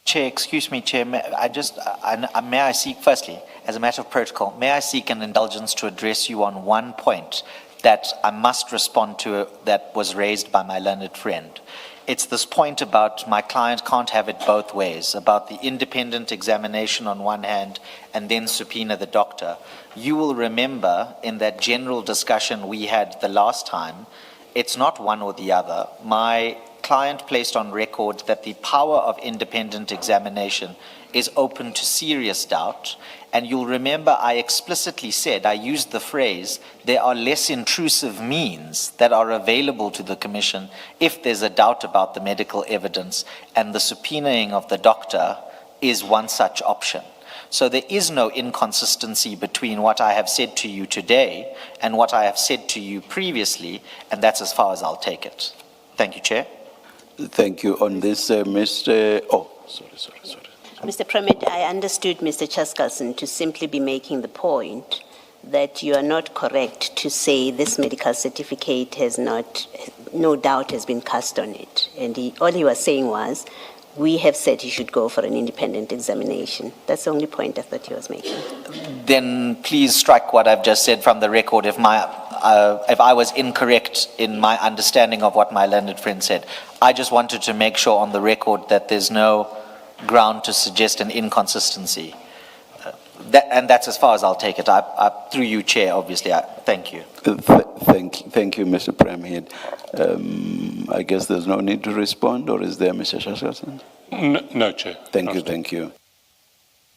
Chair, excuse me, Chair, may I seek, firstly, as a matter of protocol, may I seek an indulgence to address you on one point that I must respond to that was raised by my learned friend. It's this point about my client can't have it both ways, about the independent examination on one hand and then subpoena the doctor. You will remember in that general discussion we had the last time, it's not one or the other. My client placed on record that the power of independent examination is open to serious doubt. And you'll remember I explicitly said, I used the phrase, there are less intrusive means that are available to the Commission if there's a doubt about the medical evidence, and the subpoenaing of the doctor is one such option. So there is no inconsistency between what I have said to you today and what I have said to you previously, and that's as far as I'll take it. Thank you, Chair. Thank you. On this, Mr. Oh, sorry. Mr. Premier, I understood Mr. Chaskalson to simply be making the point that you are not correct to say this medical certificate has not, no doubt has been cast on it. And all he was saying was, we have said he should go for an independent examination. That's the only point I thought he was making. Then please strike what I've just said from the record if I was incorrect in my understanding of what my learned friend said. I just wanted to make sure on the record that there's no ground to suggest an inconsistency. And that's as far as I'll take it. Through you, Chair, obviously. Thank you. Thank you, Mr. Premier. I guess there's no need to respond, or is there, Mr. Chaskalson? No, Chair. Thank you.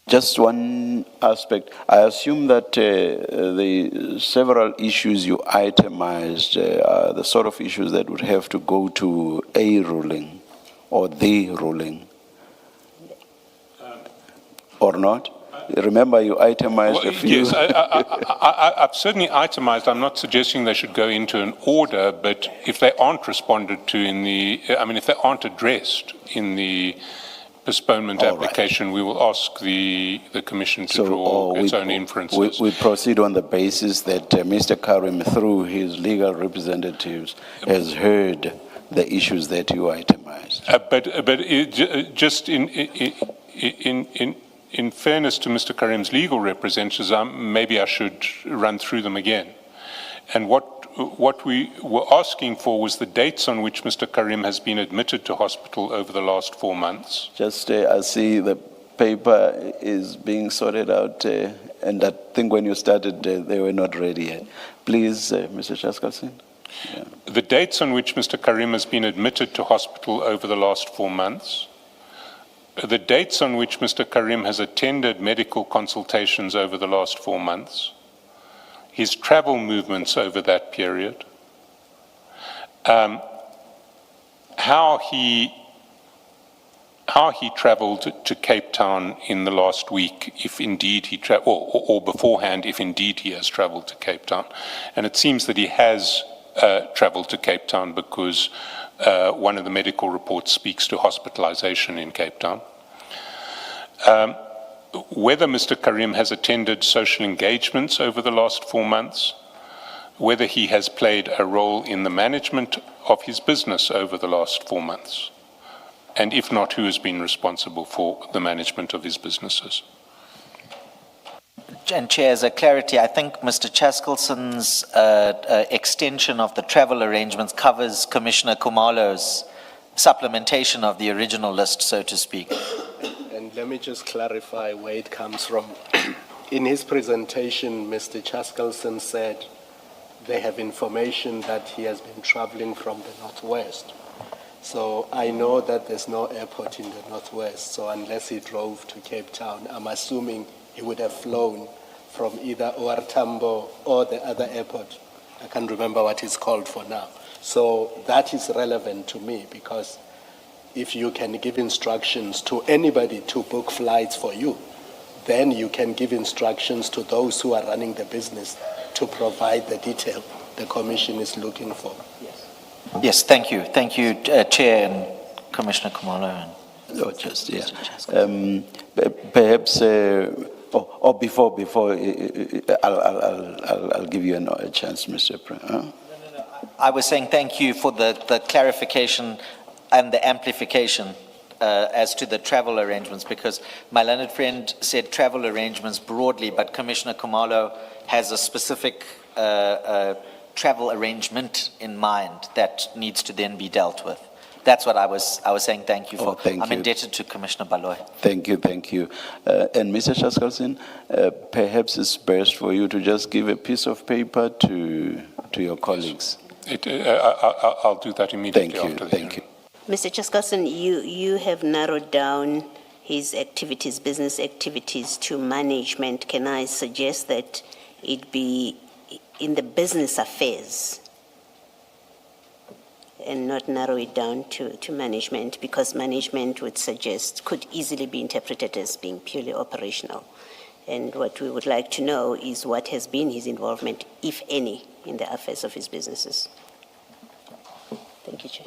Just one aspect. I assume that the several issues you itemized are the sort of issues that would have to go to a ruling or the ruling, or not? Remember, you itemized a few. Yes, I've certainly itemized. I'm not suggesting they should go into an order, but if they aren't responded to if they aren't addressed in the postponement application, we will ask the Commission to draw its own inferences. We proceed on the basis that Mr. Karim, through his legal representatives, has heard the issues that you itemized. Just in fairness to Mr. Karim's legal representatives, maybe I should run through them again. And what we were asking for was the dates on which Mr. Karim has been admitted to hospital over the last 4 months. Just, I see the paper is being sorted out, and I think when you started, they were not ready yet. Please, Mr. Chaskalson. Yeah. The dates on which Mr. Karim has been admitted to hospital over the last 4 months, the dates on which Mr. Karim has attended medical consultations over the last 4 months, his travel movements over that period, how he traveled to Cape Town in the last week, if indeed he or beforehand, if indeed he has traveled to Cape Town. And it seems that he has traveled to Cape Town because one of the medical reports speaks to hospitalization in Cape Town. Whether Mr. Karim has attended social engagements over the last 4 months, whether he has played a role in the management of his business over the last 4 months, and if not, who has been responsible for the management of his businesses. And Chair, as a clarity, I think Mr. Chaskalson's extension of the travel arrangements covers Commissioner Kumalo's supplementation of the original list, so to speak. And let me just clarify where it comes from. In his presentation, Mr. Chaskalson said they have information that he has been traveling from the northwest. So I know that there's no airport in the northwest, so unless he drove to Cape Town, I'm assuming he would have flown from either OR Tambo or the other airport. I can't remember what it's called for now. So that is relevant to me, because if you can give instructions to anybody to book flights for you, then you can give instructions to those who are running the business to provide the detail the Commission is looking for. Yes, thank you. Thank you, Chair and Commissioner Khumalo. Oh, just, yeah. Perhaps, before, I'll give you a chance, Mr. President. I was saying thank you for the clarification and the amplification as to the travel arrangements, because my learned friend said travel arrangements broadly, but Commissioner Khumalo has a specific travel arrangement in mind that needs to then be dealt with. That's what I was saying thank you for. Thank I'm you. indebted to Commissioner Baloy. Thank you. And Mr. Shaskalsin, perhaps it's best for you to just give a piece of paper to your colleagues. I'll do that immediately after the Thank you. Mr. Chaskalson, you have narrowed down his activities, business activities, to management. Can I suggest that it be in the business affairs and not narrow it down to management, because management would suggest, could easily be interpreted as being purely operational. And what we would like to know is what has been his involvement, if any, in the affairs of his businesses. Thank you, Chair.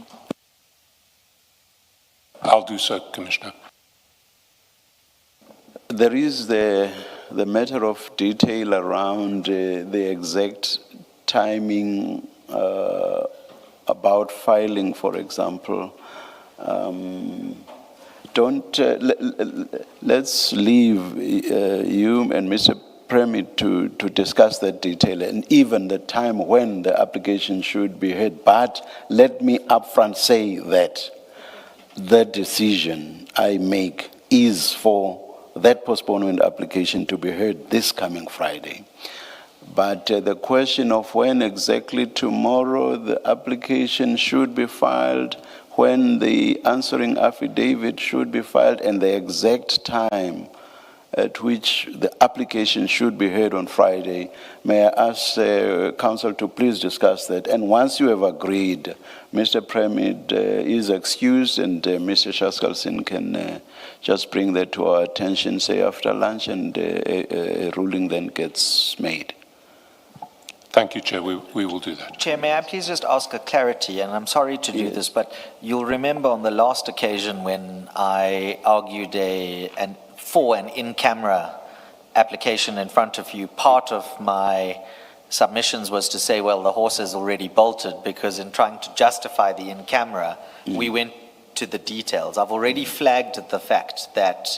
I'll do so, Commissioner. There is the matter of detail around the exact timing about filing, for example. Let's leave you and Mr. Premit to discuss that detail and even the time when the application should be heard. But let me upfront say that the decision I make is for that postponement application to be heard this coming Friday. But the question of when exactly tomorrow the application should be filed, when the answering affidavit should be filed, and the exact time at which the application should be heard on Friday, may I ask Council to please discuss that. And once you have agreed, Mr. Premit is excused, and Mr. Shaskalsin can just bring that to our attention, say after lunch, and a ruling then gets made. Thank you, Chair. We will do that. Chair, may I please just ask a clarity, and I'm sorry to do this, but you'll remember on the last occasion when I argued for an in-camera application in front of you, part of my submissions was to say, well, the horse is already bolted, because in trying to justify the in-camera, we went to the details. I've already flagged the fact that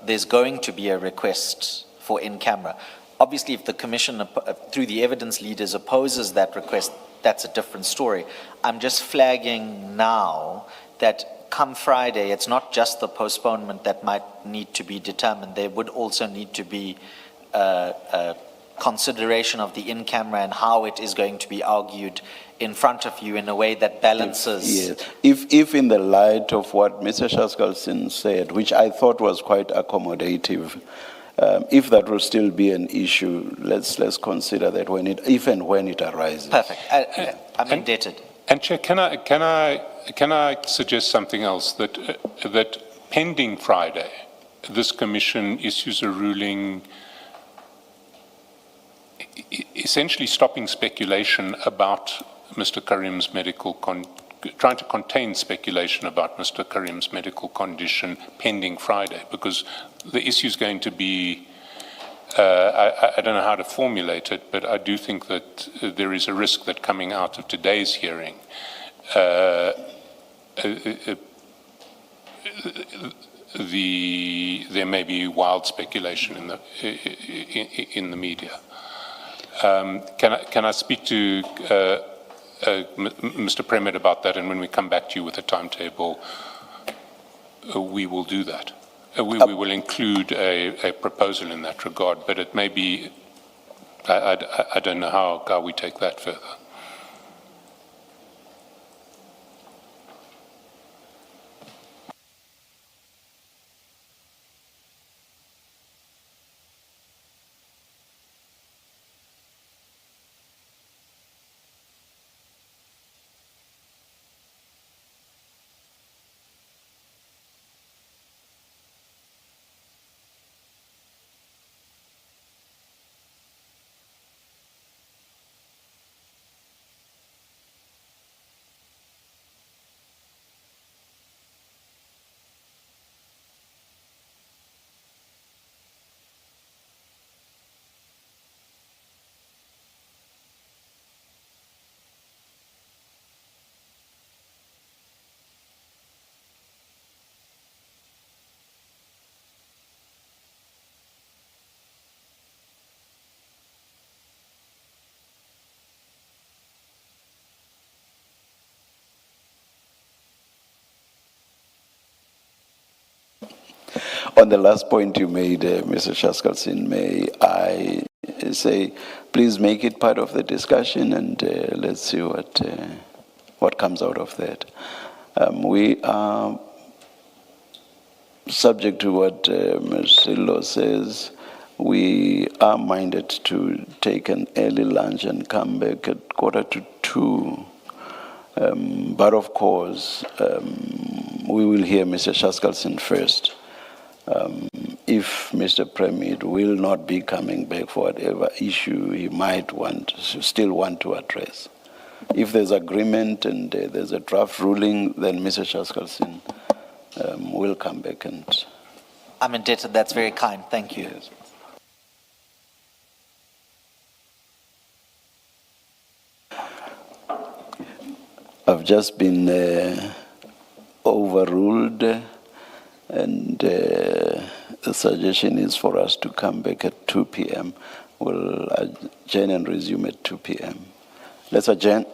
there's going to be a request for in-camera. Obviously, if the Commission, through the evidence leaders, opposes that request, that's a different story. I'm just flagging now that come Friday, it's not just the postponement that might need to be determined. There would also need to be consideration of the in-camera and how it is going to be argued in front of you in a way that balances. Yes. If in the light of what Mr. Shaskalsin said, which I thought was quite accommodative, if that will still be an issue, let's consider that if and when it arises. Perfect. I'm indebted. And Chair, can I suggest something else? That pending Friday, this Commission issues a ruling essentially stopping speculation about Mr. Karim's trying to contain speculation about Mr. Karim's medical condition pending Friday, because the issue is going to be, I don't know how to formulate it, but I do think that there is a risk that coming out of today's hearing, there may be wild speculation in the media. Can I speak to Mr. Premit about that, and when we come back to you with a timetable, we will do that. We will include a proposal in that regard, but it may be I don't know how we take that further. On the last point you made, Mr. Shaskalsin, may I say, please make it part of the discussion, and let's see what comes out of that. We are subject to what Ms. Silo says. We are minded to take an early lunch and come back at 1:45. But of course, we will hear Mr. Shaskalsin first. If Mr. Premier will not be coming back for whatever issue he might still want to address. If there's agreement and there's a draft ruling, then Mr. Shaskalsin will come back and... I'm indebted. That's very kind. Thank you. Yes. I've just been overruled, and the suggestion is for us to come back at 2 p.m. We'll adjourn and resume at 2 p.m. Let's adjourn.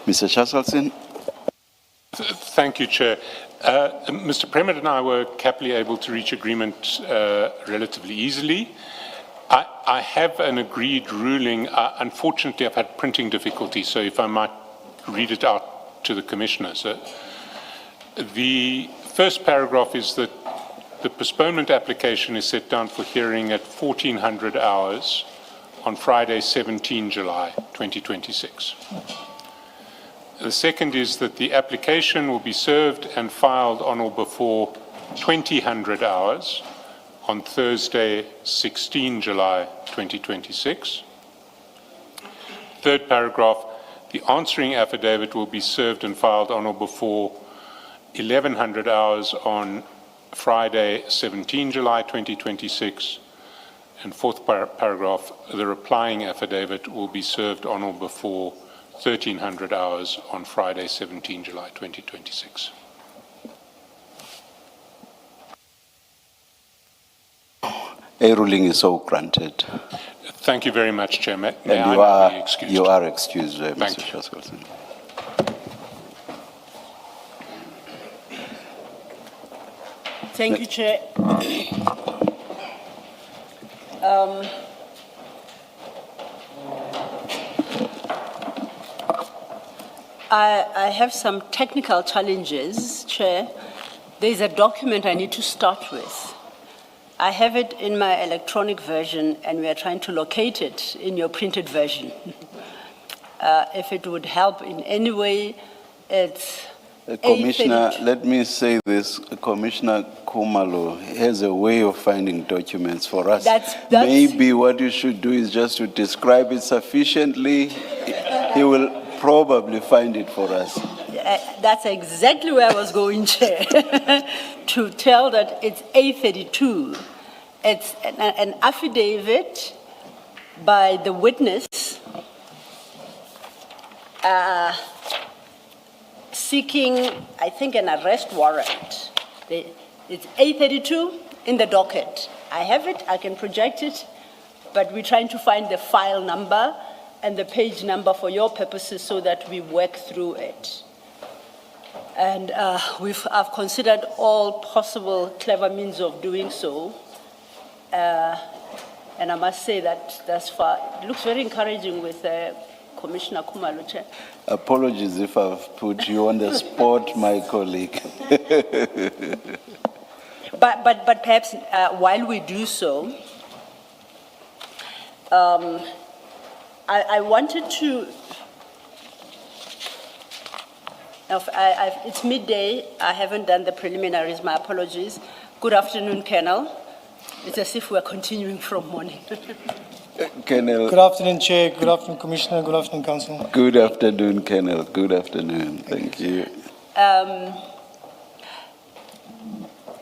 Mr. Chasselson? Thank you, Chair. Mr. Premier and I were happily able to reach agreement relatively easily. I have an agreed ruling. Unfortunately, I've had printing difficulties, so if I might read it out to the Commissioner. So, the first paragraph is that the postponement application is set down for hearing at 1400 hours on Friday, 17 July 2026. The second is that the application will be served and filed on or before 2000 hours on Thursday, 16 July 2026. Third paragraph, the answering affidavit will be served and filed on or before 1100 hours on Friday, 17 July 2026. And fourth paragraph, the replying affidavit will be served on or before 1300 hours on Friday, 17 July 2026. A ruling is so granted. Thank you very much, Chair. May And I now be excused? you are excused, Thank Mr. you. Chasselson. Thank you, Chair. I have some technical challenges, Chair. There's a document I need to start with. I have it in my electronic version, and we are trying to locate it in your printed version. If it would help in any way, it's Commissioner, A32. let me say this. Commissioner Kumalo has a way of finding documents for us. That's- Maybe what you should do is just to describe it sufficiently. He will probably find it for us. That's exactly where I was going, Chair, to tell that it's A32. It's an affidavit by the witness seeking, I think, an arrest warrant. It's A32 in the docket. I have it, I can project it, but we're trying to find the file number and the page number for your purposes so that we work through it. And I've considered all possible clever means of doing so. And I must say that thus far, it looks very encouraging with Commissioner Kumalo, Chair. Apologies if I've put you on the spot, my colleague. But perhaps while we do so, I wanted to, it's midday, I haven't done the preliminaries, my apologies. Good afternoon, Colonel. It's as if we're continuing from morning. Colonel. Good afternoon, Chair. Good afternoon, Commissioner. Good afternoon, Council. Good afternoon, Colonel. Good afternoon. Thank you.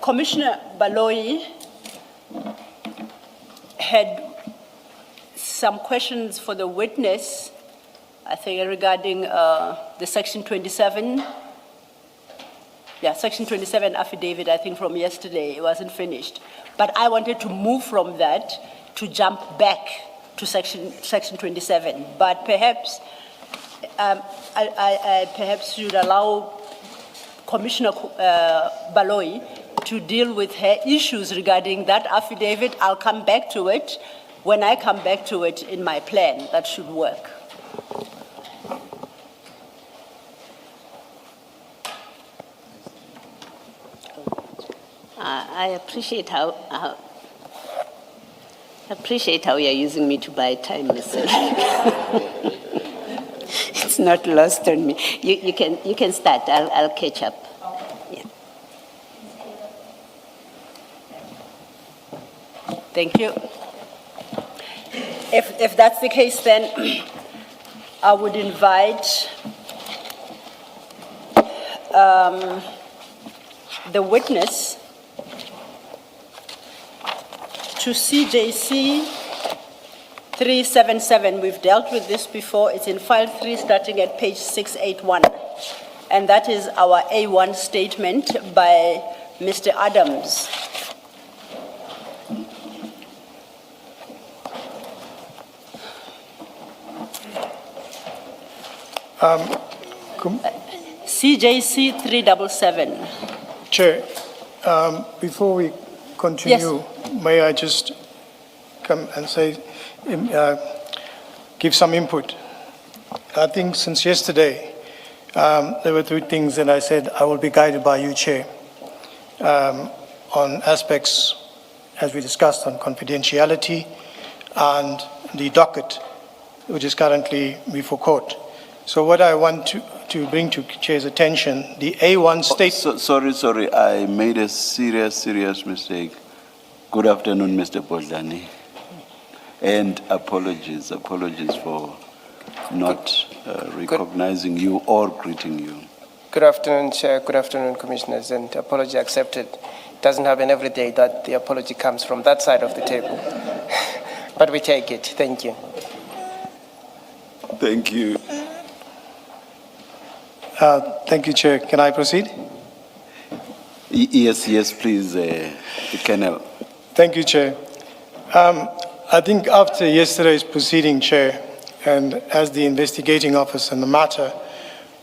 Commissioner Baloyi had some questions for the witness, I think, regarding the Section 27. Yeah, Section 27 affidavit, I think, from yesterday. It wasn't finished. But I wanted to move from that to jump back to Section 27. But perhaps I perhaps should allow Commissioner Baloyi to deal with her issues regarding that affidavit. I'll come back to it. When I come back to it in my plan, that should work. I appreciate how you're using me to buy time, Mr. It's not lost on me. You can start. I'll catch up. Yeah. Thank you. If that's the case, then I would invite the witness to CJC 377. We've dealt with this before. It's in file 3 starting at page 681. And that is our A1 statement by Mr. Adams. CJC 377. Chair, before we continue, may I just come and say, give some input? I think since yesterday, there were three things that I said I will be guided by you, Chair, on aspects, as we discussed, on confidentiality and the docket, which is currently before court. So what I want to bring to Chair's attention, the A1 state... Sorry, I made a serious mistake. Good afternoon, Mr. Bodlani. And apologies for not recognizing you or greeting you. Good afternoon, Chair. Good afternoon, Commissioners. And apology accepted. It doesn't happen every day that the apology comes from that side of the table. But we take it. Thank you. Thank you. Thank you, Chair. Can I proceed? Yes, please, Colonel. Thank you, Chair. I think after yesterday's proceeding, Chair, and as the investigating officer in the matter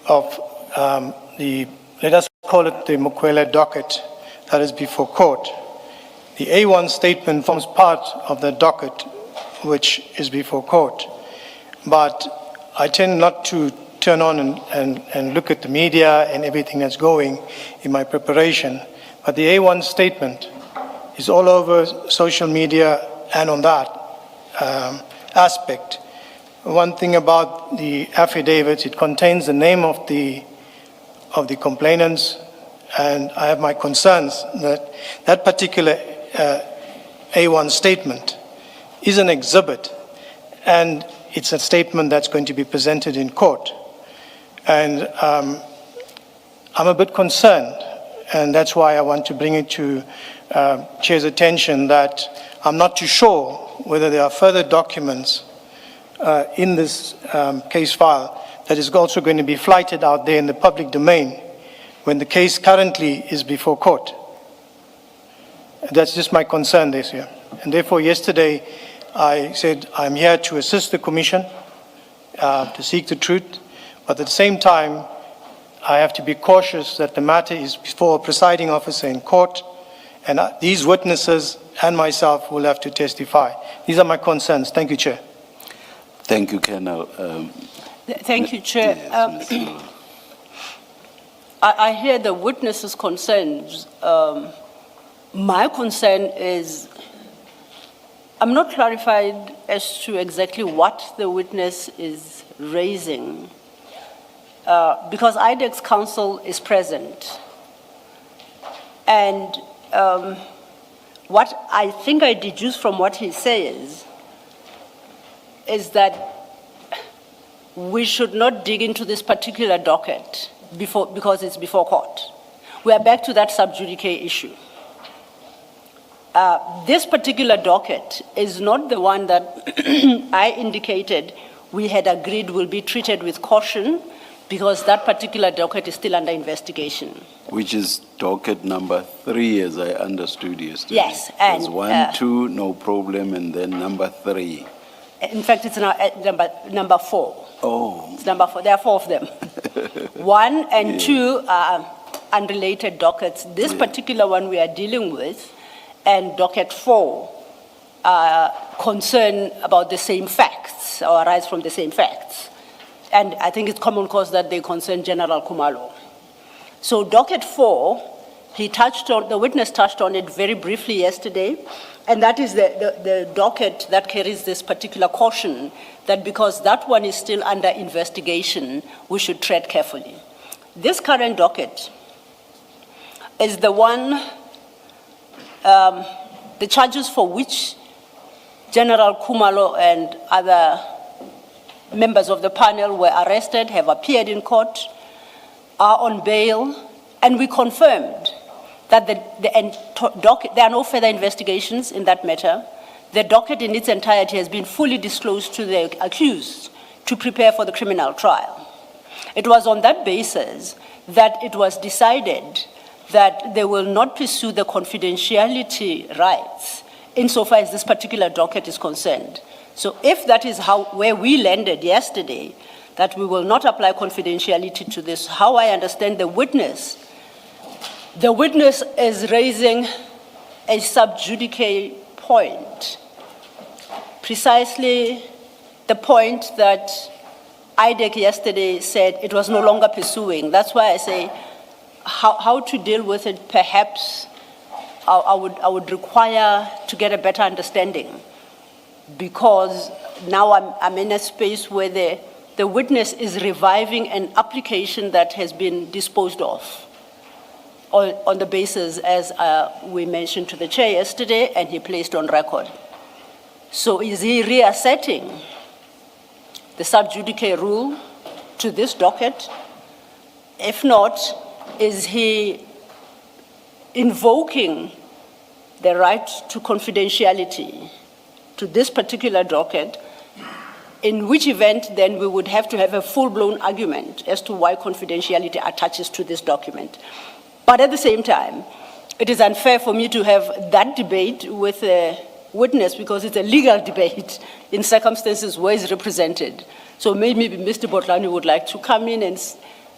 of let us call it the Mukwele docket that is before court, the A1 statement forms part of the docket which is before court. But I tend not to turn on and look at the media and everything that's going in my preparation. But the A1 statement is all over social media and on that aspect. One thing about the affidavit, it contains the name of the complainants, and I have my concerns that that particular A1 statement is an exhibit, and it's a statement that's going to be presented in court. And I'm a bit concerned, and that's why I want to bring it to Chair's attention that I'm not too sure whether there are further documents in this case file that is also going to be flighted out there in the public domain when the case currently is before court. That's just my concern this year. And therefore, yesterday, I said I'm here to assist the Commission to seek the truth, but at the same time, I have to be cautious that the matter is before a presiding officer in court, and these witnesses and myself will have to testify. These are my concerns. Thank you, Chair. Thank you, Colonel. Thank you, Chair. Yes, I hear the witnesses' concerns. My concern is I'm not clarified as to exactly what the witness is raising because IDEX counsel is present. And what I think I deduce from what he says is that we should not dig into this particular docket because it's before court. We are back to that sub judice issue. This particular docket is not the one that I indicated we had agreed will be treated with caution because that particular docket is still under investigation. Which is docket number 3, as I understood yesterday. Yes, and there's 1, 2, no problem, and then number 3. In fact, it's now number 4. Oh. It's number 4. There are 4 of them. 1 and 2 are unrelated dockets. This particular one we are dealing with, and docket 4, concern about the same facts or arise from the same facts. And I think it's common cause that they concern General Khumalo. So docket 4, the witness touched on it very briefly yesterday, and that is the docket that carries this particular caution that because that one is still under investigation, we should tread carefully. This current docket is the one, the charges for which General Khumalo and other members of the panel were arrested, have appeared in court, are on bail, and we confirmed that there are no further investigations in that matter. The docket in its entirety has been fully disclosed to the accused to prepare for the criminal trial. It was on that basis that it was decided that they will not pursue the confidentiality rights insofar as this particular docket is concerned. So if that is where we landed yesterday, that we will not apply confidentiality to this. How I understand the witness is raising a sub judice point, precisely the point that IDEC yesterday said it was no longer pursuing. That's why I say how to deal with it, perhaps I would require to get a better understanding, because now I'm in a space where the witness is reviving an application that has been disposed of on the basis, as we mentioned to the chair yesterday, and he placed on record. So is he reasserting the sub judice rule to this docket? If not, is he invoking the right to confidentiality to this particular docket, in which event then we would have to have a full-blown argument as to why confidentiality attaches to this document. But at the same time, it is unfair for me to have that debate with a witness, because it's a legal debate in circumstances where it's represented. So maybe Mr. Botlani would like to come in and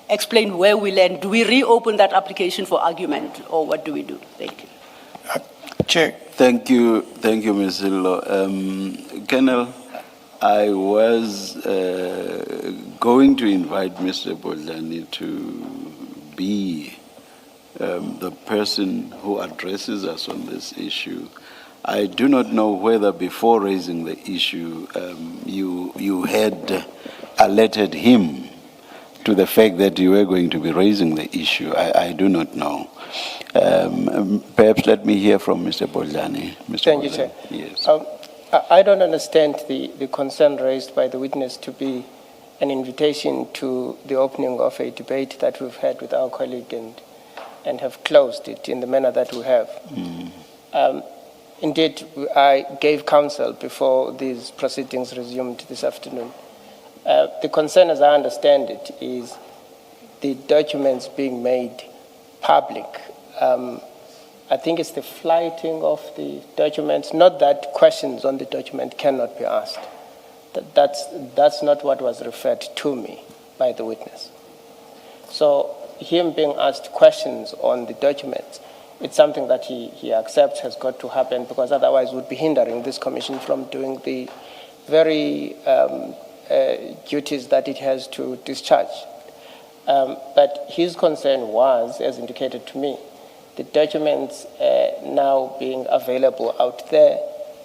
explain where we land. Do we reopen that application for argument, or what do we do? Thank you. Chair. Thank you, Ms. Hillo. Colonel, I was going to invite Mr. Botlani to be the person who addresses us on this issue. I do not know whether before raising the issue you had alerted him to the fact that you were going to be raising the issue. I do not know. Perhaps let me hear from Mr. Botlani. Thank you, Chair. Yes. I don't understand the concern raised by the witness to be an invitation to the opening of a debate that we've had with our colleague and have closed it in the manner that we have. Indeed, I gave counsel before these proceedings resumed this afternoon. The concern, as I understand it, is the documents being made public. I think it's the flighting of the documents, not that questions on the document cannot be asked. That's not what was referred to me by the witness. So him being asked questions on the documents, it's something that he accepts has got to happen, because otherwise would be hindering this commission from doing the very duties that it has to discharge. But his concern was, as indicated to me, the documents now being available out there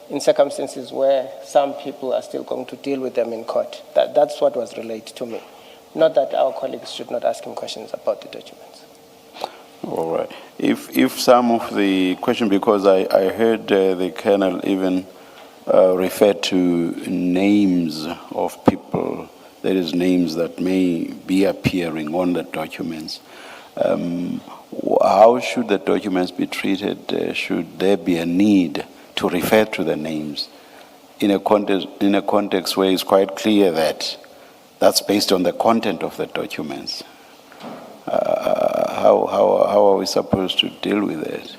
in circumstances where some people are still going to deal with them in court. That's what was relayed to me. Not that our colleagues should not ask him questions about the documents. All right. If some of the questions, because I heard the Colonel even refer to names of people, there is names that may be appearing on the documents. How should the documents be treated? Should there be a need to refer to the names in a context where it's quite clear that that's based on the content of the documents? How are we supposed to deal with it?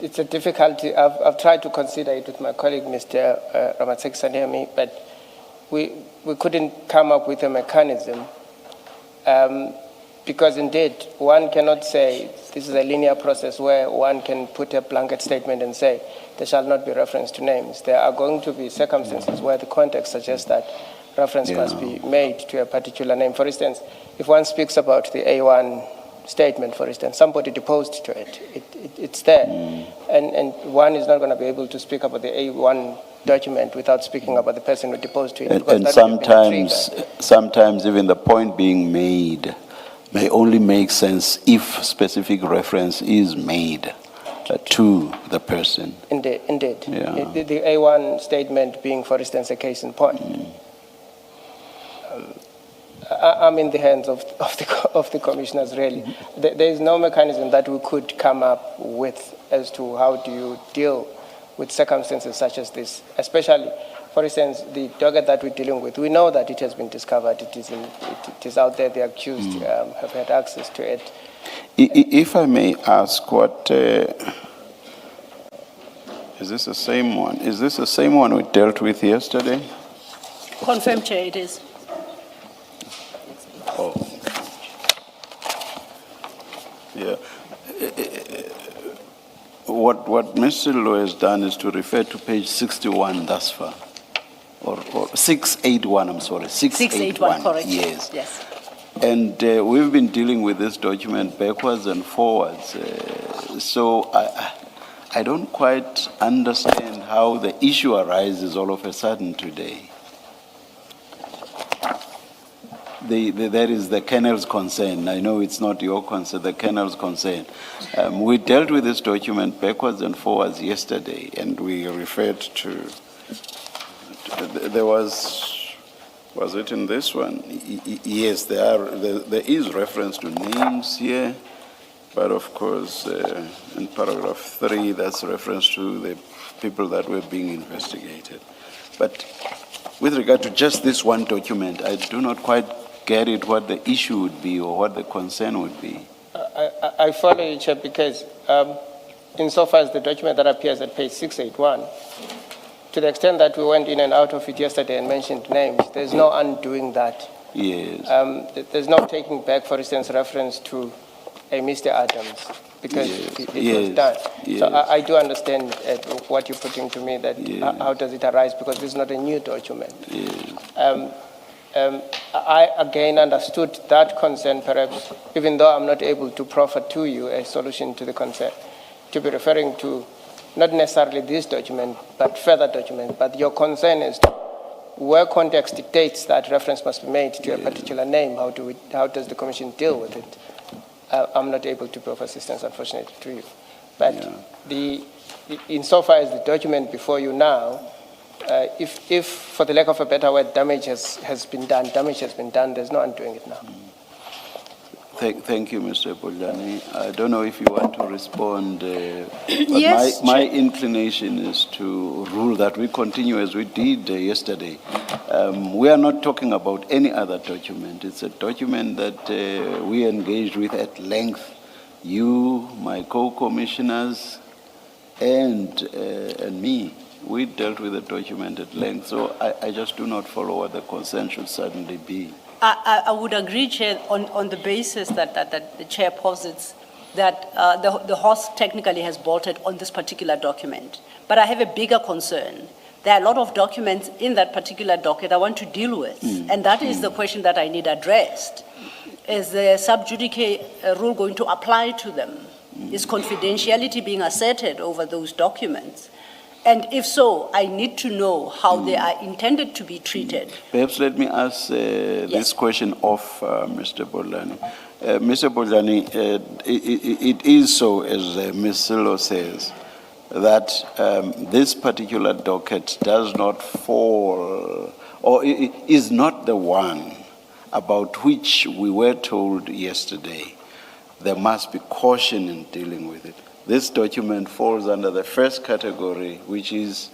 It's a difficulty. I've tried to consider it with my colleague, Mr. Ramatsek Sanyami, but we couldn't come up with a mechanism. Because indeed, one cannot say this is a linear process where one can put a blanket statement and say there shall not be reference to names. There are going to be circumstances where the context suggests that reference must be made to a particular name. For instance, if one speaks about the A1 statement, for instance, somebody deposed to it. It's there. And one is not going to be able to speak about the A1 document without speaking about the person who deposed to it. And sometimes even the point being made may only make sense if specific reference is made to the person. Indeed. Yeah. The A1 statement being, for instance, a case in point. I'm in the hands of the commissioners, really. There is no mechanism that we could come up with as to how do you deal with circumstances such as this, especially, for instance, the docket that we're dealing with. We know that it has been discovered. It is out there. The accused have had access to it. If I may ask, what is this the same one? Is this the same one we dealt with yesterday? Confirm, Chair, it is. Oh. Yeah. What Mr. Law has done is to refer to page 61 thus far. Or 681, I'm sorry. 681, correct. Yes. Yes. And we've been dealing with this document backwards and forwards. So I don't quite understand how the issue arises all of a sudden today. That is the kernel's concern. I know it's not your concern, the kernel's concern. We dealt with this document backwards and forwards yesterday, and we referred to, there was it in this one? Yes, there is reference to names here, but of course, in paragraph 3, that's reference to the people that were being investigated. But with regard to just this one document, I do not quite get it what the issue would be or what the concern would be. I follow you, Chair, because insofar as the document that appears at page 681, to the extent that we went in and out of it yesterday and mentioned names, there's no undoing that. Yes. There's no taking back, for instance, reference to a Mr. Adams, because it was done. Yes. So I do understand what you're putting to me, that how does it arise, because this is not a new document. Yes. I again understood that concern, perhaps, even though I'm not able to proffer to you a solution to the concern, to be referring to not necessarily this document, but further documents. But your concern is where context dictates that reference must be made to a particular name, how does the Commission deal with it? I'm not able to proffer assistance, unfortunately, to you. But insofar as the document before you now, if, for the lack of a better word, damage has been done, there's no undoing it now. Thank you, Mr. Boljani. I don't know if you want to respond, but Yes, my inclination is to rule that we continue as we did yesterday. We are not talking about any other document. It's a document that we engaged with at length, you, my co-commissioners, and me. We dealt with the document at length, so I just do not follow what the concern should suddenly be. I would agree, Chair, on the basis that the Chair posits that the horse technically has bolted on this particular document. But I have a bigger concern. There are a lot of documents in that particular docket I want to deal with, and that is the question that I need addressed. Is the sub judice rule going to apply to them? Is confidentiality being asserted over those documents? And if so, I need to know how they are intended to be treated. Perhaps let me ask this question of Mr. Boljani. Mr. Boljani, it is so, as Ms. Silo says, that this particular docket does not fall, or is not the one about which we were told yesterday there must be caution in dealing with it. This document falls under the first category, which is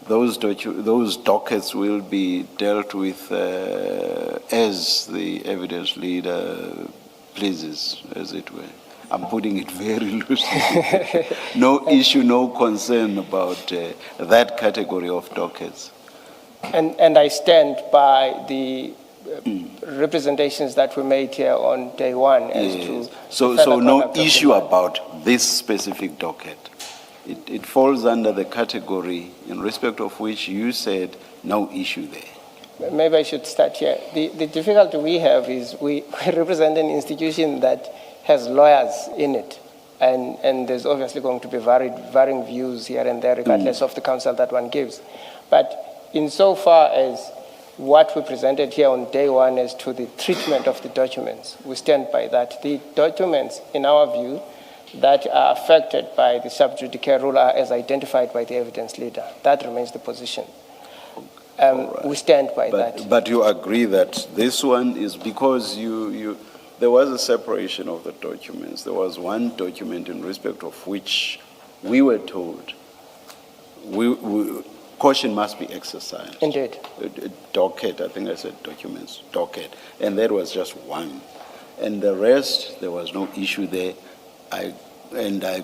those dockets will be dealt with as the evidence leader pleases, as it were. I'm putting it very loosely. No issue, no concern about that category of dockets. And I stand by the representations that were made here on day one as to so no issue about this specific docket. It falls under the category in respect of which you said no issue there. Maybe I should start here. The difficulty we have is we represent an institution that has lawyers in it, and there's obviously going to be varying views here and there regardless of the counsel that one gives. But insofar as what we presented here on day one as to the treatment of the documents, we stand by that. The documents, in our view, that are affected by the sub judice rule are as identified by the evidence leader. That remains the position. We stand by that. But you agree that this one is because there was a separation of the documents. There was one document in respect of which we were told caution must be exercised. Indeed. Docket, I think I said documents, docket. And that was just one. And the rest, there was no issue there. I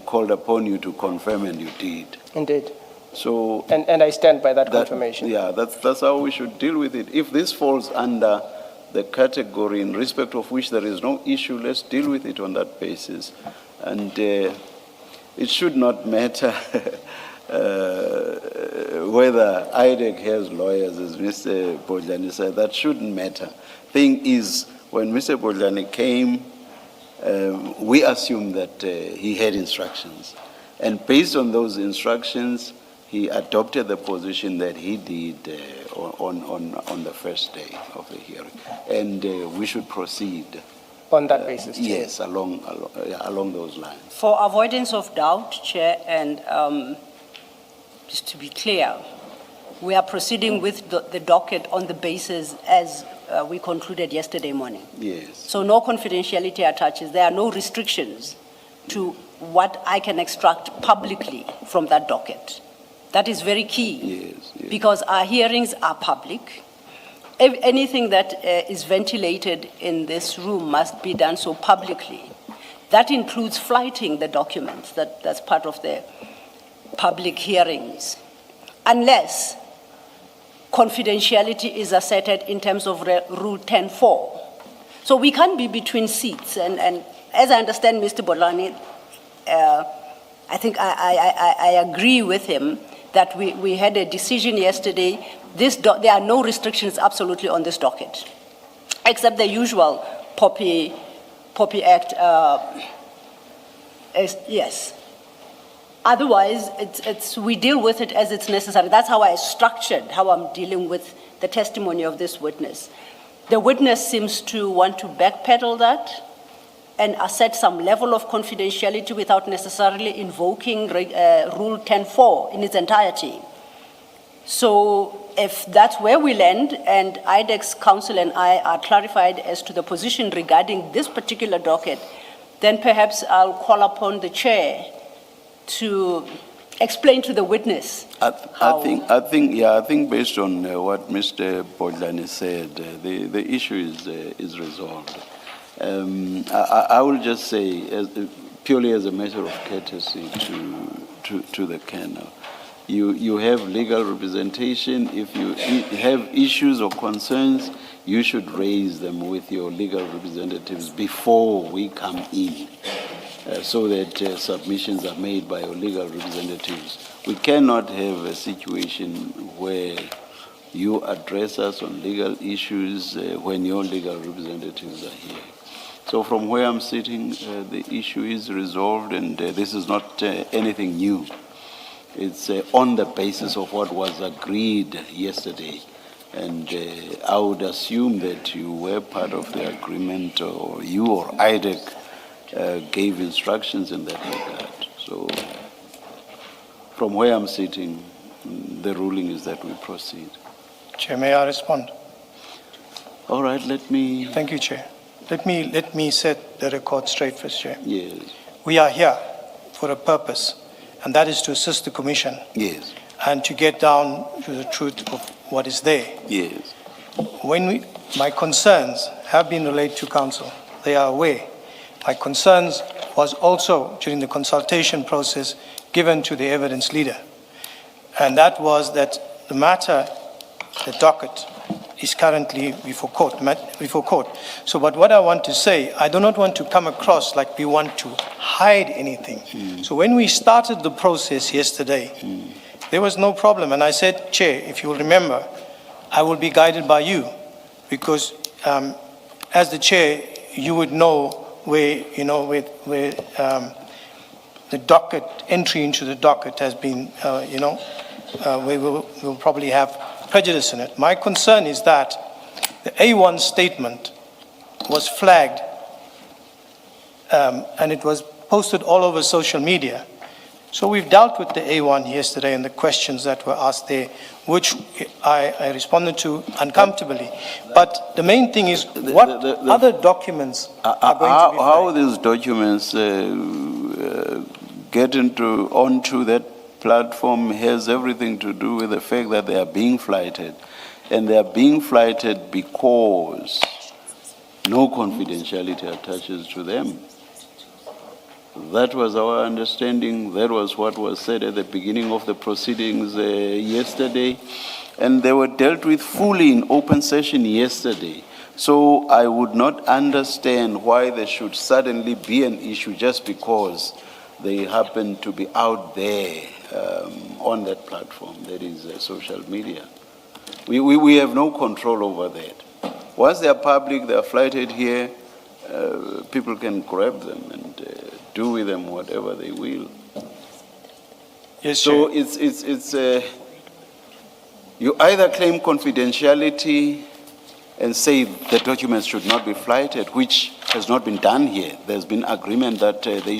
called upon you to confirm, and you did. Indeed. So And I stand by that confirmation. yeah, that's how we should deal with it. If this falls under the category in respect of which there is no issue, let's deal with it on that basis. And it should not matter whether IDEC has lawyers, as Mr. Bodlani said. That shouldn't matter. Thing is, when Mr. Bodlani came, we assumed that he had instructions. And based on those instructions, he adopted the position that he did on the first day of the hearing. And we should proceed. On that basis, Chair. Yes, along those lines. For avoidance of doubt, Chair, and just to be clear, we are proceeding with the docket on the basis as we concluded yesterday morning. Yes. So no confidentiality attaches. There are no restrictions to what I can extract publicly from that docket. That is very key. Yes, yes. Because our hearings are public. Anything that is ventilated in this room must be done so publicly. That includes flighting the documents. That's part of the public hearings. Unless confidentiality is asserted in terms of Rule 10.4. So we can't be between seats. And as I understand Mr. Bodlani, I think I agree with him that we had a decision yesterday. There are no restrictions absolutely on this docket, except the usual Poppy Act. Yes. Otherwise, we deal with it as it's necessary. That's how I structured how I'm dealing with the testimony of this witness. The witness seems to want to backpedal that and assert some level of confidentiality without necessarily invoking Rule 10.4 in its entirety. So if that's where we land, and IDEC's counsel and I are clarified as to the position regarding this particular docket, then perhaps I'll call upon the chair to explain to the witness. I think based on what Mr. Bodlani said, the issue is resolved. I will just say, purely as a matter of courtesy to the Colonel, you have legal representation. If you have issues or concerns, you should raise them with your legal representatives before we come in, so that submissions are made by your legal representatives. We cannot have a situation where you address us on legal issues when your legal representatives are here. So from where I'm sitting, the issue is resolved, and this is not anything new. It's on the basis of what was agreed yesterday. And I would assume that you were part of the agreement, or you or IDEC gave instructions in that regard. So from where I'm sitting, the ruling is that we proceed. Chair, may I respond? All right, let me... Thank you, Chair. Let me set the record straight first, Chair. Yes. We are here for a purpose, and that is to assist the Commission. Yes. And to get down to the truth of what is there. Yes. My concerns have been relayed to Council. They are aware. My concerns was also during the consultation process given to the evidence leader. And that was that the matter, the docket, is currently before court. So, but what I want to say, I do not want to come across like we want to hide anything. So when we started the process yesterday, there was no problem. And I said, Chair, if you will remember, I will be guided by you, because as the Chair, you would know where, where the docket, entry into the docket has been, we will probably have prejudice in it. My concern is that the A1 statement was flagged and it was posted all over social media. So we've dealt with the A1 yesterday and the questions that were asked there, which I responded to uncomfortably. But the main thing is, what other documents are going to be flagged? How these documents get onto that platform has everything to do with the fact that they are being flighted. And they are being flighted because no confidentiality attaches to them. That was our understanding. That was what was said at the beginning of the proceedings yesterday. And they were dealt with fully in open session yesterday. So I would not understand why there should suddenly be an issue just because they happen to be out there on that platform, that is social media. We have no control over that. Once they are public, they are flighted here, people can grab them and do with them whatever they will. Yes, So Chair. it's you either claim confidentiality and say the documents should not be flighted, which has not been done here. There's been agreement that they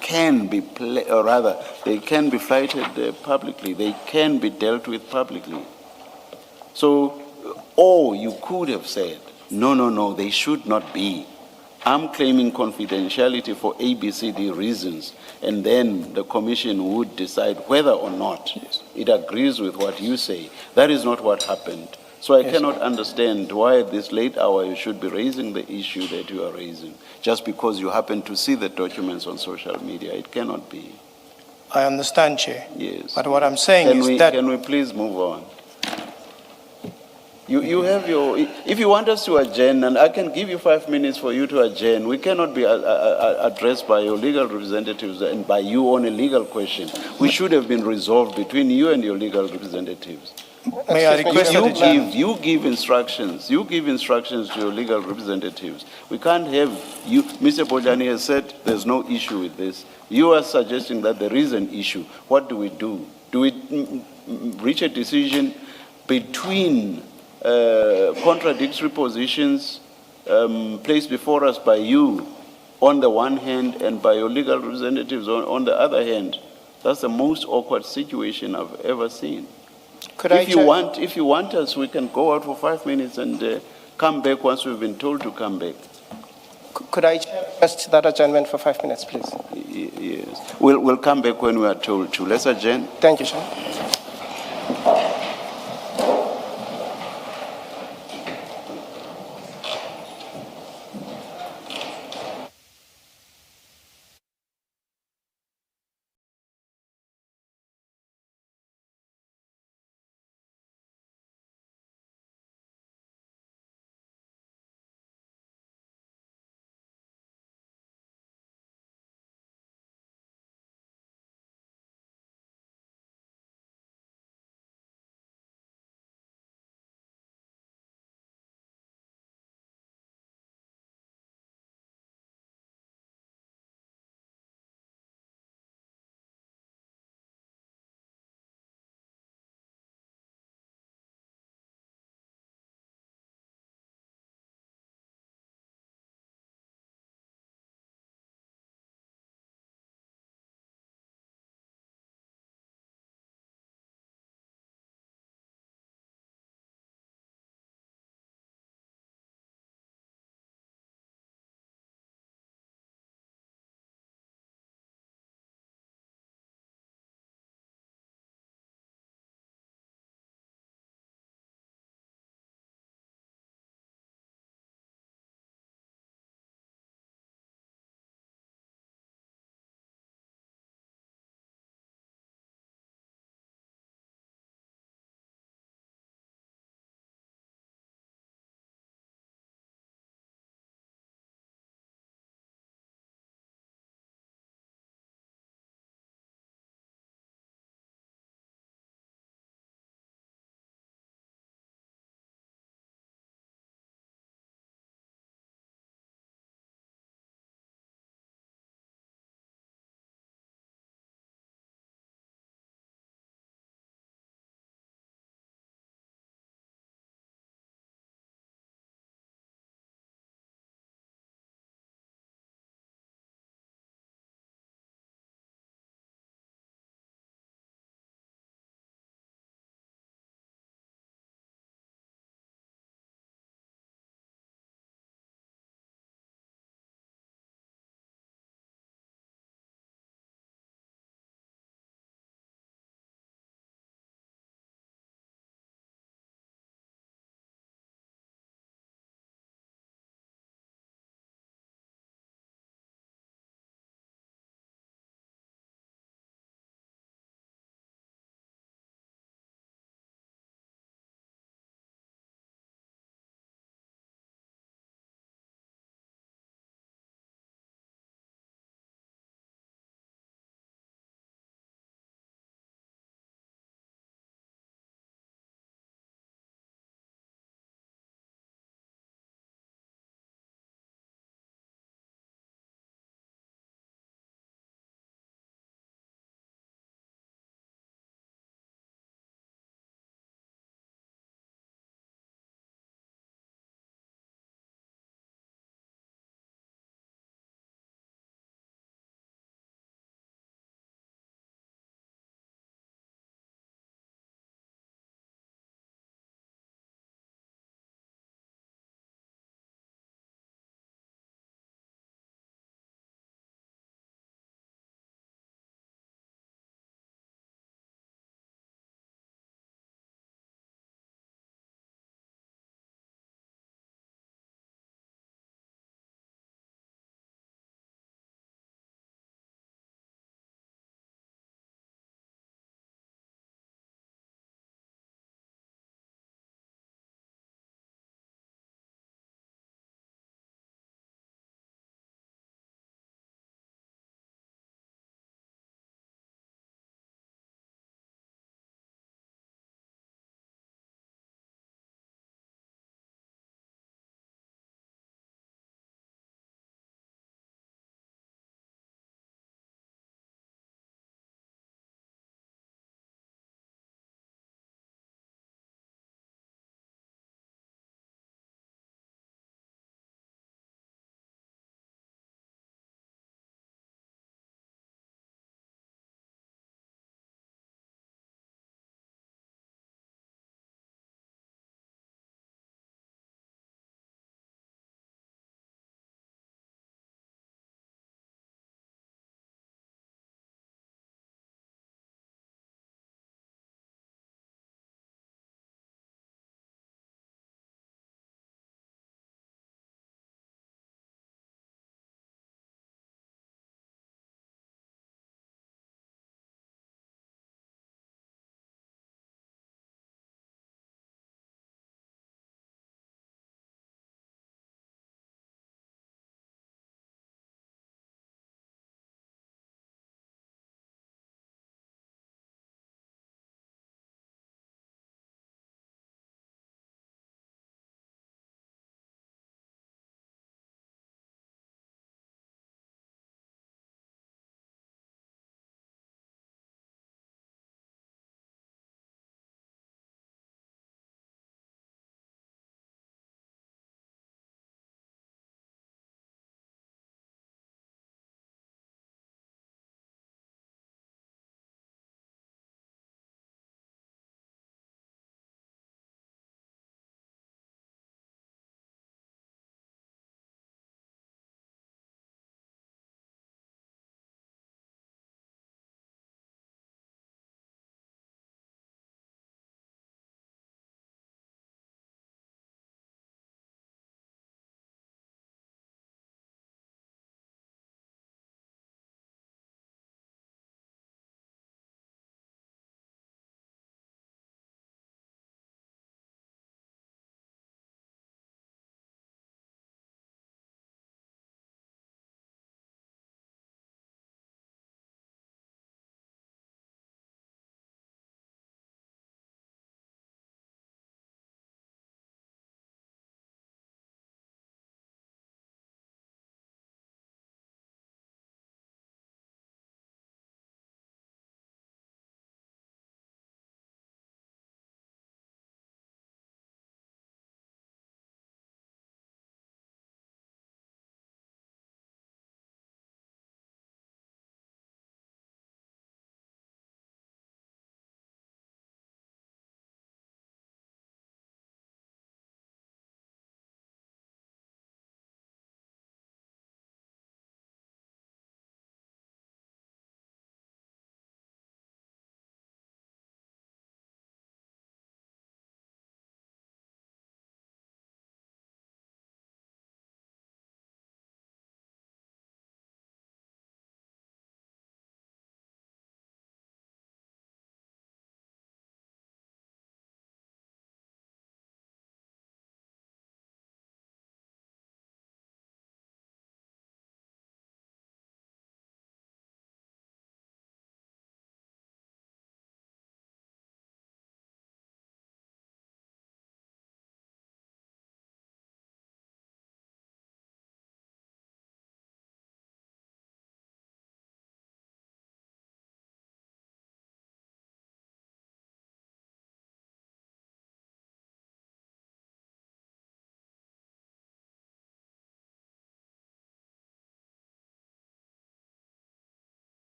can be, or rather, they can be flighted publicly. They can be dealt with publicly. So, or you could have said, no, they should not be. I'm claiming confidentiality for ABCD reasons, and then the commission would decide whether or not it agrees with what you say. That is not what happened. So I cannot understand why at this late hour you should be raising the issue that you are raising, just because you happen to see the documents on social media. It cannot be. I understand, Chair. Yes. But what I'm saying is that... Can we please move on? You have your, if you want us to adjourn, and I can give you 5 minutes for you to adjourn, we cannot be addressed by your legal representatives and by you on a legal question. We should have been resolved between you and your legal representatives. May I request that You give instructions to your legal representatives. We can't have you, Mr. Bojani has said there's no issue with this. You are suggesting that there is an issue. What do? Do we reach a decision between contradictory positions placed before us by you on the one hand and by your legal representatives on the other hand? That's the most awkward situation I've ever seen. If you want us, we can go out for 5 minutes and come back once we've been told to come back. Could I request that adjournment for 5 minutes, please? Yes. We'll come back when we are told to. Let's adjourn. Thank you, Chair.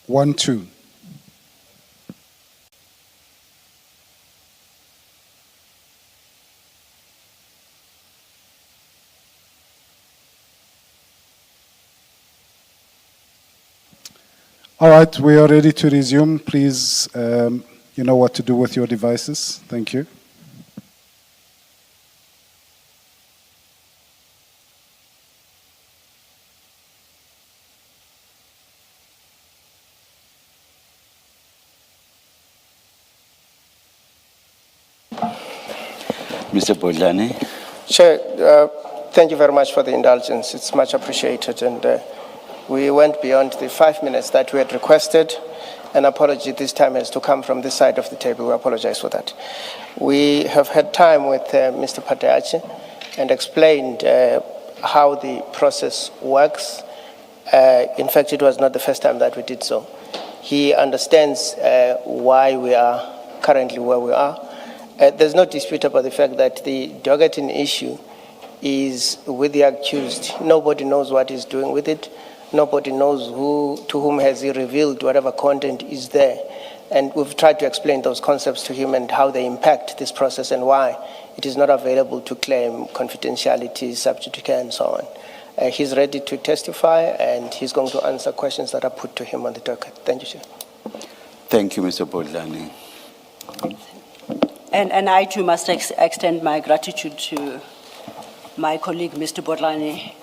12. All right, we are ready to resume. Please, you know what to do with your devices. Thank you. Mr. Bodlani. Chair, thank you very much for the indulgence. It's much appreciated. And we went beyond the 5 minutes that we had requested. An apology this time has to come from this side of the table. We apologize for that. We have had time with Mr. Pateachi and explained how the process works. In fact, it was not the first time that we did so. He understands why we are currently where we are. There's no dispute about the fact that the dogging issue is with the accused. Nobody knows what he's doing with it. Nobody knows to whom has he revealed whatever content is there. And we've tried to explain those concepts to him and how they impact this process and why it is not available to claim confidentiality, subject and so on. He's ready to testify and he's going to answer questions that are put to him on the docket. Thank you, Chair. Thank you, Mr. Bodlani. And I too must extend my gratitude to my colleague, Mr. Bodlani.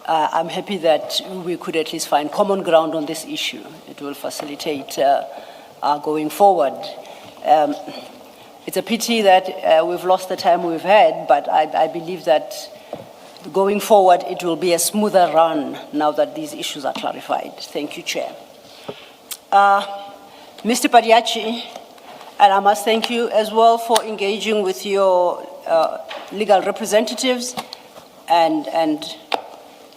I'm happy that we could at least find common ground on this issue. It will facilitate our going forward. It's a pity that we've lost the time we've had, but I believe that going forward it will be a smoother run now that these issues are clarified. Thank you, Chair. Mr. Pateachi, and I must thank you as well for engaging with your legal representatives and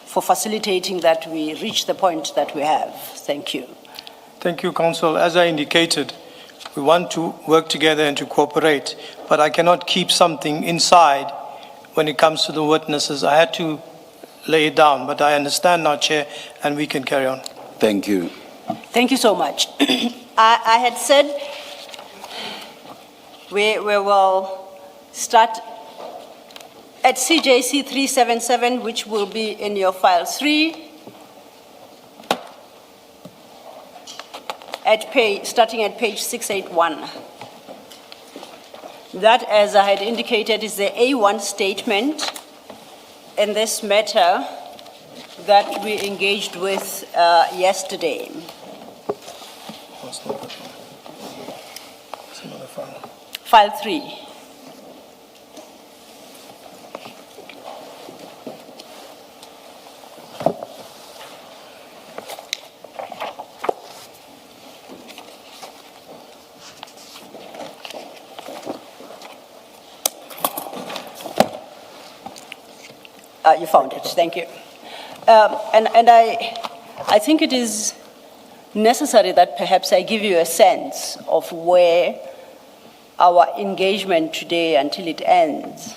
for facilitating that we reach the point that we have. Thank you. Thank you, Counsel. As I indicated, we want to work together and to cooperate, but I cannot keep something inside when it comes to the witnesses. I had to lay it down, but I understand now, Chair, and we can carry on. Thank you. Thank you so much. I had said we will start at CJC 377, which will be in your file 3, starting at page 681. That, as I had indicated, is the A1 statement in this matter that we engaged with yesterday. File 3. You found it, thank you. And I think it is necessary that perhaps I give you a sense of where our engagement today until it ends,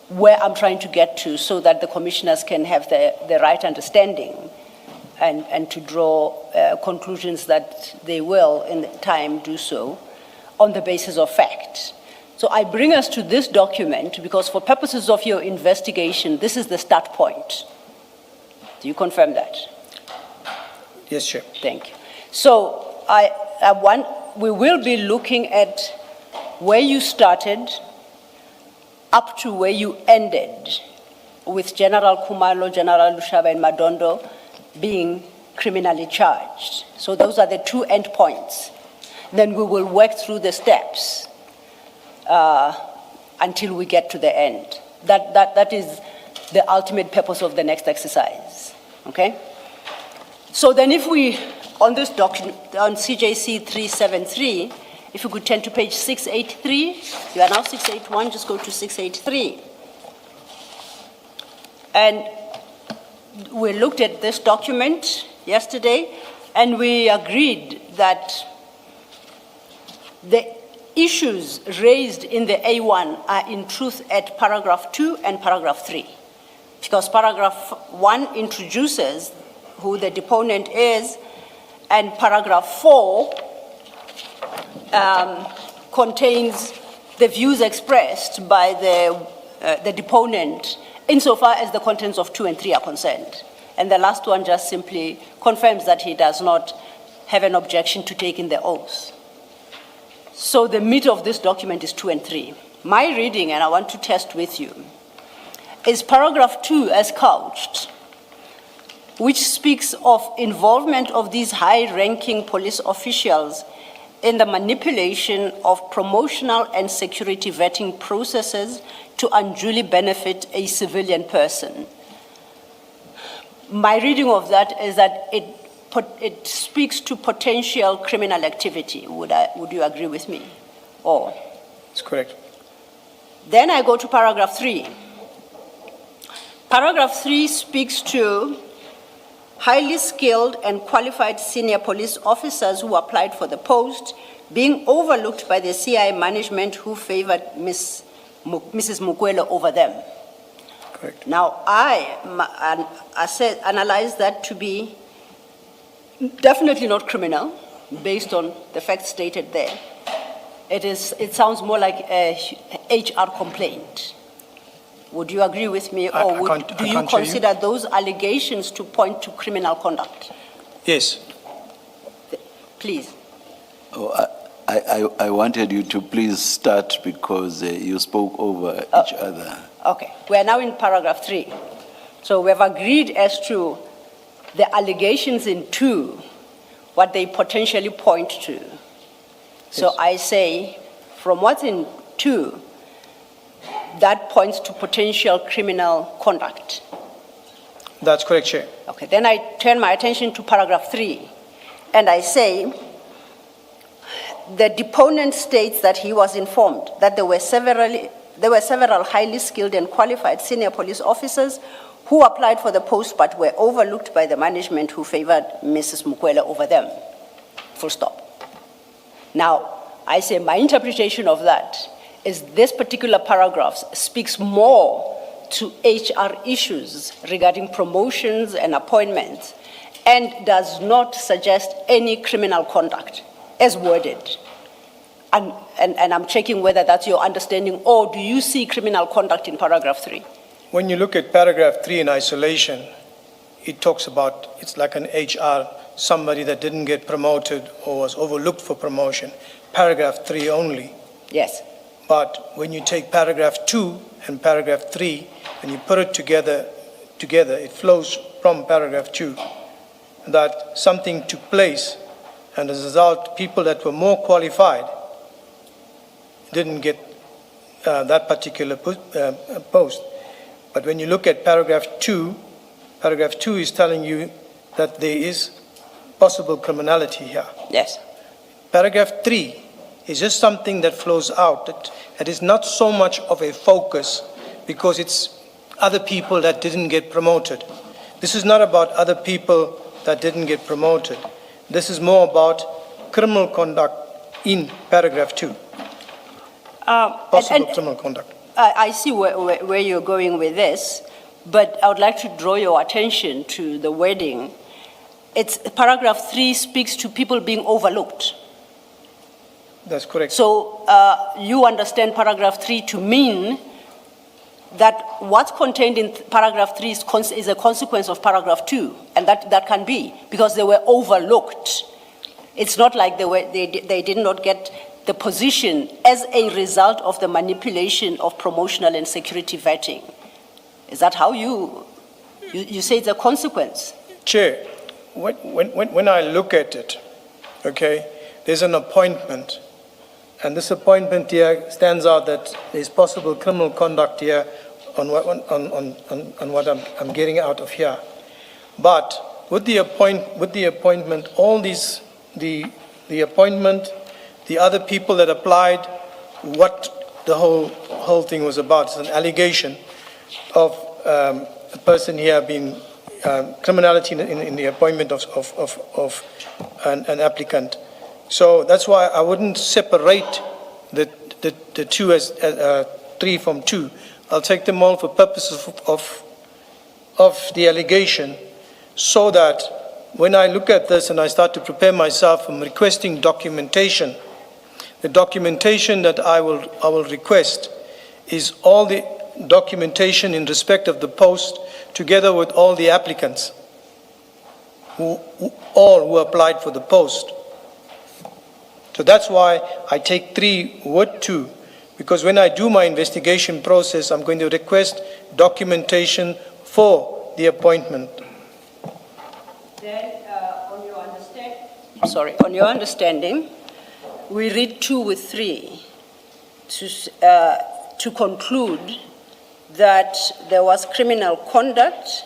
where I'm trying to get to so that the commissioners can have the right understanding and to draw conclusions that they will in time do so on the basis of fact. So I bring us to this document because for purposes of your investigation, this is the start point. Do you confirm that? Yes, Chair. Thank you. So we will be looking at where you started up to where you ended with General Kumalo, General Lushaba, and Madondo being criminally charged. So those are the two end points. Then we will work through the steps until we get to the end. That is the ultimate purpose of the next exercise, okay? So then if we, on this document, on CJC 373, if you could turn to page 683, you are now 681, just go to 683. And we looked at this document yesterday, and we agreed that the issues raised in the A1 are in truth at paragraph 2 and paragraph 3. Because paragraph 1 introduces who the deponent is, And paragraph 4 contains the views expressed by the deponent insofar as the contents of 2 and 3 are concerned. And the last one just simply confirms that he does not have an objection to taking the oath. So the meat of this document is 2 and 3. My reading, and I want to test with you, is paragraph 2 as couched, which speaks of involvement of these high-ranking police officials in the manipulation of promotional and security vetting processes to unduly benefit a civilian person. My reading of that is that it speaks to potential criminal activity. Would you agree with me? Or? That's correct. Then I go to paragraph 3. Paragraph 3 speaks to highly skilled and qualified senior police officers who applied for the post being overlooked by the CI management who favored Mrs. Mukwele over them. Correct. Now, I analyze that to be definitely not criminal, based on the facts stated there. It sounds more like a HR complaint. Would you agree with me, or do you consider those allegations to point to criminal conduct? Yes. Please. Oh, I wanted you to please start because you spoke over each other. Okay, we are now in paragraph 3. So we have agreed as to the allegations in 2, what they potentially point to. So Yes. I say, from what's in 2, that points to potential criminal conduct. That's correct, Chair. Okay, then I turn my attention to paragraph 3, and I say, the deponent states that he was informed that there were several highly skilled and qualified senior police officers who applied for the post but were overlooked by the management who favored Mrs. Mukwele over them. Full stop. Now, I say my interpretation of that is this particular paragraph speaks more to HR issues regarding promotions and appointments and does not suggest any criminal conduct as worded. And I'm checking whether that's your understanding, or do you see criminal conduct in paragraph 3? When you look at paragraph 3 in isolation, it talks about, it's like an HR, somebody that didn't get promoted or was overlooked for promotion. Paragraph 3 only. Yes. But when you take paragraph 2 and paragraph 3 and you put it together, it flows from paragraph 2 that something took place, and as a result, people that were more qualified didn't get that particular post. But when you look at paragraph 2 is telling you that there is possible criminality here. Yes. Paragraph 3 is just something that flows out. It is not so much of a focus because it's other people that didn't get promoted. This is not about other people that didn't get promoted. This is more about criminal conduct in paragraph 2. Possible criminal conduct. I see where you're going with this, but I would like to draw your attention to the wording. It's paragraph 3 speaks to people being overlooked. That's correct. So you understand paragraph 3 to mean that what's contained in paragraph 3 is a consequence of paragraph 2, and that can be because they were overlooked. It's not like they did not get the position as a result of the manipulation of promotional and security vetting. Is that how you say it's a consequence? Chair, when I look at it, okay, there's an appointment, and this appointment here stands out that there's possible criminal conduct here on what I'm getting out of here. But with the appointment, all these, the appointment, the other people that applied, what the whole thing was about is an allegation of a person here being criminality in the appointment of an applicant. So that's why I wouldn't separate the two as 3 from 2. I'll take them all for purposes of the allegation, so that when I look at this and I start to prepare myself, I'm requesting documentation. The documentation that I will request is all the documentation in respect of the post, together with all the applicants who applied for the post. So that's why I take 3 with 2, because when I do my investigation process, I'm going to request documentation for the appointment. Then, on your understanding, we read 2 with 3 to conclude that there was criminal conduct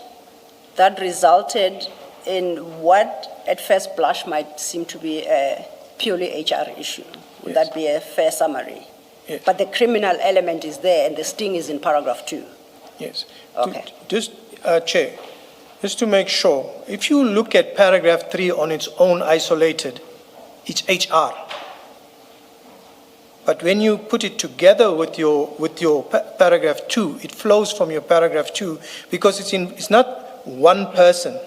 that resulted in what at first blush might seem to be a purely HR issue. Would Yes. that be a fair summary? Yes. But the criminal element is there and the sting is in paragraph 2. Yes. Okay. Just, Chair, just to make sure, if you look at paragraph 3 on its own isolated, it's HR. But when you put it together with your paragraph 2, it flows from your paragraph 2, because it's not one person.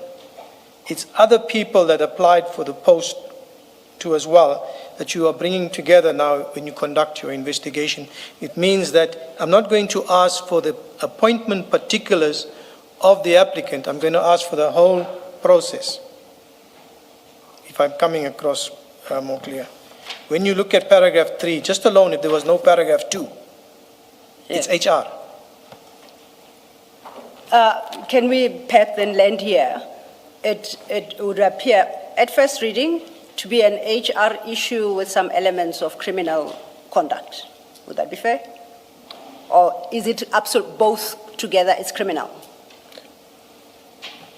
It's other people that applied for the post too as well, that you are bringing together now when you conduct your investigation. It means that I'm not going to ask for the appointment particulars of the applicant. I'm going to ask for the whole process, if I'm coming across more clear. When you look at paragraph 3, just alone, if there was no paragraph 2, it's HR. Can we perhaps then land here? It would appear at first reading to be an HR issue with some elements of criminal conduct. Would that be fair? Or is it absolute both together it's criminal?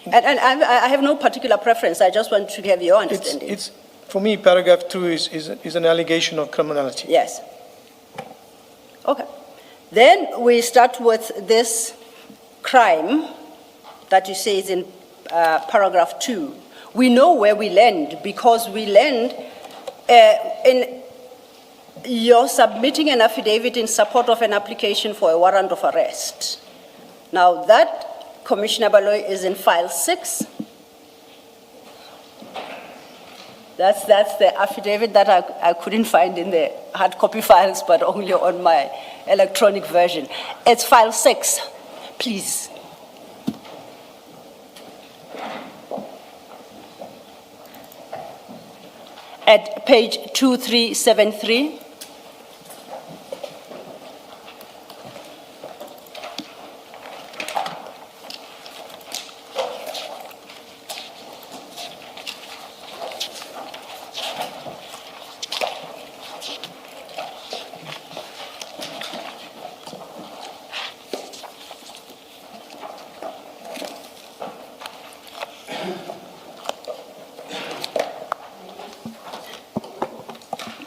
And I have no particular preference. I just want to have your understanding. For me, paragraph 2 is an allegation of criminality. Yes. Okay. Then we start with this crime that you say is in paragraph 2. We know where we land because we land in you're submitting an affidavit in support of an application for a warrant of arrest. Now that, Commissioner Baloyi, is in file 6. That's the affidavit that I couldn't find in the hard copy files, but only on my electronic version. It's file 6, please. At page 2373.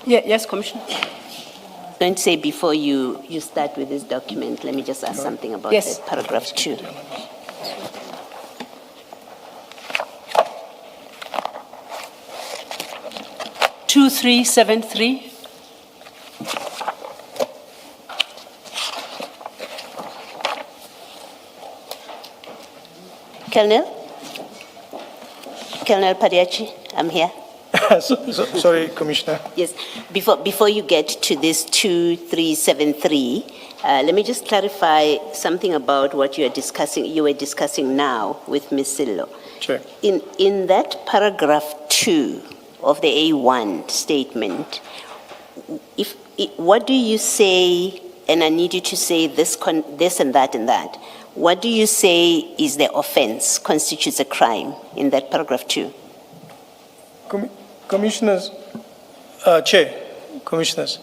Yes, Commissioner. I'm going to say before you start with this document, let me just ask something about Yes. paragraph 2. Two, 373. Colonel Padiachi, I'm here. Sorry, Commissioner. Yes, before you get to this 2373, let me just clarify something about what you were discussing now with Ms. Sillo. Sure. In that paragraph 2 of the A1 statement, what do you say, and I need you to say this and that and that, what do you say is the offense, constitutes a crime in that paragraph 2? Commissioners, Chair, Commissioners,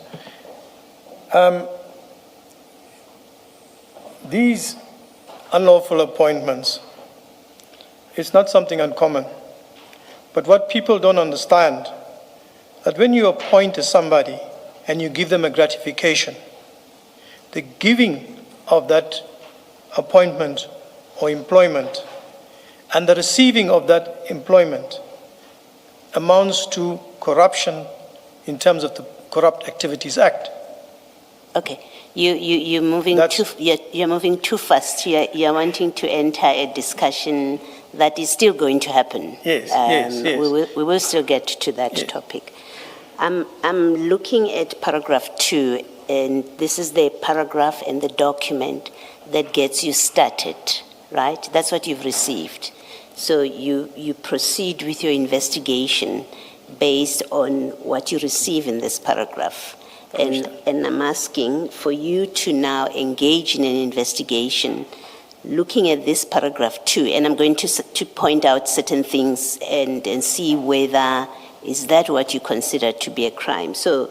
these unlawful appointments, it's not something uncommon. But what people don't understand, that when you appoint somebody and you give them a gratification, the giving of that appointment or employment and the receiving of that employment amounts to corruption in terms of the Corrupt Activities Act. Okay, you're moving too fast. You're wanting to enter a discussion that is still going to happen. Yes, yes, yes. We will still get to that topic. I'm looking at paragraph 2, and this is the paragraph in the document that gets you started, right? That's what you've received. So you proceed with your investigation based on what you receive in this paragraph. And I'm asking for you to now engage in an investigation looking at this paragraph 2, and I'm going to point out certain things and see whether is that what you consider to be a crime. So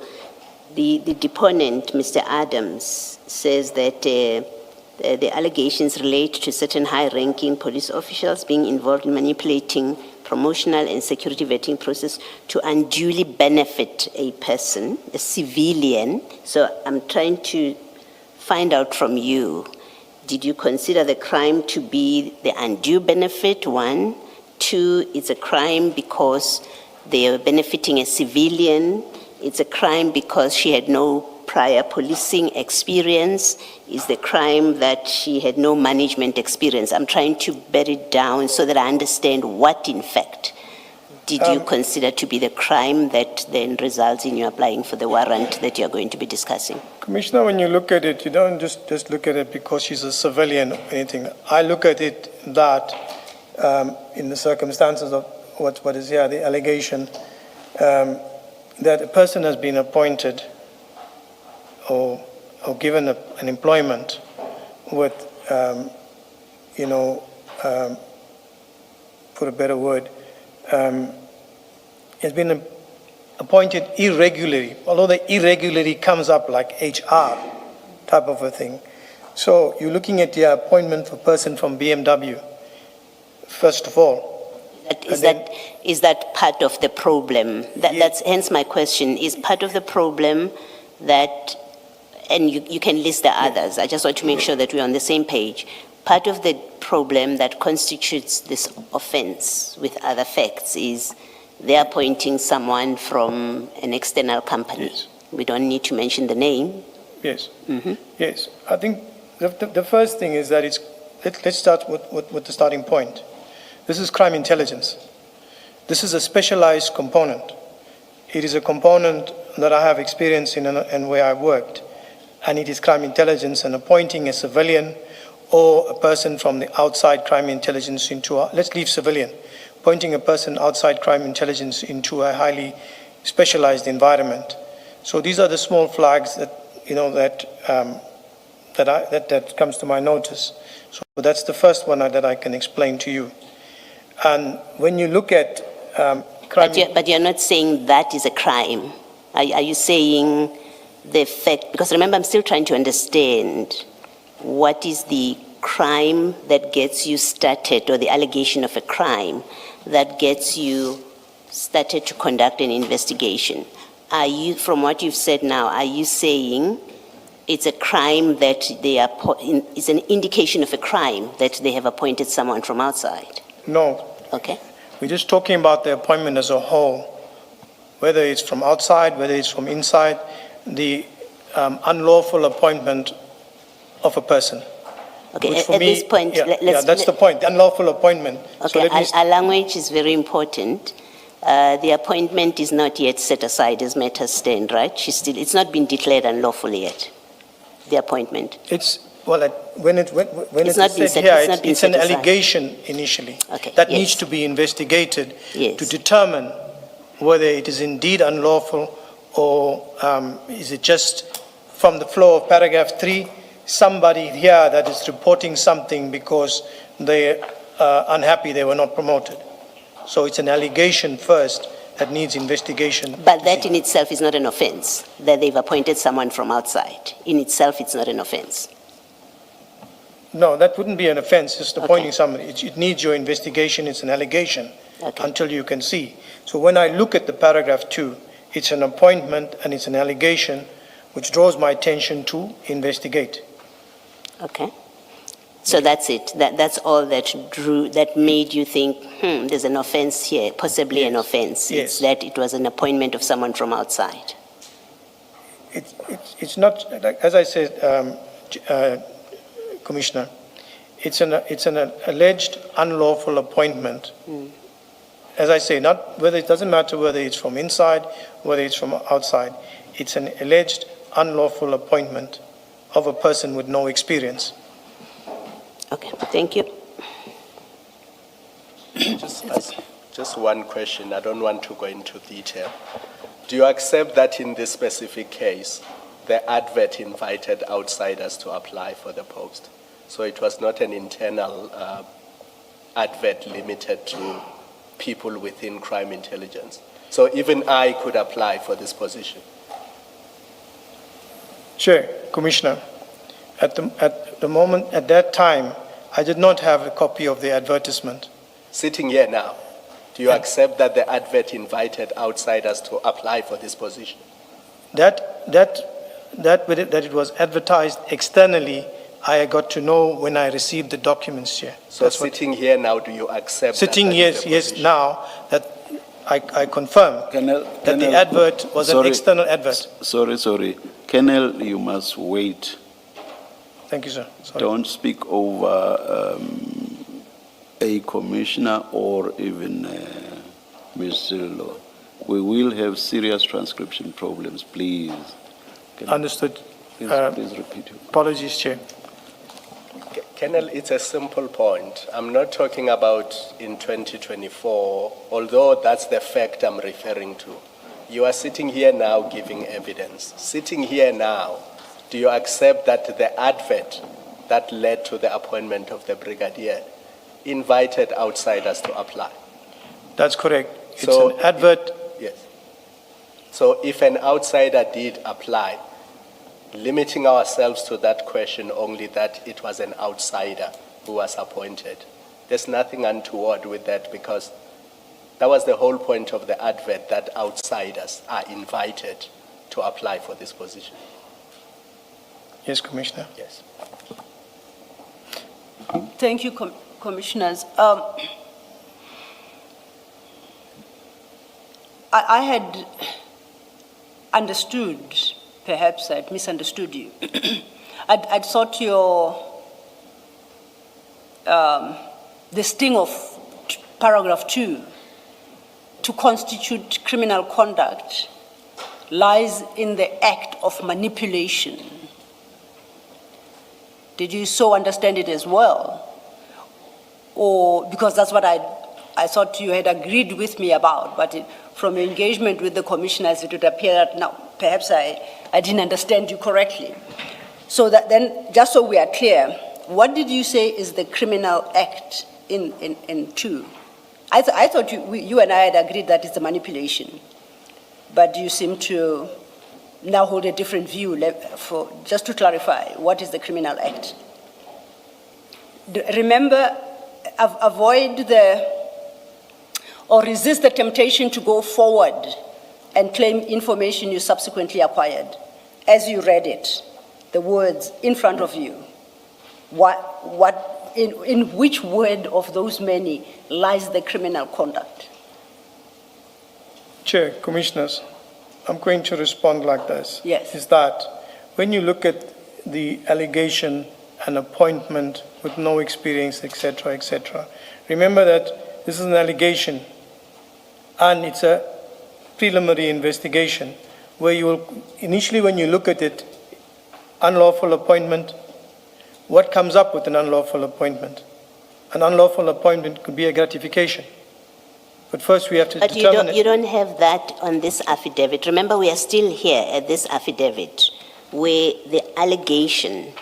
the deponent, Mr. Adams, says that the allegations relate to certain high-ranking police officials being involved in manipulating promotional and security vetting process to unduly benefit a person, a civilian. So I'm trying to find out from you, did you consider the crime to be the undue benefit, 1? 2, it's a crime because they are benefiting a civilian. It's a crime because she had no prior policing experience. Is the crime that she had no management experience? I'm trying to bear it down so that I understand what, in fact, did you consider to be the crime that then results in you applying for the warrant that you're going to be discussing? Commissioner, when you look at it, you don't just look at it because she's a civilian or anything. I look at it that in the circumstances of what is here, the allegation that a person has been appointed or given an employment with, put a better word, has been appointed irregularly, although the irregularity comes up like HR type of a thing. So you're looking at the appointment for a person from BMW, first of all. Is that part of the problem? That's hence my question. Is part of the problem that, and you can list the others, I just want to make sure that we're on the same page. Part of the problem that constitutes this offense with other facts is they're appointing someone from an external company. Yes. We don't need to mention the name. Yes. Yes. I think the first thing is that let's start with the starting point. This is crime intelligence. This is a specialized component. It is a component that I have experience in and where I worked. And it is crime intelligence, and appointing a civilian or a person from the outside crime intelligence let's leave civilian, pointing a person outside crime intelligence into a highly specialized environment. So these are the small flags that, that comes to my notice. So that's the first one that I can explain to you. And when you look at crime... But you're not saying that is a crime. Are you saying the fact, because remember, I'm still trying to understand what is the crime that gets you started, or the allegation of a crime that gets you started to conduct an investigation. Are you, from what you've said now, are you saying it's a crime that it's an indication of a crime that they have appointed someone from outside? No. Okay. We're just talking about the appointment as a whole, whether it's from outside, whether it's from inside, the unlawful appointment of a person. Okay, at this point, that's the point, the unlawful appointment. Okay, so our language is very important. The appointment is not yet set aside as matters stand, right? It's not been declared unlawful yet, the appointment. It's when it's an allegation initially that needs to be investigated to determine whether it is indeed unlawful, or is it just from the flow of paragraph 3, somebody here that is reporting something because they are unhappy they were not promoted. So it's an allegation first that needs investigation. But that in itself is not an offense, that they've appointed someone from outside. In itself, it's not an offense. No, that wouldn't be an offense, just appointing somebody. It needs your investigation, it's an allegation until you can see. So when I look at the paragraph 2, it's an appointment and it's an allegation which draws my attention to investigate. Okay. So that's it. That's all that made you think, there's an offense here, possibly an offense. It's that it was an appointment of someone from outside. It's not, as I said, Commissioner, it's an alleged unlawful appointment. As I say, it doesn't matter whether it's from inside, whether it's from outside. It's an alleged unlawful appointment of a person with no experience. Okay, thank you. Just one question. I don't want to go into detail. Do you accept that in this specific case, the advert invited outsiders to apply for the post? So it was not an internal advert limited to people within crime intelligence. So even I could apply for this position. Chair, Commissioner, at the moment, at that time, I did not have a copy of the advertisement. Sitting here now, do you accept that the advert invited outsiders to apply for this position? That it was advertised externally, I got to know when I received the documents, Chair. So sitting here now, do you accept Sitting that yes, now, that I confirm that the advert was an external advert. Sorry. Colonel, you must wait. Thank you, sir. Sorry. Don't speak over a commissioner or even Mr. Law. We will have serious transcription problems, please. Understood. Please repeat it. Apologies, Chair. Colonel, it's a simple point. I'm not talking about in 2024, although that's the fact I'm referring to. You are sitting here now giving evidence. Sitting here now, do you accept that the advert that led to the appointment of the brigadier invited outsiders to apply? That's correct. It's an advert. Yes. So if an outsider did apply, limiting ourselves to that question only that it was an outsider who was appointed, there's nothing untoward with that, because that was the whole point of the advert, that outsiders are invited to apply for this position. Yes, Commissioner. Yes. Thank you, Commissioners. I had understood, perhaps I'd misunderstood you. I'd thought the sting of paragraph 2 to constitute criminal conduct lies in the act of manipulation. Did you so understand it as well? Or because that's what I thought you had agreed with me about, but from your engagement with the commissioners, it would appear that now perhaps I didn't understand you correctly. So that then, just so we are clear, what did you say is the criminal act in 2? I thought you and I had agreed that it's a manipulation, but you seem to now hold a different view. Just to clarify, what is the criminal act? Remember, avoid or resist the temptation to go forward and claim information you subsequently acquired. As you read it, the words in front of you, in which word of those many lies the criminal conduct? Chair, Commissioners, I'm going to respond like this. Yes. Is that when you look at the allegation and appointment with no experience, etc., remember that this is an allegation and it's a preliminary investigation where you will, initially when you look at it, unlawful appointment, what comes up with an unlawful appointment? An unlawful appointment could be a gratification. But first we have to determine But you don't have that on this affidavit. Remember, we are still here at this affidavit where the allegation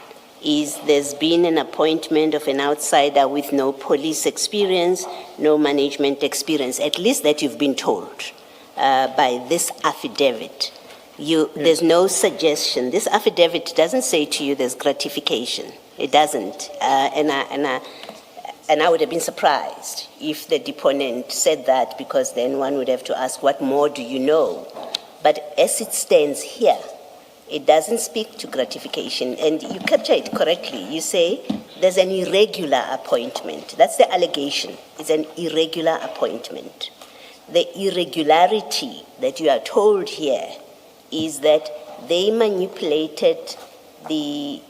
is there's been an appointment of an outsider with no police experience, no management experience, at least that you've been told by this affidavit. There's no suggestion. This affidavit doesn't say to you there's gratification. It doesn't. And I would have been surprised if the deponent said that, because then one would have to ask, what more do you know? But as it stands here, it doesn't speak to gratification. And you capture it correctly. You say there's an irregular appointment. That's the allegation. It's an irregular appointment. The irregularity that you are told here is that they manipulated the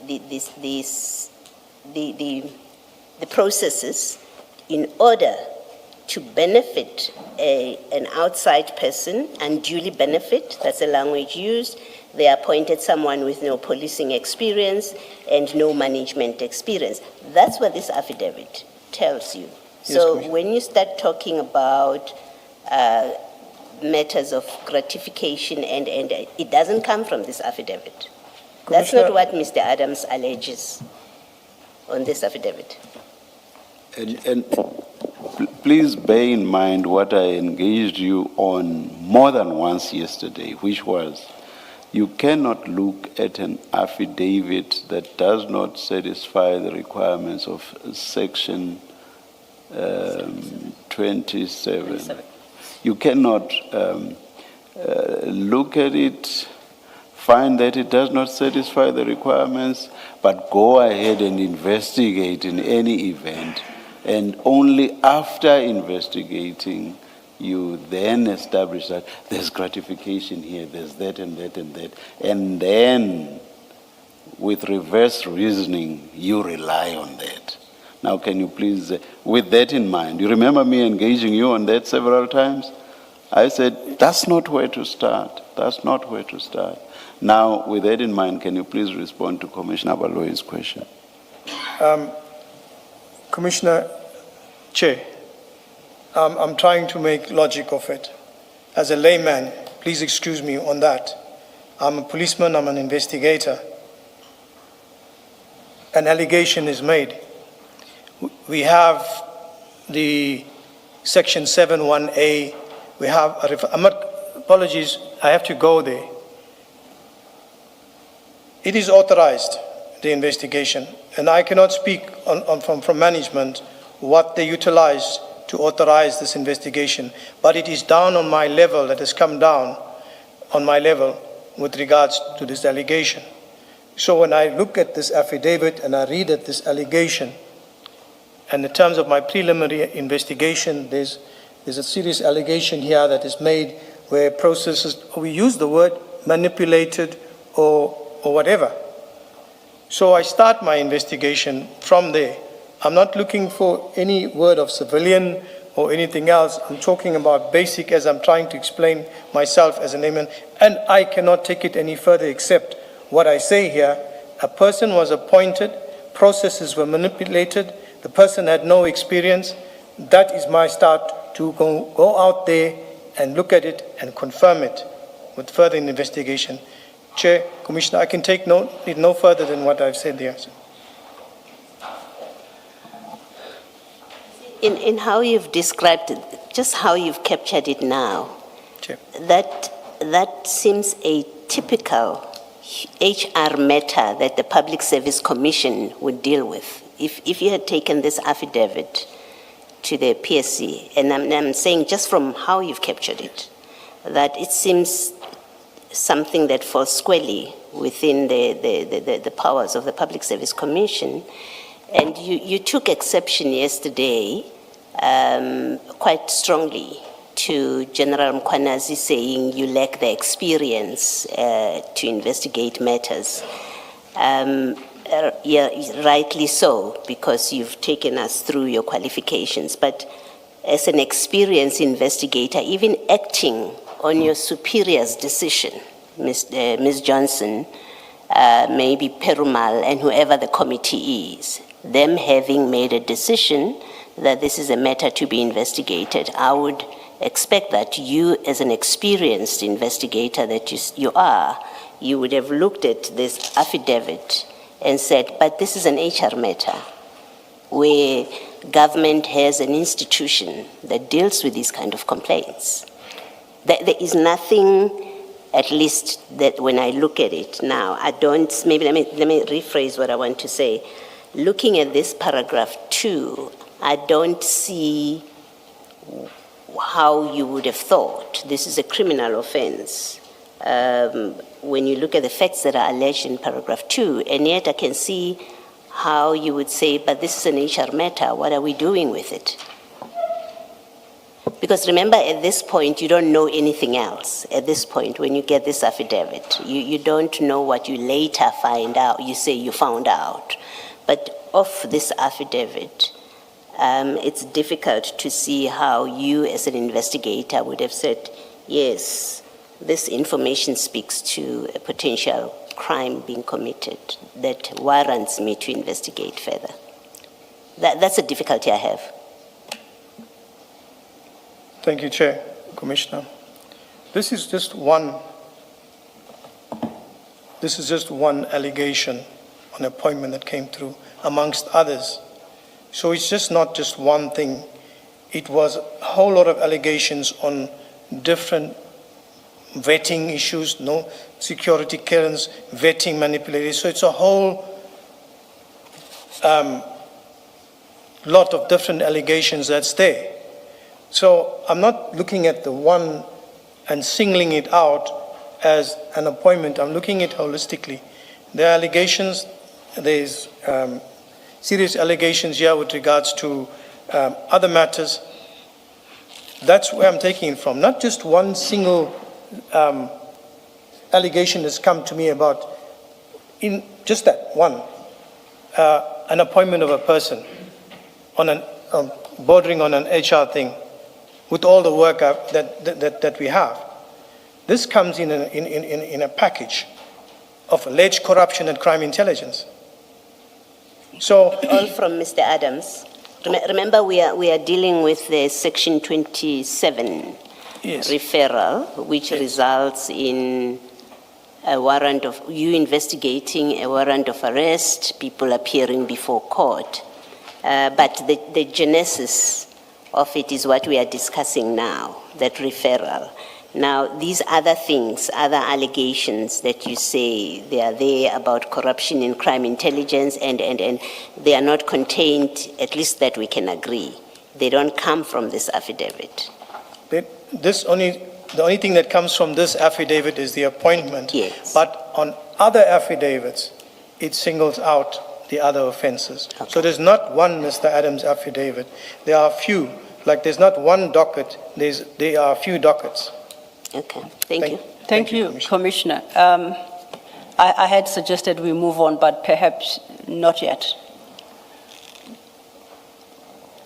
the processes in order to benefit an outside person, unduly benefit, that's the language used. They appointed someone with no policing experience and no management experience. That's what this affidavit tells you. So when you start talking about matters of gratification, and it doesn't come from this affidavit. That's not what Mr. Adams alleges on this affidavit. And please bear in mind what I engaged you on more than once yesterday, which was you cannot look at an affidavit that does not satisfy the requirements of Section 27. You cannot look at it, find that it does not satisfy the requirements, but go ahead and investigate in any event. And only after investigating, you then establish that there's gratification here, there's that and that and that. And then, with reverse reasoning, you rely on that. Now, can you please, with that in mind, you remember me engaging you on that several times? I said, that's not where to start. That's not where to start. Now, with that in mind, can you please respond to Commissioner Baloyi's question? Commissioner Chair, I'm trying to make logic of it. As a layman, please excuse me on that. I'm a policeman, I'm an investigator. An allegation is made. We have the Section 7(1)(a). We have, apologies, I have to go there. It is authorized, the investigation, and I cannot speak from management what they utilized to authorize this investigation, but it is down on my level, that has come down on my level with regards to this allegation. So when I look at this affidavit and I read at this allegation, and in terms of my preliminary investigation, there's a serious allegation here that is made where processes, we use the word manipulated or whatever. So I start my investigation from there. I'm not looking for any word of civilian or anything else. I'm talking about basic as I'm trying to explain myself as a layman, and I cannot take it any further except what I say here. A person was appointed, processes were manipulated, the person had no experience. That is my start to go out there and look at it and confirm it with further investigation. Chair, Commissioner, I can take it no further than what I've said there. In how you've described it, just how you've captured it now, Chair. that seems a typical HR matter that the Public Service Commission would deal with. If you had taken this affidavit to the PSC, and I'm saying just from how you've captured it, that it seems something that falls squarely within the powers of the Public Service Commission. And you took exception yesterday quite strongly to General Mkwanazi saying you lack the experience to investigate matters. Yeah, rightly so, because you've taken us through your qualifications. But as an experienced investigator, even acting on your superior's decision, Ms. Johnson, maybe Perumal, and whoever the committee is, them having made a decision that this is a matter to be investigated, I would expect that you, as an experienced investigator that you are, you would have looked at this affidavit and said, but this is an HR matter where government has an institution that deals with these kind of complaints. There is nothing, at least that when I look at it now, I don't, maybe let me rephrase what I want to say. Looking at this paragraph 2, I don't see how you would have thought this is a criminal offense. When you look at the facts that are alleged in paragraph 2, and yet I can see how you would say, but this is an HR matter, what are we doing with it? Because remember, at this point, you don't know anything else. At this point, when you get this affidavit, you don't know what you later find out. You say you found out. But of this affidavit, it's difficult to see how you as an investigator would have said, yes, this information speaks to a potential crime being committed that warrants me to investigate further. That's a difficulty I have. Thank you, Chair, Commissioner. This is just one allegation, an appointment that came through amongst others. So it's just not just one thing. It was a whole lot of allegations on different vetting issues, no security clearance, vetting manipulated. So it's a whole lot of different allegations that's there. So I'm not looking at the one and singling it out as an appointment. I'm looking at it holistically. There are allegations, there's serious allegations here with regards to other matters. That's where I'm taking it from. Not just one single allegation has come to me about, in just that one, an appointment of a person on bordering on an HR thing, with all the work that we have. This comes in a package of alleged corruption and crime intelligence. So, All from Mr. Adams. Remember, we are dealing with the Section 27 yes, referral, which results in a warrant of, you investigating a warrant of arrest, people appearing before court. But the genesis of it is what we are discussing now, that referral. Now, these other things, other allegations that you say they are there about corruption in crime intelligence, and they are not contained, at least that we can agree. They don't come from this affidavit. the only thing that comes from this affidavit is the appointment. Yes. But on other affidavits, it singles out the other offenses. Okay. So there's not one Mr. Adams affidavit. There are a few. Like there's not one docket, there are a few dockets. Okay, thank you. Thank you, Commissioner. I had suggested we move on, but perhaps not yet.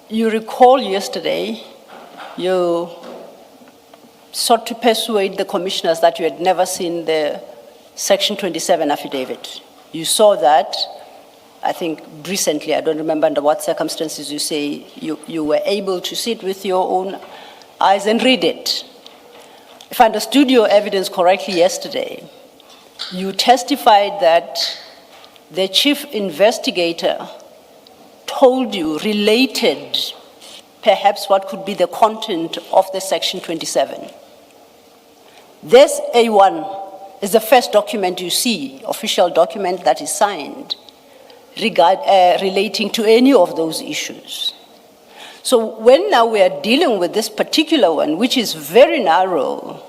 You recall yesterday, you sought to persuade the commissioners that you had never seen the Section 27 affidavit. You saw that, I think recently, I don't remember under what circumstances you say you were able to sit with your own eyes and read it. If I understood your evidence correctly yesterday, you testified that the chief investigator told you, related perhaps what could be the content of the Section 27. This A1 is the first document you see, official document that is signed relating to any of those issues. So when now we are dealing with this particular one, which is very narrow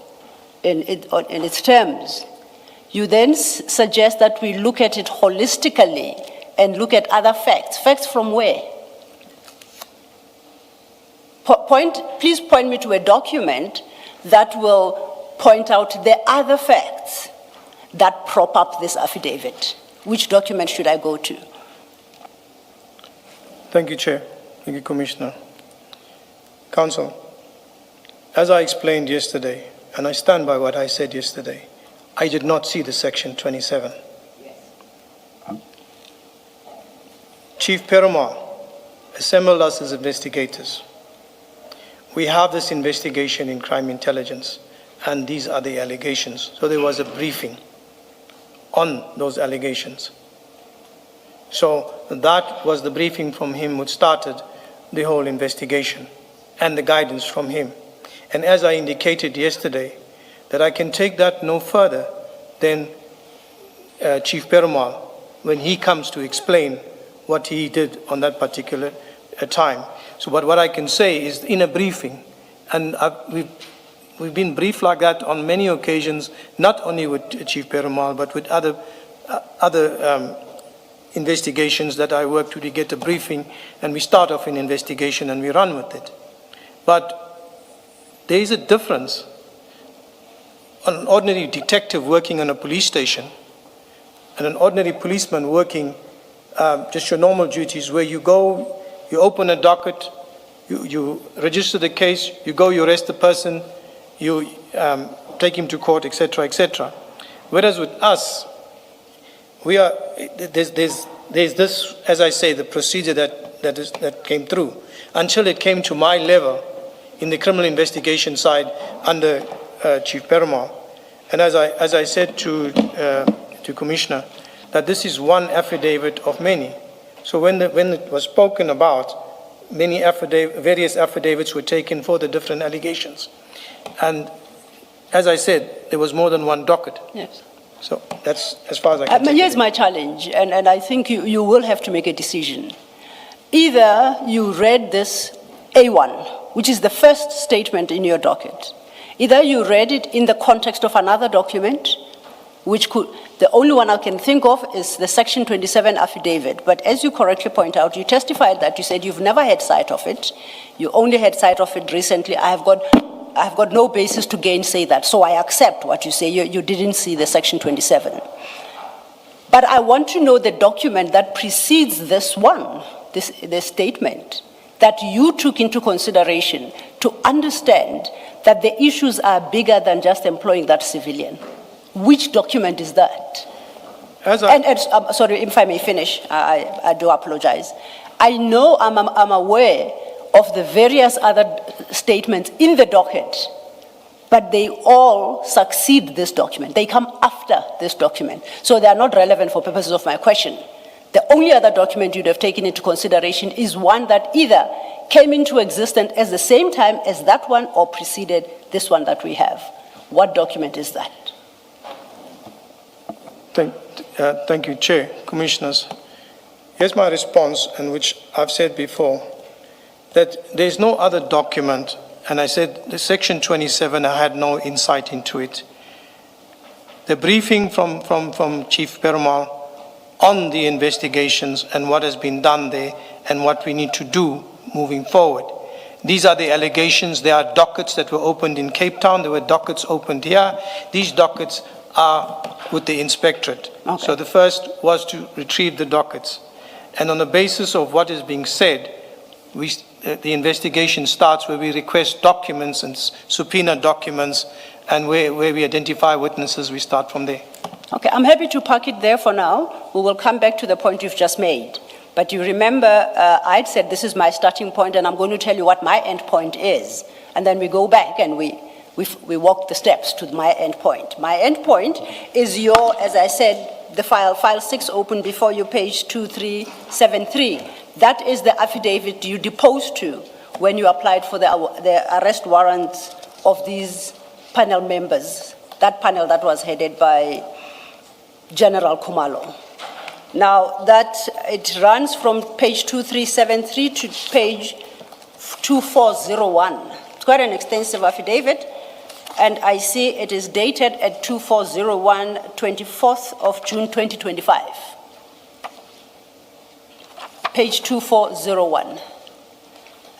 in its terms, you then suggest that we look at it holistically and look at other facts. Facts from where? Please point me to a document that will point out the other facts that prop up this affidavit. Which document should I go to? Thank you, Chair. Thank you, Commissioner. Council, as I explained yesterday, and I stand by what I said yesterday, I did not see the Section 27. Chief Perumal assembled us as investigators. We have this investigation in crime intelligence, and these are the allegations. So there was a briefing on those allegations. So that was the briefing from him which started the whole investigation and the guidance from him. And as I indicated yesterday, that I can take that no further than Chief Perumal when he comes to explain what he did on that particular time. So but what I can say is in a briefing, and we've been briefed like that on many occasions, not only with Chief Perumal, but with other investigations that I work to get a briefing, and we start off an investigation and we run with it. But there is a difference. An ordinary detective working on a police station and an ordinary policeman working just your normal duties, where you go, you open a docket, you register the case, you go, you arrest the person, you take him to court, etc., etc. Whereas with us, there's this, as I say, the procedure that came through, until it came to my level in the criminal investigation side under Chief Perumal. And as I said to Commissioner, that this is one affidavit of many. So when it was spoken about, various affidavits were taken for the different allegations. And as I said, there was more than one docket. Yes. So that's as far as I can take Here's it. my challenge, and I think you will have to make a decision. Either you read this A1, which is the first statement in your docket. Either you read it in the context of another document, which could, the only one I can think of is the Section 27 affidavit. But as you correctly point out, you testified that you said you've never had sight of it. You only had sight of it recently. I have got no basis to gainsay that. So I accept what you say. You didn't see the Section 27. But I want to know the document that precedes this one, this statement, that you took into consideration to understand that the issues are bigger than just employing that civilian. Which document is that? Sorry, if I may finish, I do apologize. I know I'm aware of the various other statements in the docket, but they all succeed this document. They come after this document. So they are not relevant for purposes of my question. The only other document you'd have taken into consideration is one that either came into existence at the same time as that one or preceded this one that we have. What document is that? Thank you, Chair, Commissioners. Here's my response, and which I've said before, that there's no other document, and I said the Section 27, I had no insight into it. The briefing from Chief Perumal on the investigations and what has been done there and what we need to do moving forward. These are the allegations. There are dockets that were opened in Cape Town. There were dockets opened here. These dockets are with the inspectorate. Okay. So the first was to retrieve the dockets. And on the basis of what is being said, the investigation starts where we request documents and subpoena documents, and where we identify witnesses, we start from there. Okay, I'm happy to park it there for now. We will come back to the point you've just made. But you remember, I'd said this is my starting point, and I'm going to tell you what my end point is. And then we go back and we walk the steps to my end point. My end point is your, as I said, the file 6 open before you, page 2373. That is the affidavit you deposed to when you applied for the arrest warrants of these panel members, that panel that was headed by General Khumalo. Now, it runs from page 2373 to page 2401. It's quite an extensive affidavit, and I see it is dated at 2401, 24th of June 2025. Page 2401.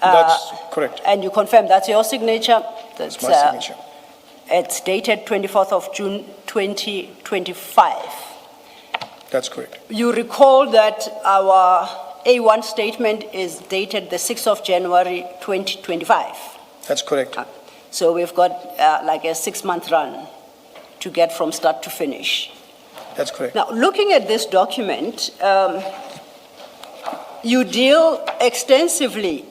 That's correct. And you confirm that's your signature? That's my signature. It's dated 24th of June 2025. That's correct. You recall that our A1 statement is dated the 6th of January 2025. That's correct. So we've got like a 6-month run to get from start to finish. That's correct. Now, looking at this document, you deal extensively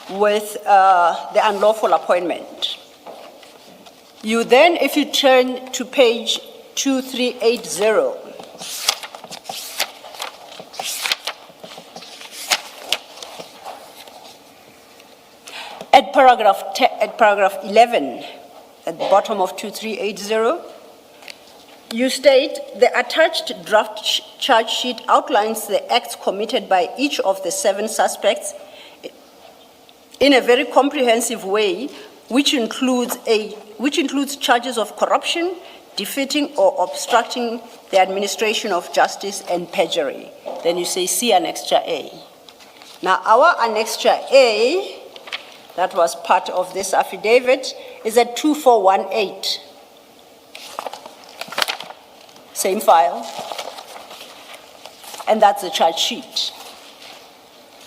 with the unlawful appointment. You then, if you turn to page 2380, at paragraph 11, at the bottom of 2380, you state the attached draft charge sheet outlines the acts committed by each of the 7 suspects in a very comprehensive way, which includes charges of corruption, defeating or obstructing the administration of justice, and perjury. Then you say, see Annexure A. Now, our Annexure A, that was part of this affidavit, is at 2418. Same file. And that's the charge sheet.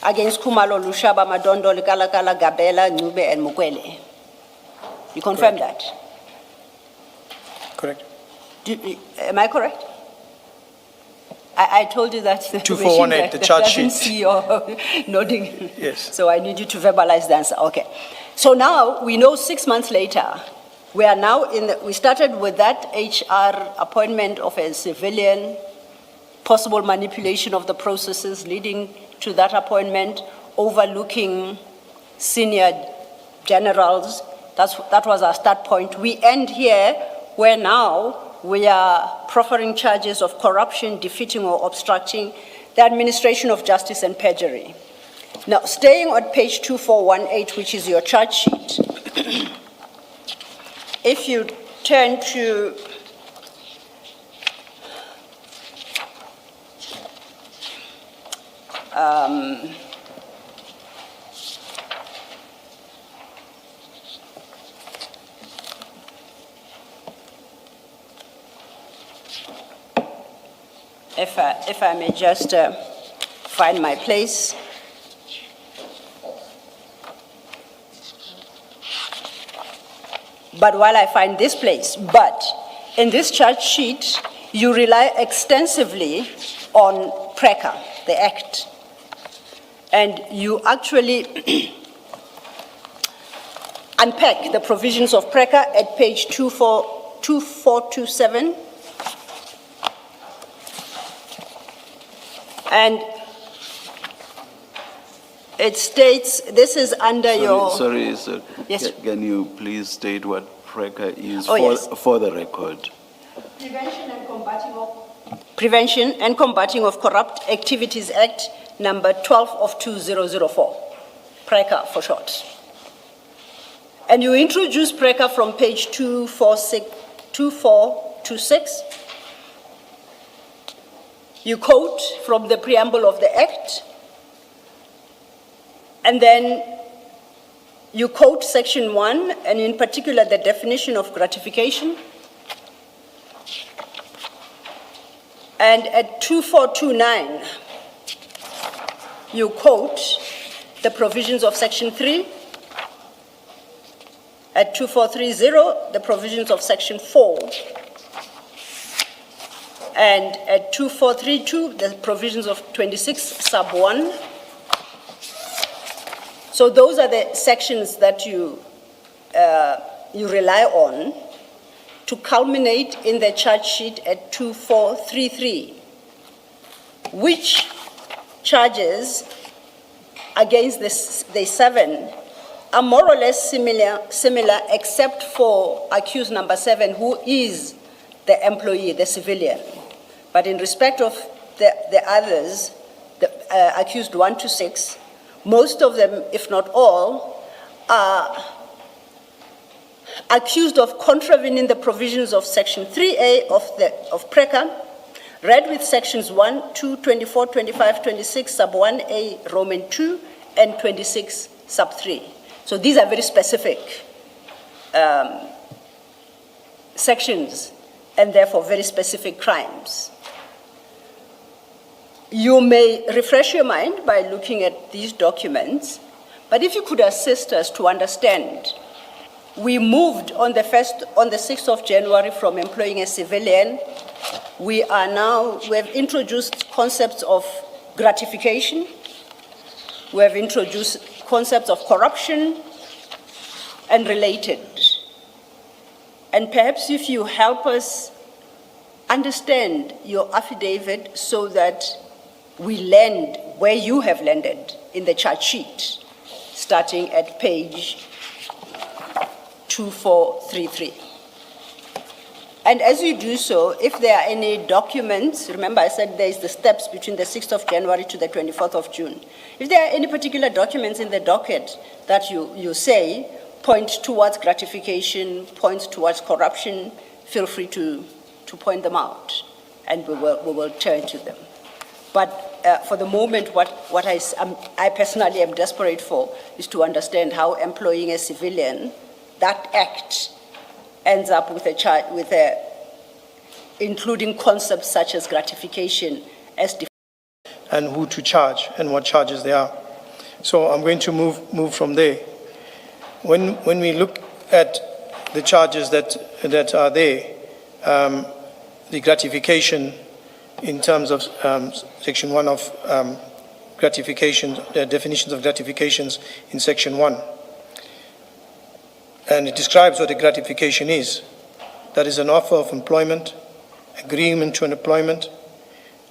Against Kumalo, Lushaba, Madondo, Kalakala, Gabela, Nube, and Mukwele. You confirm that? Correct. Am I correct? I told you that. 2418, the charge doesn't sheet. see your nodding. Yes. So I need you to verbalize the answer. Okay. So now we know 6 months later, we are now we started with that HR appointment of a civilian, possible manipulation of the processes leading to that appointment, overlooking senior generals. That was our start point. We end here where now we are proffering charges of corruption, defeating or obstructing the administration of justice and perjury. Now, staying on page 2418, which is your charge sheet, if you turn to if I may just find my place. But while I find this place, but in this charge sheet, you rely extensively on PRECA, the Act. And you actually unpack the provisions of PRECA at page 2427. And it states, this is under your... Sorry, sir. Yes. Can you please state what PRECA is for the record? Prevention and Combating of Corrupt Activities Act, number 12 of 2004, PRECA for short. And you introduce PRECA from page 2426. You quote from the preamble of the Act, and then you quote section 1, and in particular the definition of gratification. And at 2429, you quote the provisions of section 3. At 2430, the provisions of section 4. And at 2432, the provisions of 26 sub 1. So those are the sections that you rely on to culminate in the charge sheet at 2433, which charges against the 7 are more or less similar except for accused number 7, who is the employee, the civilian. But in respect of the others, the accused 1 to 6, most of them, if not all, are accused of contravening the provisions of section 3A of PRECA, read with sections 1, 2, 24, 25, 26, sub 1A, Roman 2, and 26, sub 3. So these are very specific sections, and therefore very specific crimes. You may refresh your mind by looking at these documents, but if you could assist us to understand, we moved on the 6th of January from employing a civilian. We have introduced concepts of gratification. We have introduced concepts of corruption and related. And perhaps if you help us understand your affidavit so that we land where you have landed in the charge sheet, starting at page 2433. And as you do so, if there are any documents, remember I said there is the steps between the 6th of January to the 24th of June. If there are any particular documents in the docket that you say point towards gratification, point towards corruption, feel free to point them out, and we will turn to them. But for the moment, what I personally am desperate for is to understand how employing a civilian, that act ends up with including concepts such as gratification as and who to charge and what charges there are. So I'm going to move from there. When we look at the charges that are there, the gratification in terms of Section 1 of gratification, the definitions of gratifications in Section 1. And it describes what a gratification is. That is an offer of employment, agreement to an employment.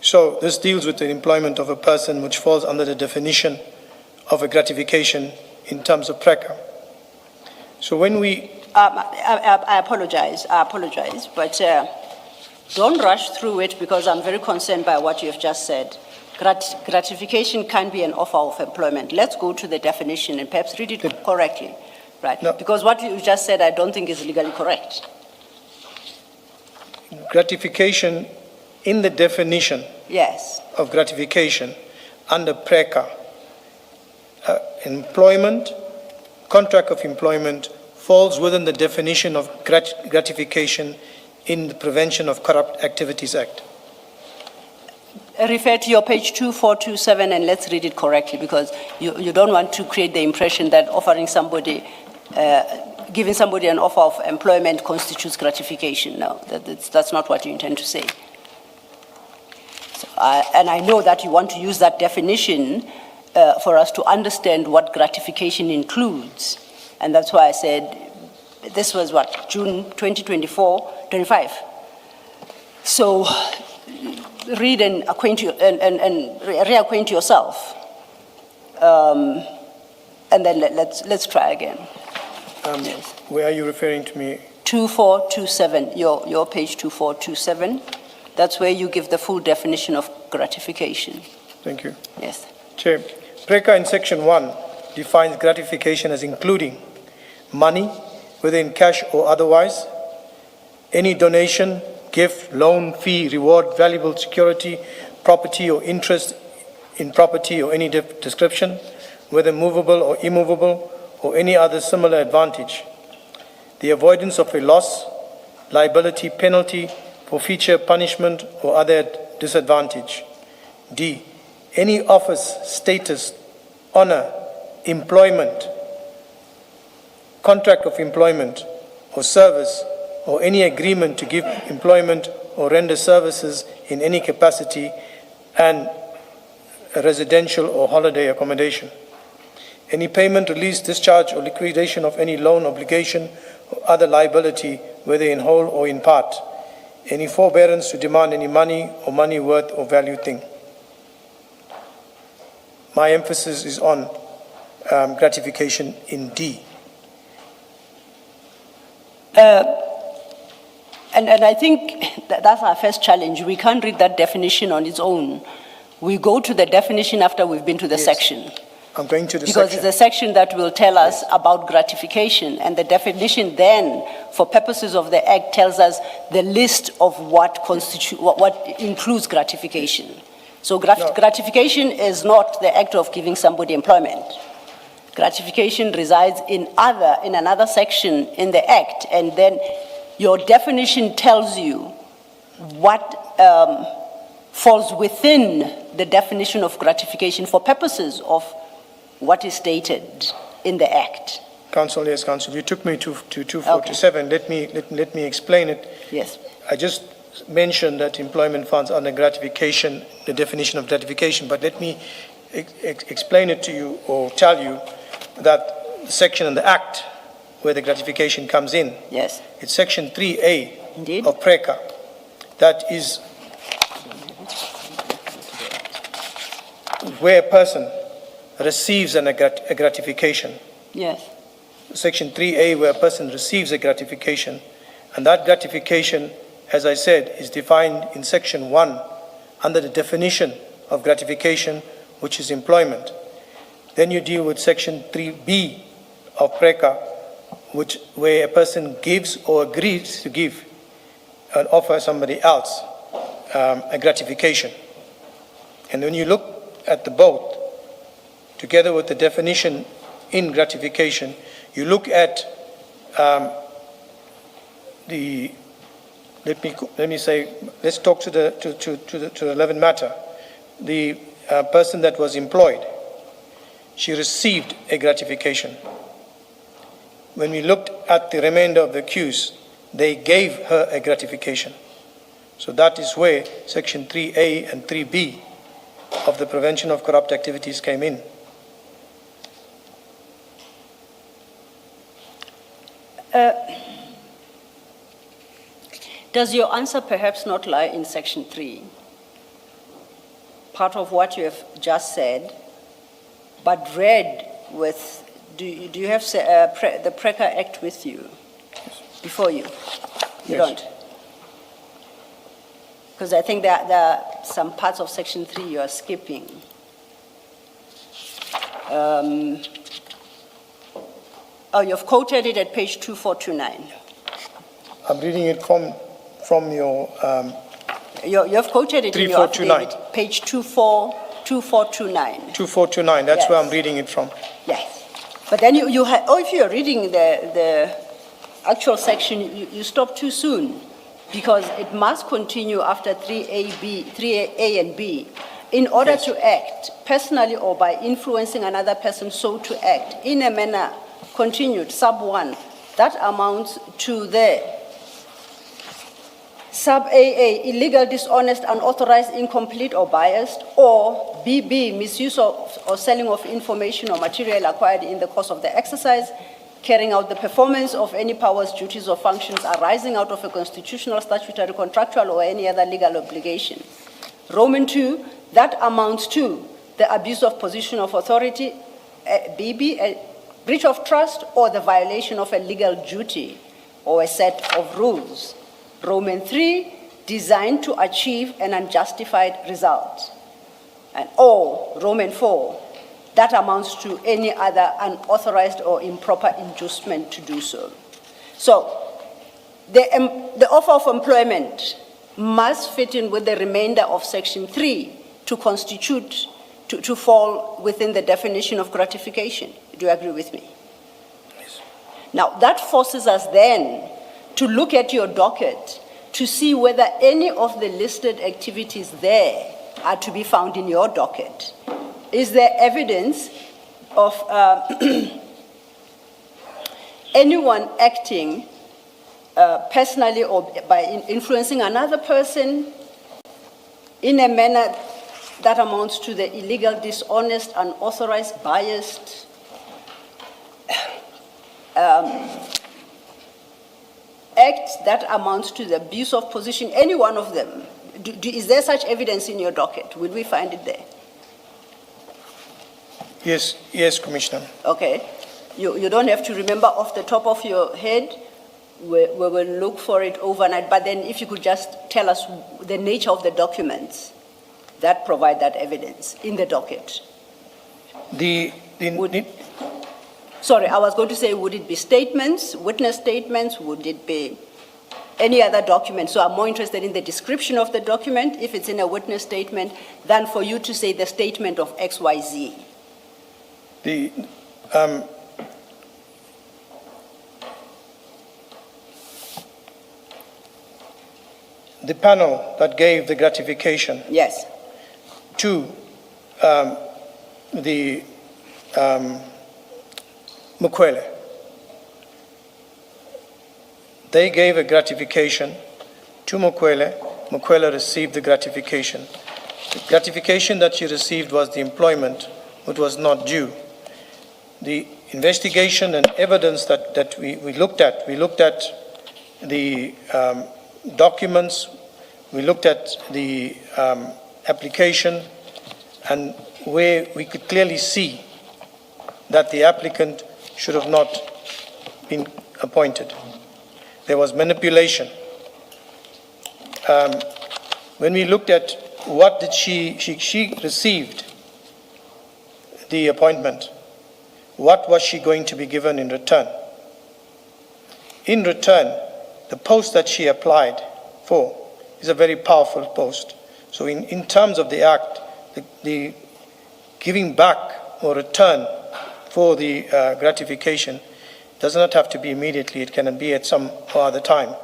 So this deals with the employment of a person which falls under the definition of a gratification in terms of PRECA. So when we... I apologize, but don't rush through it because I'm very concerned by what you have just said. Gratification can be an offer of employment. Let's go to the definition and perhaps read it correctly, right? No. Because what you just said I don't think is legally correct. Gratification, in the definition Yes. of gratification under PRECA, employment, contract of employment falls within the definition of gratification in the Prevention of Corrupt Activities Act. Refer to your page 2427 and let's read it correctly because you don't want to create the impression that offering somebody, giving somebody an offer of employment constitutes gratification. No, that's not what you intend to say. So, and I know that you want to use that definition for us to understand what gratification includes. And that's why I said this was what, June 2024, 25. So read and acquaint you and reacquaint yourself. And then let's try again. Yes. Where are you referring to me? 2427, your page 2427. That's where you give the full definition of gratification. Thank you. Yes. Chair, PRECA in Section 1 defines gratification as including money, whether in cash or otherwise, any donation, gift, loan, fee, reward, valuable security, property or interest in property or any description, whether movable or immovable, or any other similar advantage. The avoidance of a loss, liability, penalty, forfeiture, punishment, or other disadvantage. D, any office, status, honor, employment, contract of employment or service, or any agreement to give employment or render services in any capacity, and a residential or holiday accommodation. Any payment, release, discharge, or liquidation of any loan, obligation, or other liability, whether in whole or in part. Any forbearance to demand any money or money worth or value thing. My emphasis is on gratification in D. And I think that's our first challenge. We can't read that definition on its own. We go to the definition after we've been to the section. I'm going to the Because section. it's a section that will tell us about gratification, and the definition then, for purposes of the Act, tells us the list of what includes gratification. So gratification is not the act of giving somebody employment. Gratification resides in another section in the Act, and then your definition tells you what falls within the definition of gratification for purposes of what is stated in the Act. Counsel, yes, Counsel. You took me to 2427. Okay. Let me explain it. Yes. I just mentioned that employment funds under gratification, the definition of gratification, but let me explain it to you or tell you that the section in the Act where the gratification comes in, yes, it's Section 3A Indeed. of PRECA. That is where a person receives a gratification. Yes. Section 3A, where a person receives a gratification, and that gratification, as I said, is defined in Section 1 under the definition of gratification, which is employment. Then you deal with Section 3B of PRECA, where a person gives or agrees to give and offer somebody else a gratification. And when you look at the both, together with the definition in gratification, you look at let me say, let's talk to the relevant matter. The person that was employed, she received a gratification. When we looked at the remainder of the accused, they gave her a gratification. So that is where Section 3A and 3B of the Prevention of Corrupt Activities came in. Does your answer perhaps not lie in Section 3? Part of what you have just said, but read with, do you have the PRECA Act with you, before you? You Yes. don't? Because I think there are some parts of Section 3 you are skipping. Oh, you've quoted it at page 2429. I'm reading it from your, You've quoted it in your 3429. affidavit, page 2429. 2429, that's where Yes. I'm reading it from. Yes. But then you if you're reading the actual section, you stop too soon, because it must continue after 3A and B. In order Yes. to act personally or by influencing another person so to act in a manner continued, sub 1, that amounts to the sub AA, illegal, dishonest, unauthorized, incomplete, or biased, or BB, misuse or selling of information or material acquired in the course of the exercise, carrying out the performance of any powers, duties, or functions arising out of a constitutional, statutory, contractual, or any other legal obligation. Roman 2, that amounts to the abuse of position of authority, BB, a breach of trust, or the violation of a legal duty or a set of rules. Roman 3, designed to achieve an unjustified result. And or Roman 4, that amounts to any other unauthorized or improper inducement to do so. So the offer of employment must fit in with the remainder of Section 3 to constitute, to fall within the definition of gratification. Do you agree with me? Yes. Now, that forces us then to look at your docket to see whether any of the listed activities there are to be found in your docket. Is there evidence of anyone acting personally or by influencing another person in a manner that amounts to the illegal, dishonest, unauthorized, biased, act that amounts to the abuse of position, any one of them? Is there such evidence in your docket? Will we find it there? Yes, Commissioner. Okay. You don't have to remember off the top of your head. We will look for it overnight. But then if you could just tell us the nature of the documents that provide that evidence in the docket. Sorry, I was going to say, would it be statements, witness statements? Would it be any other document? So I'm more interested in the description of the document, if it's in a witness statement, than for you to say the statement of XYZ. The panel that gave the gratification Yes. to the Mukwele, they gave a gratification to Mukwele. Mukwele received the gratification. The gratification that she received was the employment, which was not due. The investigation and evidence that we looked at the documents, we looked at the application, and where we could clearly see that the applicant should have not been appointed. There was manipulation. When we looked at what did she received the appointment, what was she going to be given in return? In return, the post that she applied for is a very powerful post. So in terms of the act, the giving back or return for the gratification does not have to be immediately. It can be at some other time.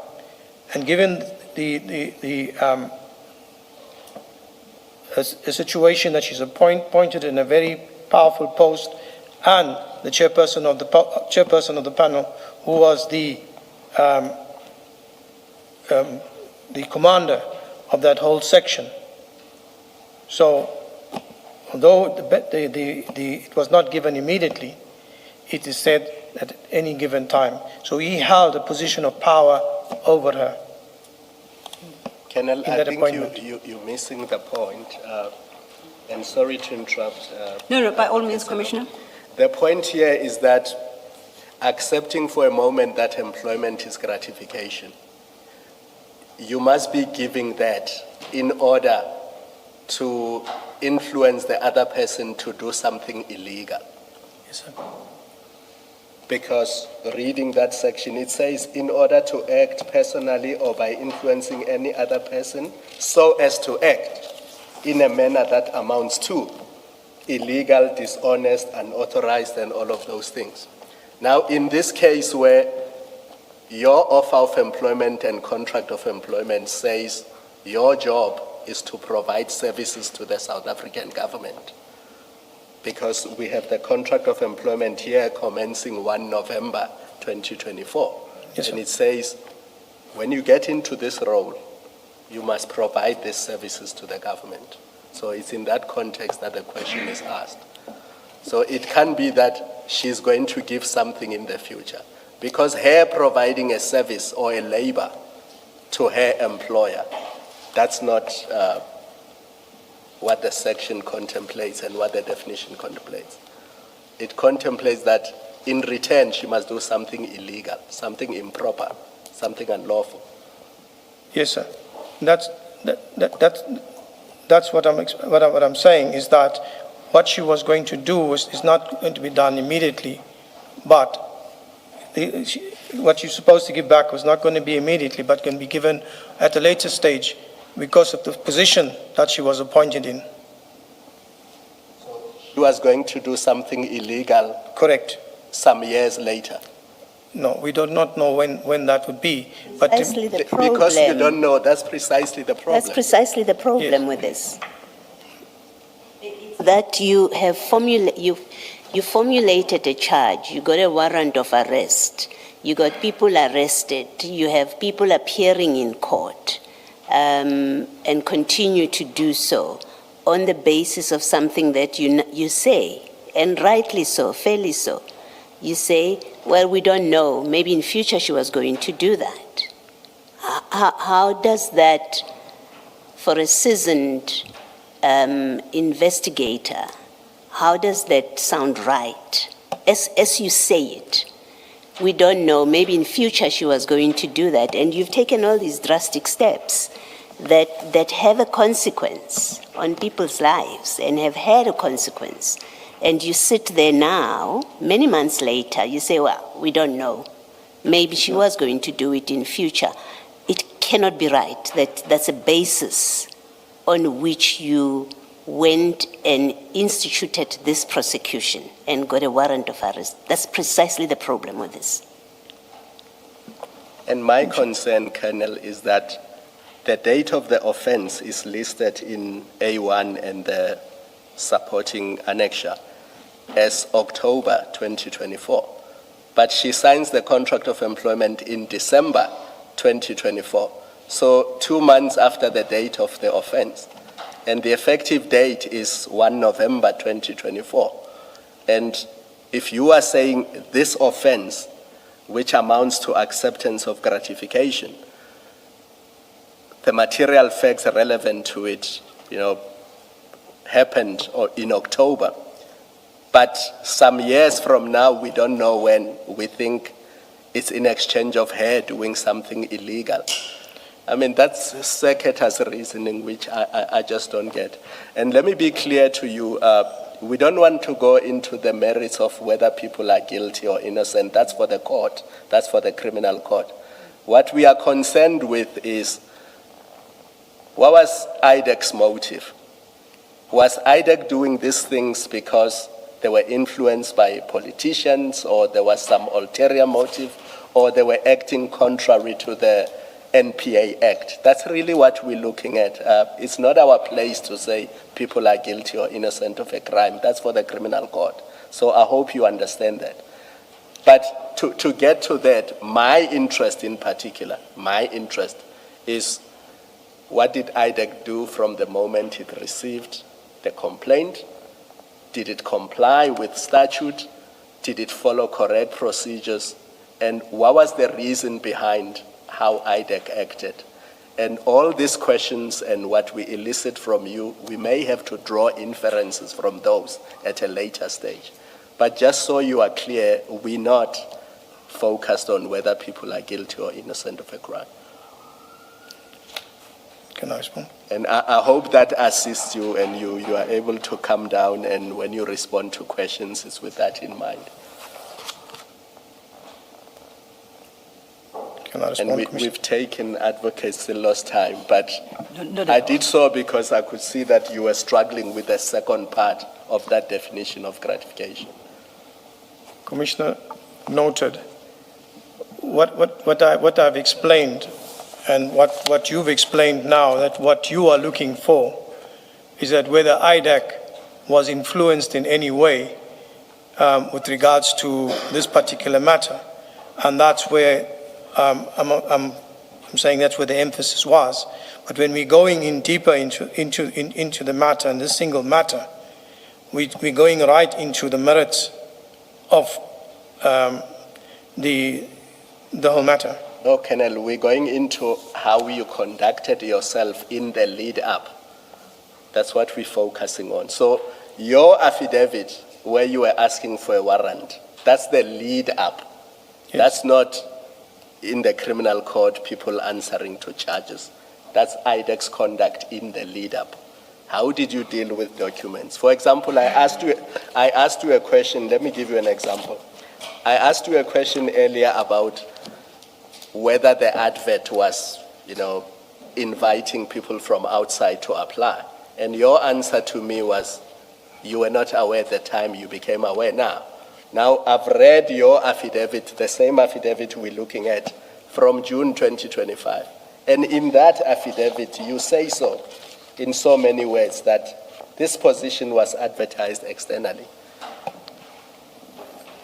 And given the a situation that she's appointed in a very powerful post, and the chairperson of the panel, who was the commander of that whole section. So, although it was not given immediately, it is said at any given time. So he held a position of power over her. Colonel, in I that think appointment. you're missing the point. And sorry to interrupt. No, by all means, Commissioner. The point here is that accepting for a moment that employment is gratification, you must be giving that in order to influence the other person to do something illegal. Yes, sir. Because reading that section, it says, in order to act personally or by influencing any other person so as to act in a manner that amounts to illegal, dishonest, unauthorized, and all of those things. Now, in this case where your offer of employment and contract of employment says your job is to provide services to the South African government, because we have the contract of employment here commencing 1 November 2024. Yes, and sir. it says, when you get into this role, you must provide these services to the government. So it's in that context that the question is asked. So it can be that she's going to give something in the future, because her providing a service or a labor to her employer, that's not what the section contemplates and what the definition contemplates. It contemplates that in return she must do something illegal, something improper, something unlawful. Yes, sir. That's what I'm saying, is that what she was going to do is not going to be done immediately, but what you're supposed to give back was not going to be immediately, but can be given at a later stage because of the position that she was appointed in. She was going to do something illegal. Correct. Some years later. No, we do not know when that would be. But Precisely the problem. Because you don't know, that's precisely the problem. That's precisely the problem Yes. with this. That you have you formulated a charge, you got a warrant of arrest, you got people arrested, you have people appearing in court, and continue to do so on the basis of something that you say, and rightly so, fairly so. You say, well, we don't know, maybe in future she was going to do that. How does that, for a seasoned investigator, how does that sound right? As you say it, we don't know, maybe in future she was going to do that, and you've taken all these drastic steps that have a consequence on people's lives and have had a consequence. And you sit there now, many months later, you say, well, we don't know. Maybe she was going to do it in future. It cannot be right. That's a basis on which you went and instituted this prosecution and got a warrant of arrest. That's precisely the problem with this. And my concern, Colonel, is that the date of the offense is listed in A1 and the supporting annexure as October 2024. But she signs the contract of employment in December 2024. So 2 months after the date of the offense. And the effective date is 1 November 2024. And if you are saying this offense, which amounts to acceptance of gratification, the material facts relevant to it, happened in October. But some years from now, we don't know when. We think it's in exchange of her doing something illegal. I mean, that's circuitous reasoning, which I just don't get. And let me be clear to you, we don't want to go into the merits of whether people are guilty or innocent. That's for the court. That's for the criminal court. What we are concerned with is, what was IDEC's motive? Was IDEC doing these things because they were influenced by politicians, or there was some ulterior motive, or they were acting contrary to the NPA Act. That's really what we're looking at. It's not our place to say people are guilty or innocent of a crime. That's for the criminal court. So I hope you understand that. But to get to that, my interest in particular, is what did IDEC do from the moment it received the complaint? Did it comply with statute? Did it follow correct procedures? And what was the reason behind how IDEC acted? And all these questions and what we elicit from you, we may have to draw inferences from those at a later stage. But just so you are clear, we're not focused on whether people are guilty or innocent of a crime. Can I respond? And I hope that assists you and you are able to calm down, and when you respond to questions, it's with that in mind. Can I respond, And Commissioner? we've taken advocates the last time, but No. I did so because I could see that you were struggling with the second part of that definition of gratification. Commissioner, noted. What I've explained and what you've explained now, that what you are looking for is that whether IDEC was influenced in any way with regards to this particular matter. And that's where I'm saying that's where the emphasis was. But when we're going in deeper into the matter, and this single matter, we're going right into the merits of the whole matter. No, Colonel, we're going into how you conducted yourself in the lead up. That's what we're focusing on. So your affidavit, where you were asking for a warrant, that's the lead up. Yes. That's not in the criminal court people answering to charges. That's IDEC's conduct in the lead up. How did you deal with documents? For example, I asked you a question. Let me give you an example. I asked you a question earlier about whether the advert was, inviting people from outside to apply. And your answer to me was, you were not aware at the time, you became aware now. Now, I've read your affidavit, the same affidavit we're looking at, from June 2025. And in that affidavit, you say so, in so many words, that this position was advertised externally.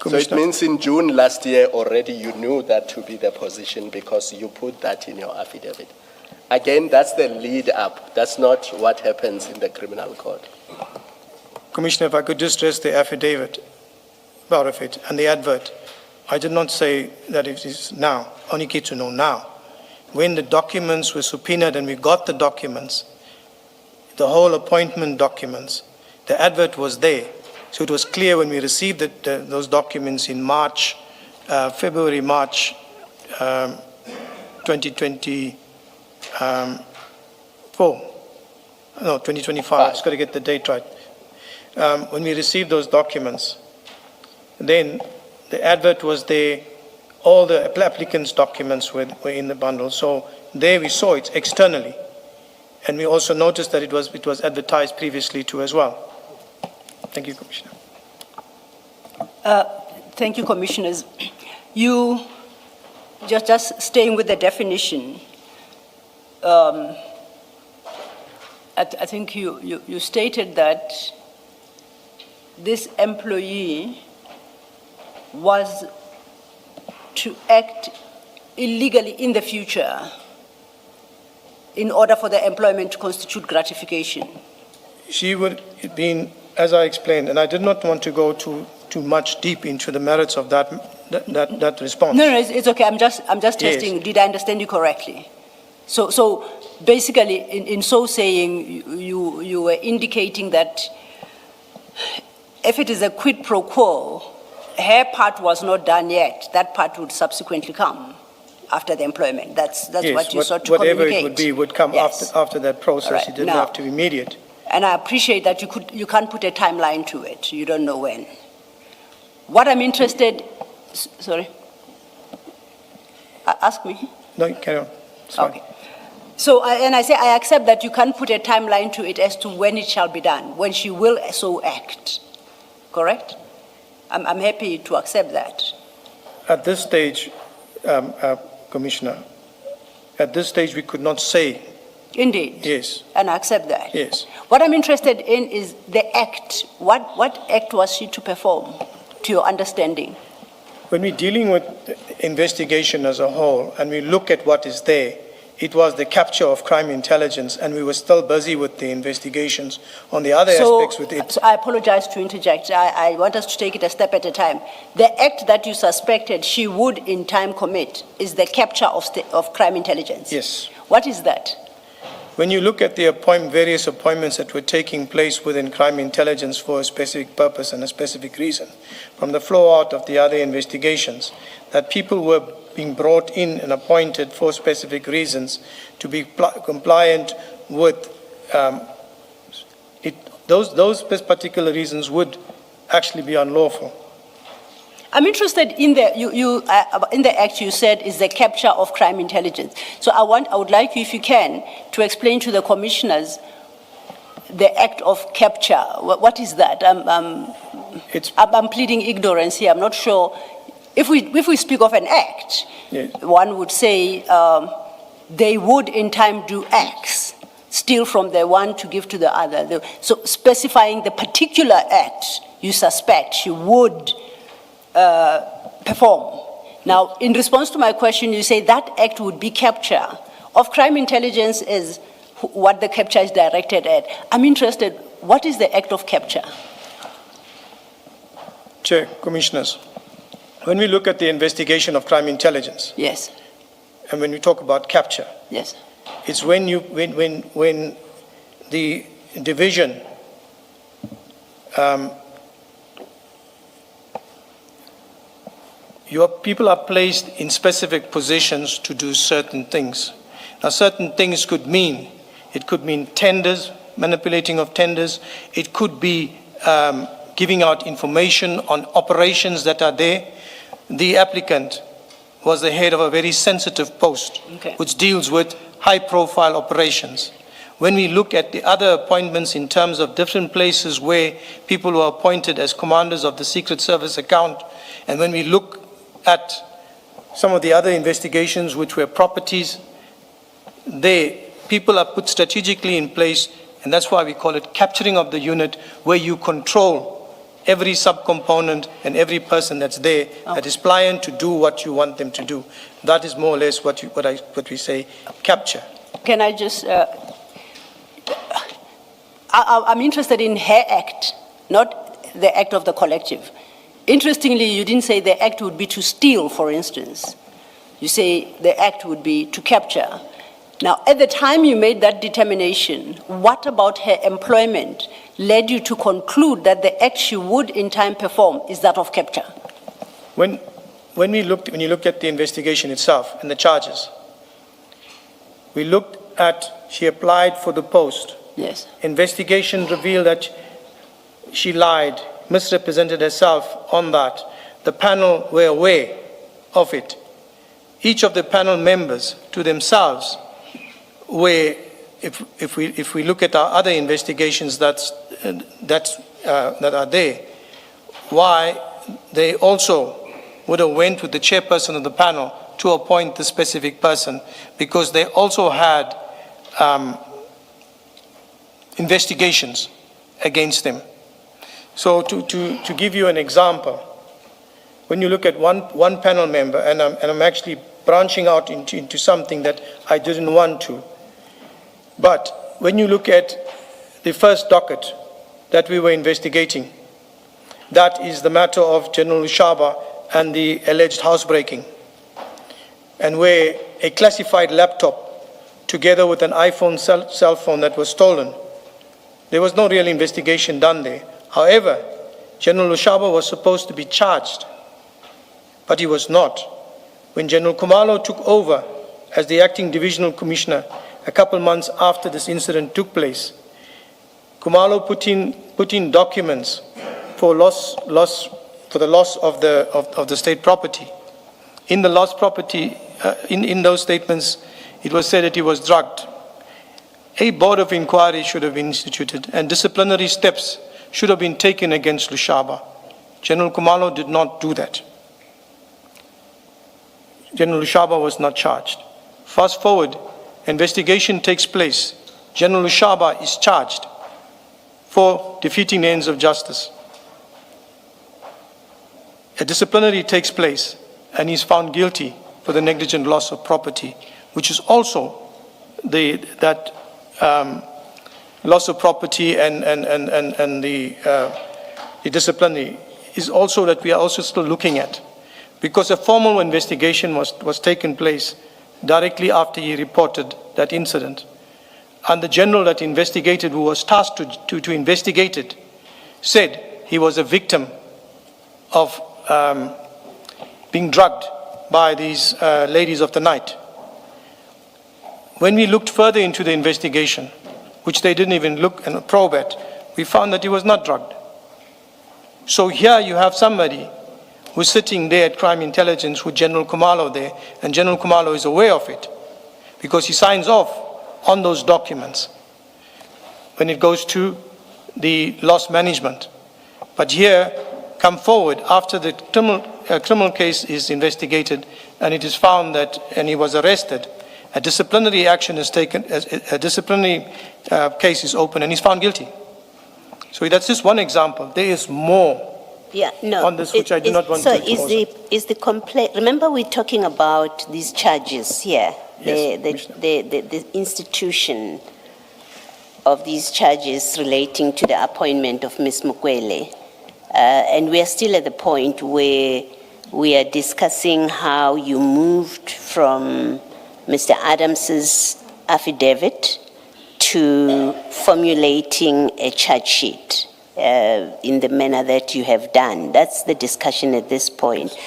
So it means in June last year already you knew that to be the position because you put that in your affidavit. Again, that's the lead up. That's not what happens in the criminal court. Commissioner, if I could just stress the affidavit, part of it, and the advert. I did not say that it is now. Only get to know now. When the documents were subpoenaed and we got the documents, the whole appointment documents, the advert was there. So it was clear when we received those documents in February, March 2024. No, 2025. I just got to get the date right. When we received those documents, then the advert was there. All the applicants' documents were in the bundle. So there we saw it externally. And we also noticed that it was advertised previously too as well. Thank you, Commissioner. Thank you, Commissioners. You, just staying with the definition, I think you stated that this employee was to act illegally in the future in order for the employment to constitute gratification. She would have been, as I explained, and I did not want to go too much deep into the merits of that response. No, it's okay. I'm just testing. Yes. Did I understand you correctly? So basically, in so saying, you were indicating that if it is a quid pro quo, her part was not done yet. That part would subsequently come after the employment. That's Yes, what you sought to whatever communicate. it would be would come Yes. after that process. Right. It didn't Now- have to be immediate. And I appreciate that you can't put a timeline to it. You don't know when. What I'm interested, sorry, ask me. No, carry on. It's fine. Okay. So, I accept that you can't put a timeline to it as to when it shall be done, when she will so act. Correct? I'm happy to accept that. At this stage, Commissioner, at this stage we could not say. Indeed. Yes, And I accept that. yes. What I'm interested in is the act. What act was she to perform, to your understanding? When we're dealing with investigation as a whole and we look at what is there, it was the capture of crime intelligence, and we were still busy with the investigations on the other aspects with it. So I apologize to interject. I want us to take it a step at a time. The act that you suspected she would in time commit is the capture of crime intelligence. Yes. What is that? When you look at the various appointments that were taking place within crime intelligence for a specific purpose and a specific reason, from the flow out of the other investigations, that people were being brought in and appointed for specific reasons to be compliant with those particular reasons would actually be unlawful. I'm interested in in the act you said is the capture of crime intelligence. So I would like you, if you can, to explain to the commissioners the act of capture. What is that? I'm pleading ignorance here. I'm not sure. If we speak of an act, Yes. one would say they would in time do X, steal from the one to give to the other. So specifying the particular act you suspect she would perform. Now, in response to my question, you say that act would be capture of crime intelligence is what the capture is directed at. I'm interested, what is the act of capture? Chair, Commissioners, when we look at the investigation of crime intelligence, Yes, and when we talk about capture, yes. it's when the division your people are placed in specific positions to do certain things. Now, certain things could mean tenders, manipulating of tenders. It could be giving out information on operations that are there. The applicant was the head of a very sensitive post, Okay. which deals with high-profile operations. When we look at the other appointments in terms of different places where people were appointed as commanders of the Secret Service account, and when we look at some of the other investigations which were properties, people are put strategically in place, and that's why we call it capturing of the unit, where you control every subcomponent and every person that's there that is pliant to do what you want them to do. That is more or less what we say capture. Can I just, I'm interested in her act, not the act of the collective. Interestingly, you didn't say the act would be to steal, for instance. You say the act would be to capture. Now, at the time you made that determination, what about her employment led you to conclude that the act she would in time perform is that of capture? When you look at the investigation itself and the charges, we looked at, she applied for the post. Yes. Investigation revealed that she lied, misrepresented herself on that. The panel were aware of it. Each of the panel members to themselves were, if we look at our other investigations that are there, why they also would have went with the chairperson of the panel to appoint the specific person, because they also had investigations against them. So to give you an example, when you look at one panel member, and I'm actually branching out into something that I didn't want to, but when you look at the first docket that we were investigating, that is the matter of General Lushaba and the alleged housebreaking, and where a classified laptop together with an iPhone cell phone that was stolen, there was no real investigation done there. However, General Lushaba was supposed to be charged, but he was not. When General Khumalo took over as the acting divisional commissioner a couple months after this incident took place, Khumalo put in documents for the loss of the state property. In the lost property, in those statements, it was said that he was drugged. A board of inquiry should have been instituted, and disciplinary steps should have been taken against Lushaba. General Khumalo did not do that. General Lushaba was not charged. Fast forward, investigation takes place. General Lushaba is charged for defeating the ends of justice. A disciplinary takes place and he's found guilty for the negligent loss of property, which is also that loss of property and the disciplinary is also that we are also still looking at, because a formal investigation was taken place directly after he reported that incident. And the general that investigated, who was tasked to investigate it, said he was a victim of being drugged by these ladies of the night. When we looked further into the investigation, which they didn't even look and probe at, we found that he was not drugged. So here you have somebody who's sitting there at Crime Intelligence with General Khumalo there, and General Khumalo is aware of it because he signs off on those documents when it goes to the loss management. But here, come forward after the criminal case is investigated and it is found that, and he was arrested, a disciplinary action is taken, a disciplinary case is open and he's found guilty. So that's just one example. There is more on this which I do not want to expose. So is the complaint, remember we're talking about these charges here, Yes, the institution of these charges relating to the appointment of Ms. Mukwele. And we are still at the point where we are discussing how you moved from Mr. Adams's affidavit to formulating a charge sheet in the manner that you have done. That's the discussion at this point.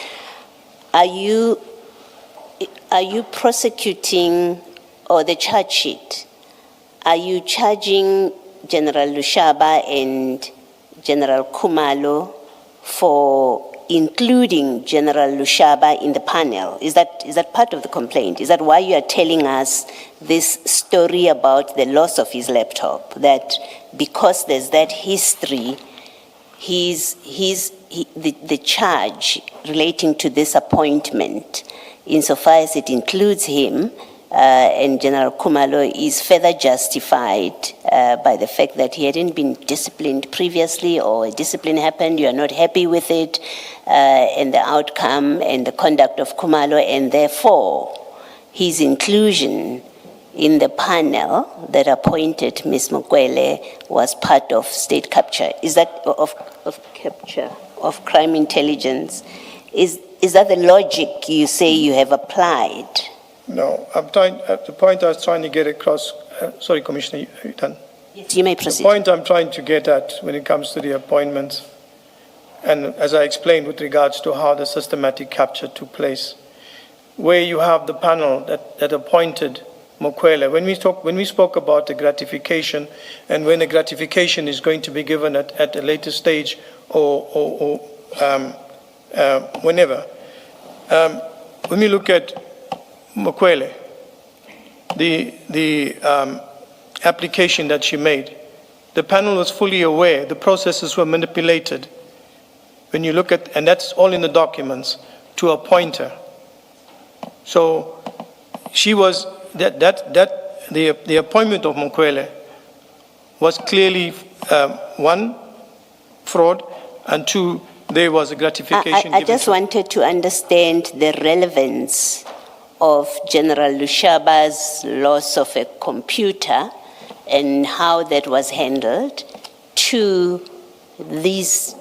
Are you prosecuting, or the charge sheet, are you charging General Lushaba and General Khumalo for including General Lushaba in the panel? Is that part of the complaint? Is that why you are telling us this story about the loss of his laptop? That because there's that history, the charge relating to this appointment, insofar as it includes him, and General Khumalo is further justified by the fact that he hadn't been disciplined previously, or a discipline happened, you are not happy with it, and the outcome and the conduct of Khumalo, and therefore his inclusion in the panel that appointed Ms. Mukwele was part of state capture. Is that of capture of crime intelligence? Is that the logic you say you have applied? No, the point I was trying to get across, sorry, Commissioner, are you done? Yes, you may proceed. The point I'm trying to get at when it comes to the appointments, and as I explained with regards to how the systematic capture took place, where you have the panel that appointed Mukwele, when we spoke about the gratification, and when the gratification is going to be given at a later stage or whenever, when we look at Mukwele, the application that she made, the panel was fully aware the processes were manipulated. When you look at, and that's all in the documents, to appoint her. So she was, the appointment of Mukwele was clearly, one, fraud, and two, there was a gratification. I just wanted to understand the relevance of General Lushaba's loss of a computer and how that was handled to this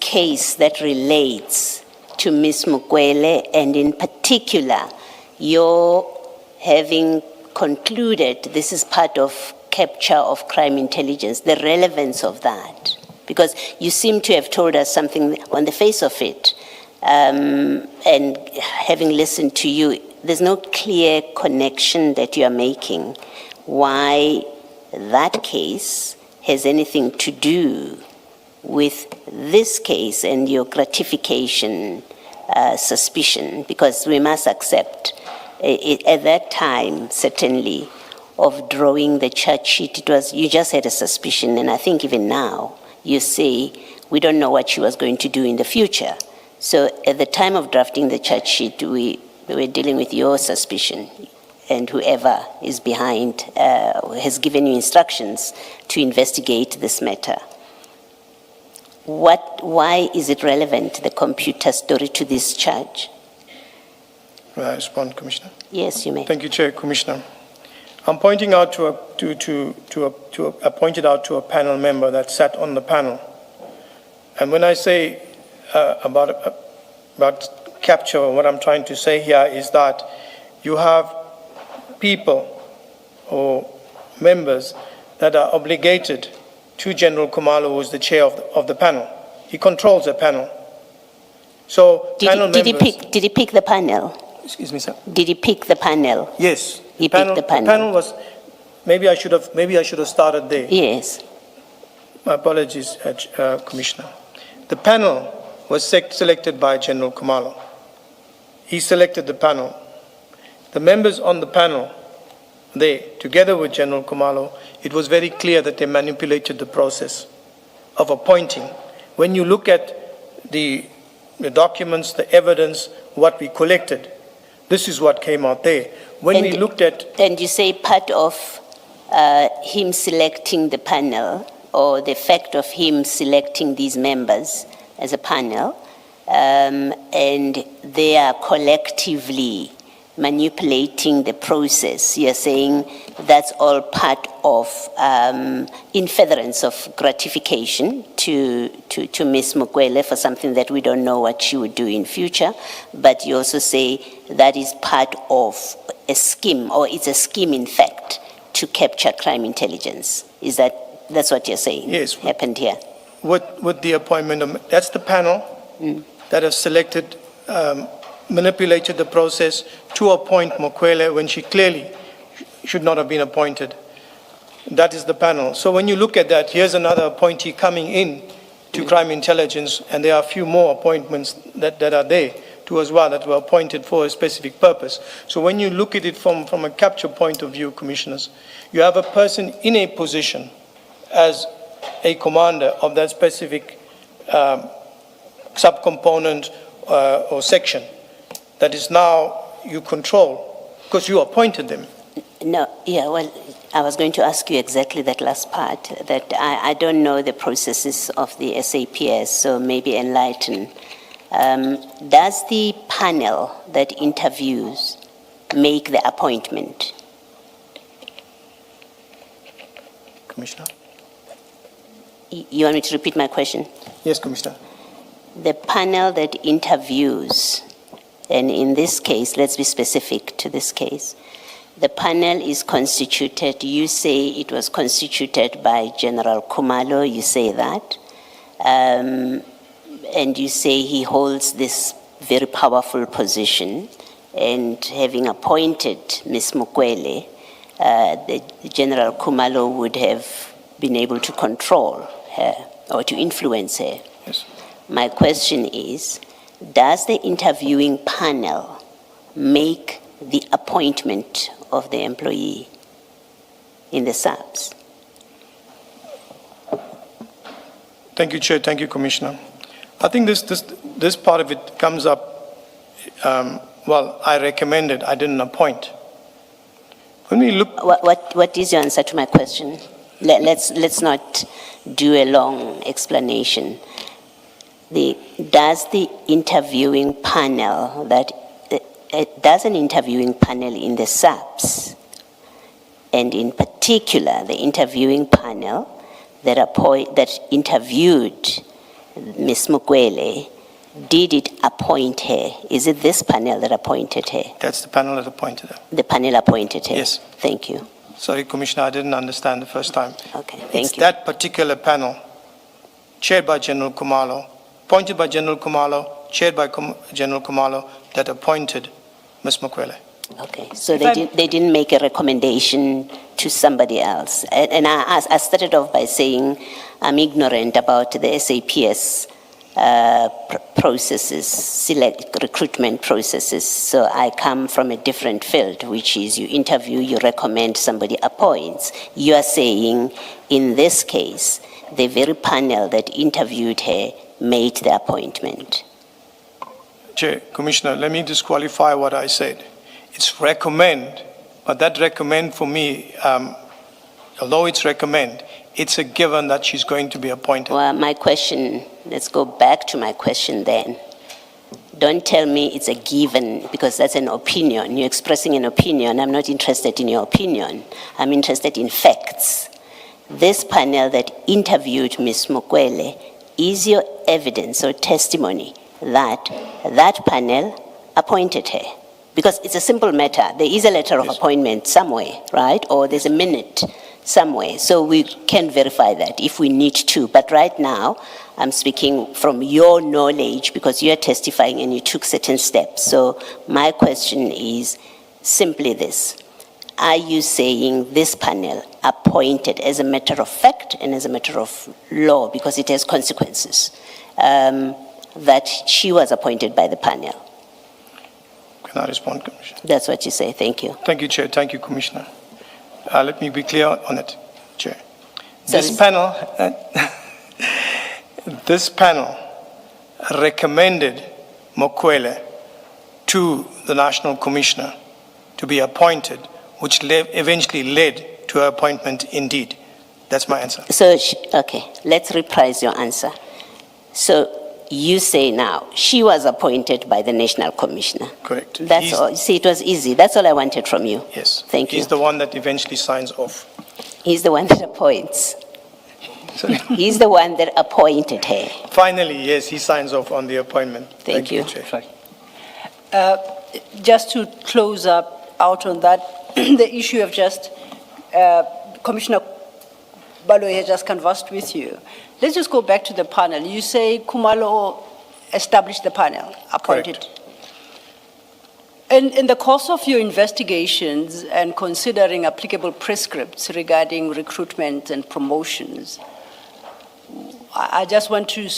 case that relates to Ms. Mukwele, and in particular, your having concluded this is part of capture of crime intelligence, the relevance of that. Because you seem to have told us something on the face of it, and having listened to you, there's no clear connection that you are making why that case has anything to do with this case and your gratification suspicion, because we must accept at that time, certainly, of drawing the charge sheet, it was, you just had a suspicion, and I think even now, you say, we don't know what she was going to do in the future. So at the time of drafting the charge sheet, we were dealing with your suspicion. and whoever is behind has given you instructions to investigate this matter. Why is it relevant, the computer story, to this charge? May I respond, Commissioner? Yes, you may. Thank you, Chair. Commissioner, I'm pointing out I pointed out to a panel member that sat on the panel, and when I say about capture, what I'm trying to say here is that you have people or members that are obligated to General Kumalo, who is the chair of the panel. He controls the panel. So Did he pick the panel? Excuse me, sir. Did he pick the panel? Yes. He picked the panel. The panel was, maybe I should have started there. Yes. My apologies, Commissioner. The panel was selected by General Kumalo. He selected the panel. The members on the panel, together with General Kumalo, it was very clear that they manipulated the process of appointing. When you look at the documents, the evidence, what we collected, this is what came out there. When we looked at... And you say part of him selecting the panel, or the fact of him selecting these members as a panel, and they are collectively manipulating the process. You're saying that's all part of in furtherance of gratification to Ms. Mukwele for something that we don't know what she would do in future, but you also say that is part of a scheme, or it's a scheme in fact, to capture crime intelligence. That's what you're saying? Yes. Happened here? With the appointment of, that's the panel that has selected, manipulated the process to appoint Mukwele when she clearly should not have been appointed. That is the panel. So when you look at that, here's another appointee coming in to crime intelligence, and there are a few more appointments that are there too as well that were appointed for a specific purpose. So when you look at it from a capture point of view, commissioners, you have a person in a position as a commander of that specific subcomponent or section that is now you control because you appointed them. No, yeah, well, I was going to ask you exactly that last part, that I don't know the processes of the SAPS, so maybe enlighten. Does the panel that interviews make the appointment? Commissioner? You want me to repeat my question? Yes, Commissioner. The panel that interviews, and in this case, let's be specific to this case, the panel is constituted, you say it was constituted by General Kumalo, you say that, and you say he holds this very powerful position, and having appointed Ms. Mukwele, the General Kumalo would have been able to control her or to influence her. Yes. My question is, does the interviewing panel make the appointment of the employee in the SAPS? Thank you, Chair. Thank you, Commissioner. I think this part of it comes up, well, I recommended, I didn't appoint. When we look... What is your answer to my question? Let's not do a long explanation. Does the interviewing panel does an interviewing panel in the SAPS, and in particular the interviewing panel that interviewed Ms. Mukwele, did it appoint her? Is it this panel that appointed her? That's the panel that appointed her. The panel appointed her? Yes. Thank you. Sorry, Commissioner, I didn't understand the first time. Okay, thank It's you. that particular panel, chaired by General Kumalo, appointed by General Kumalo, chaired by General Kumalo, that appointed Ms. Mukwele. Okay, so they didn't make a recommendation to somebody else. And I started off by saying I'm ignorant about the SAPS processes, recruitment processes. So I come from a different field, which is you interview, you recommend, somebody appoints. You are saying in this case, the very panel that interviewed her made the appointment. Chair, Commissioner, let me disqualify what I said. It's recommend But that recommend for me, although it's recommend, it's a given that she's going to be appointed. Well, my question, let's go back to my question then. Don't tell me it's a given, because that's an opinion. You're expressing an opinion. I'm not interested in your opinion. I'm interested in facts. This panel that interviewed Ms. Mokwele, is your evidence or testimony that that panel appointed her? Because it's a simple matter. There is a letter of appointment somewhere, right? Or there's a minute somewhere. So we can verify that if we need to. But right now, I'm speaking from your knowledge because you're testifying and you took certain steps. So my question is simply this. Are you saying this panel appointed as a matter of fact and as a matter of law, because it has consequences, that she was appointed by the panel? Can I respond, Commissioner? That's what you say. Thank you. Thank you, Chair. Thank you, Commissioner. Let me be clear on it, Chair. So This panel recommended Mokwele to the National Commissioner to be appointed, which eventually led to her appointment indeed. That's my answer. So, okay, let's reprise your answer. So you say now she was appointed by the National Commissioner. Correct. That's all. You see, it was easy. That's all I wanted from you. Yes. Thank you. He's the one that eventually signs off. He's the one that appoints. Sorry. He's the one that appointed her. Finally, yes, he signs off on the appointment. Thank you. Chair. Just to close out on that, the issue of just, Commissioner Baloyi has just conversed with you. Let's just go back to the panel. You say Kumalo established the panel, appointed. Correct. In the course of your investigations and considering applicable prescripts regarding recruitment and promotions, I just want to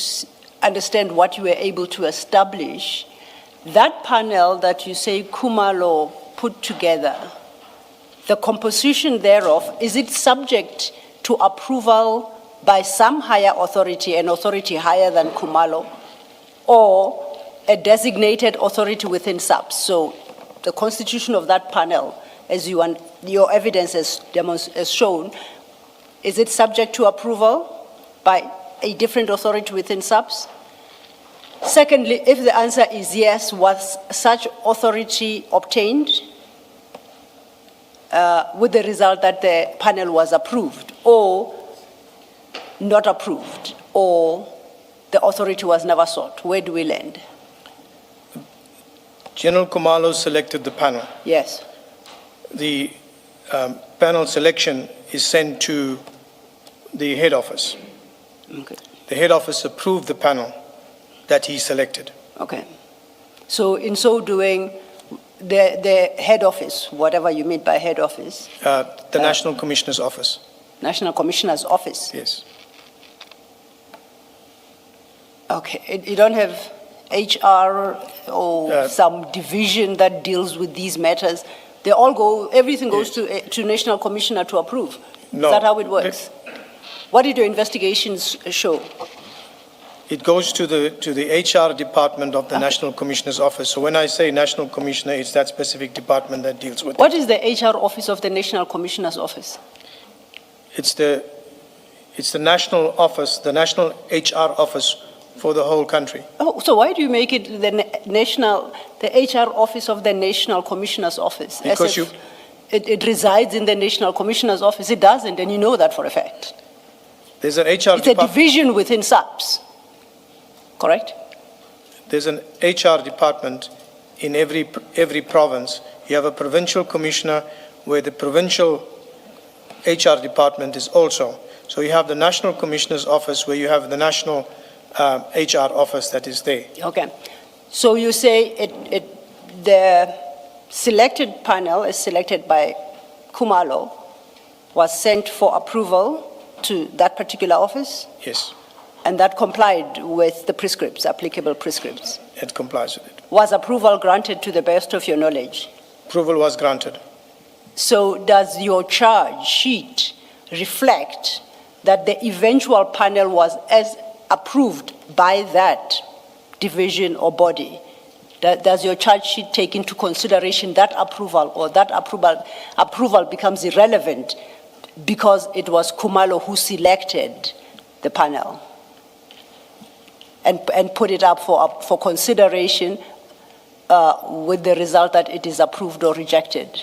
understand what you were able to establish. That panel that you say Kumalo put together, the composition thereof, is it subject to approval by some higher authority, an authority higher than Kumalo, or a designated authority within SAPS? So the constitution of that panel, as your evidence has shown, is it subject to approval by a different authority within SAPS? Secondly, if the answer is yes, was such authority obtained with the result that the panel was approved or not approved, or the authority was never sought? Where do we land? General Kumalo selected the panel. Yes. The panel selection is sent to the head office. Okay. The head office approved the panel that he selected. Okay. So in so doing, the head office, whatever you mean by head office, The National Commissioner's Office. National Commissioner's Office. Yes. Okay. You don't have HR or some division that deals with these matters? They all go, everything goes to National Commissioner to approve? No. Is that how it works? What did your investigations show? It goes to the HR department of the National Commissioner's Office. So when I say National Commissioner, it's that specific department that deals with it. What is the HR office of the National Commissioner's Office? It's the national office, the national HR office for the whole country. Oh, so why do you make it the HR office of the National Commissioner's Office? Because as if it resides in the National Commissioner's Office. It doesn't, and you know that for a fact. There's an HR It's a department. division within SAPS, correct? There's an HR department in every province. You have a provincial commissioner where the provincial HR department is also. So you have the National Commissioner's Office where you have the national HR office that is there. Okay. So you say the selected panel is selected by Kumalo, was sent for approval to that particular office, Yes, and that complied with the prescripts, applicable prescripts. it complies with it. Was approval granted to the best of your knowledge? Approval was granted. So does your charge sheet reflect that the eventual panel was as approved by that division or body Does your charge sheet take into consideration that approval, or that approval becomes irrelevant because it was Khumalo who selected the panel and put it up for consideration with the result that it is approved or rejected?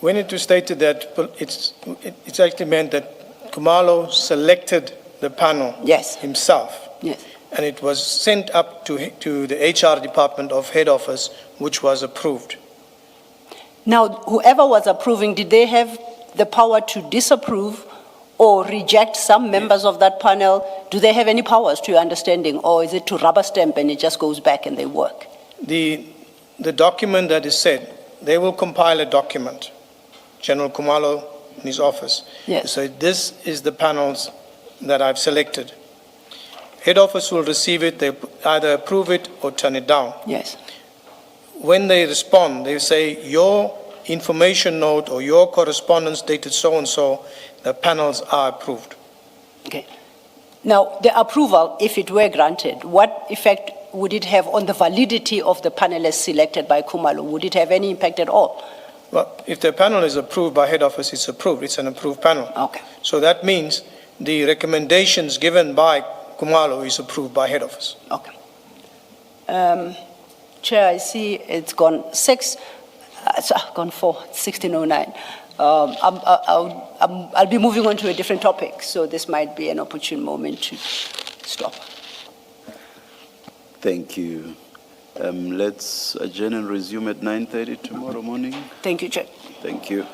When it was stated that it's actually meant that Khumalo selected the panel Yes. himself. Yes. And it was sent up to the HR department of head office, which was approved. Now, whoever was approving, did they have the power to disapprove or reject some members of that panel? Do they have any powers, to your understanding, or is it to rubber stamp and it just goes back and they work? The document that is said, they will compile a document, General Khumalo in his office. Yes. So this is the panels that I've selected. Head office will receive it, they either approve it or turn it down. Yes. When they respond, they say, your information note or your correspondence dated so-and-so, the panels are approved. Okay. Now, the approval, if it were granted, what effect would it have on the validity of the panelists selected by Khumalo? Would it have any impact at all? Well, if the panel is approved by head office, it's approved. It's an approved panel. Okay. So that means the recommendations given by Khumalo is approved by head office. Okay. Chair, I see it's gone 4, 16:09. I'll be moving on to a different topic, so this might be an opportune moment to stop. Thank you. Let's adjourn and resume at 9:30 tomorrow morning. Thank you, Chair. Thank you.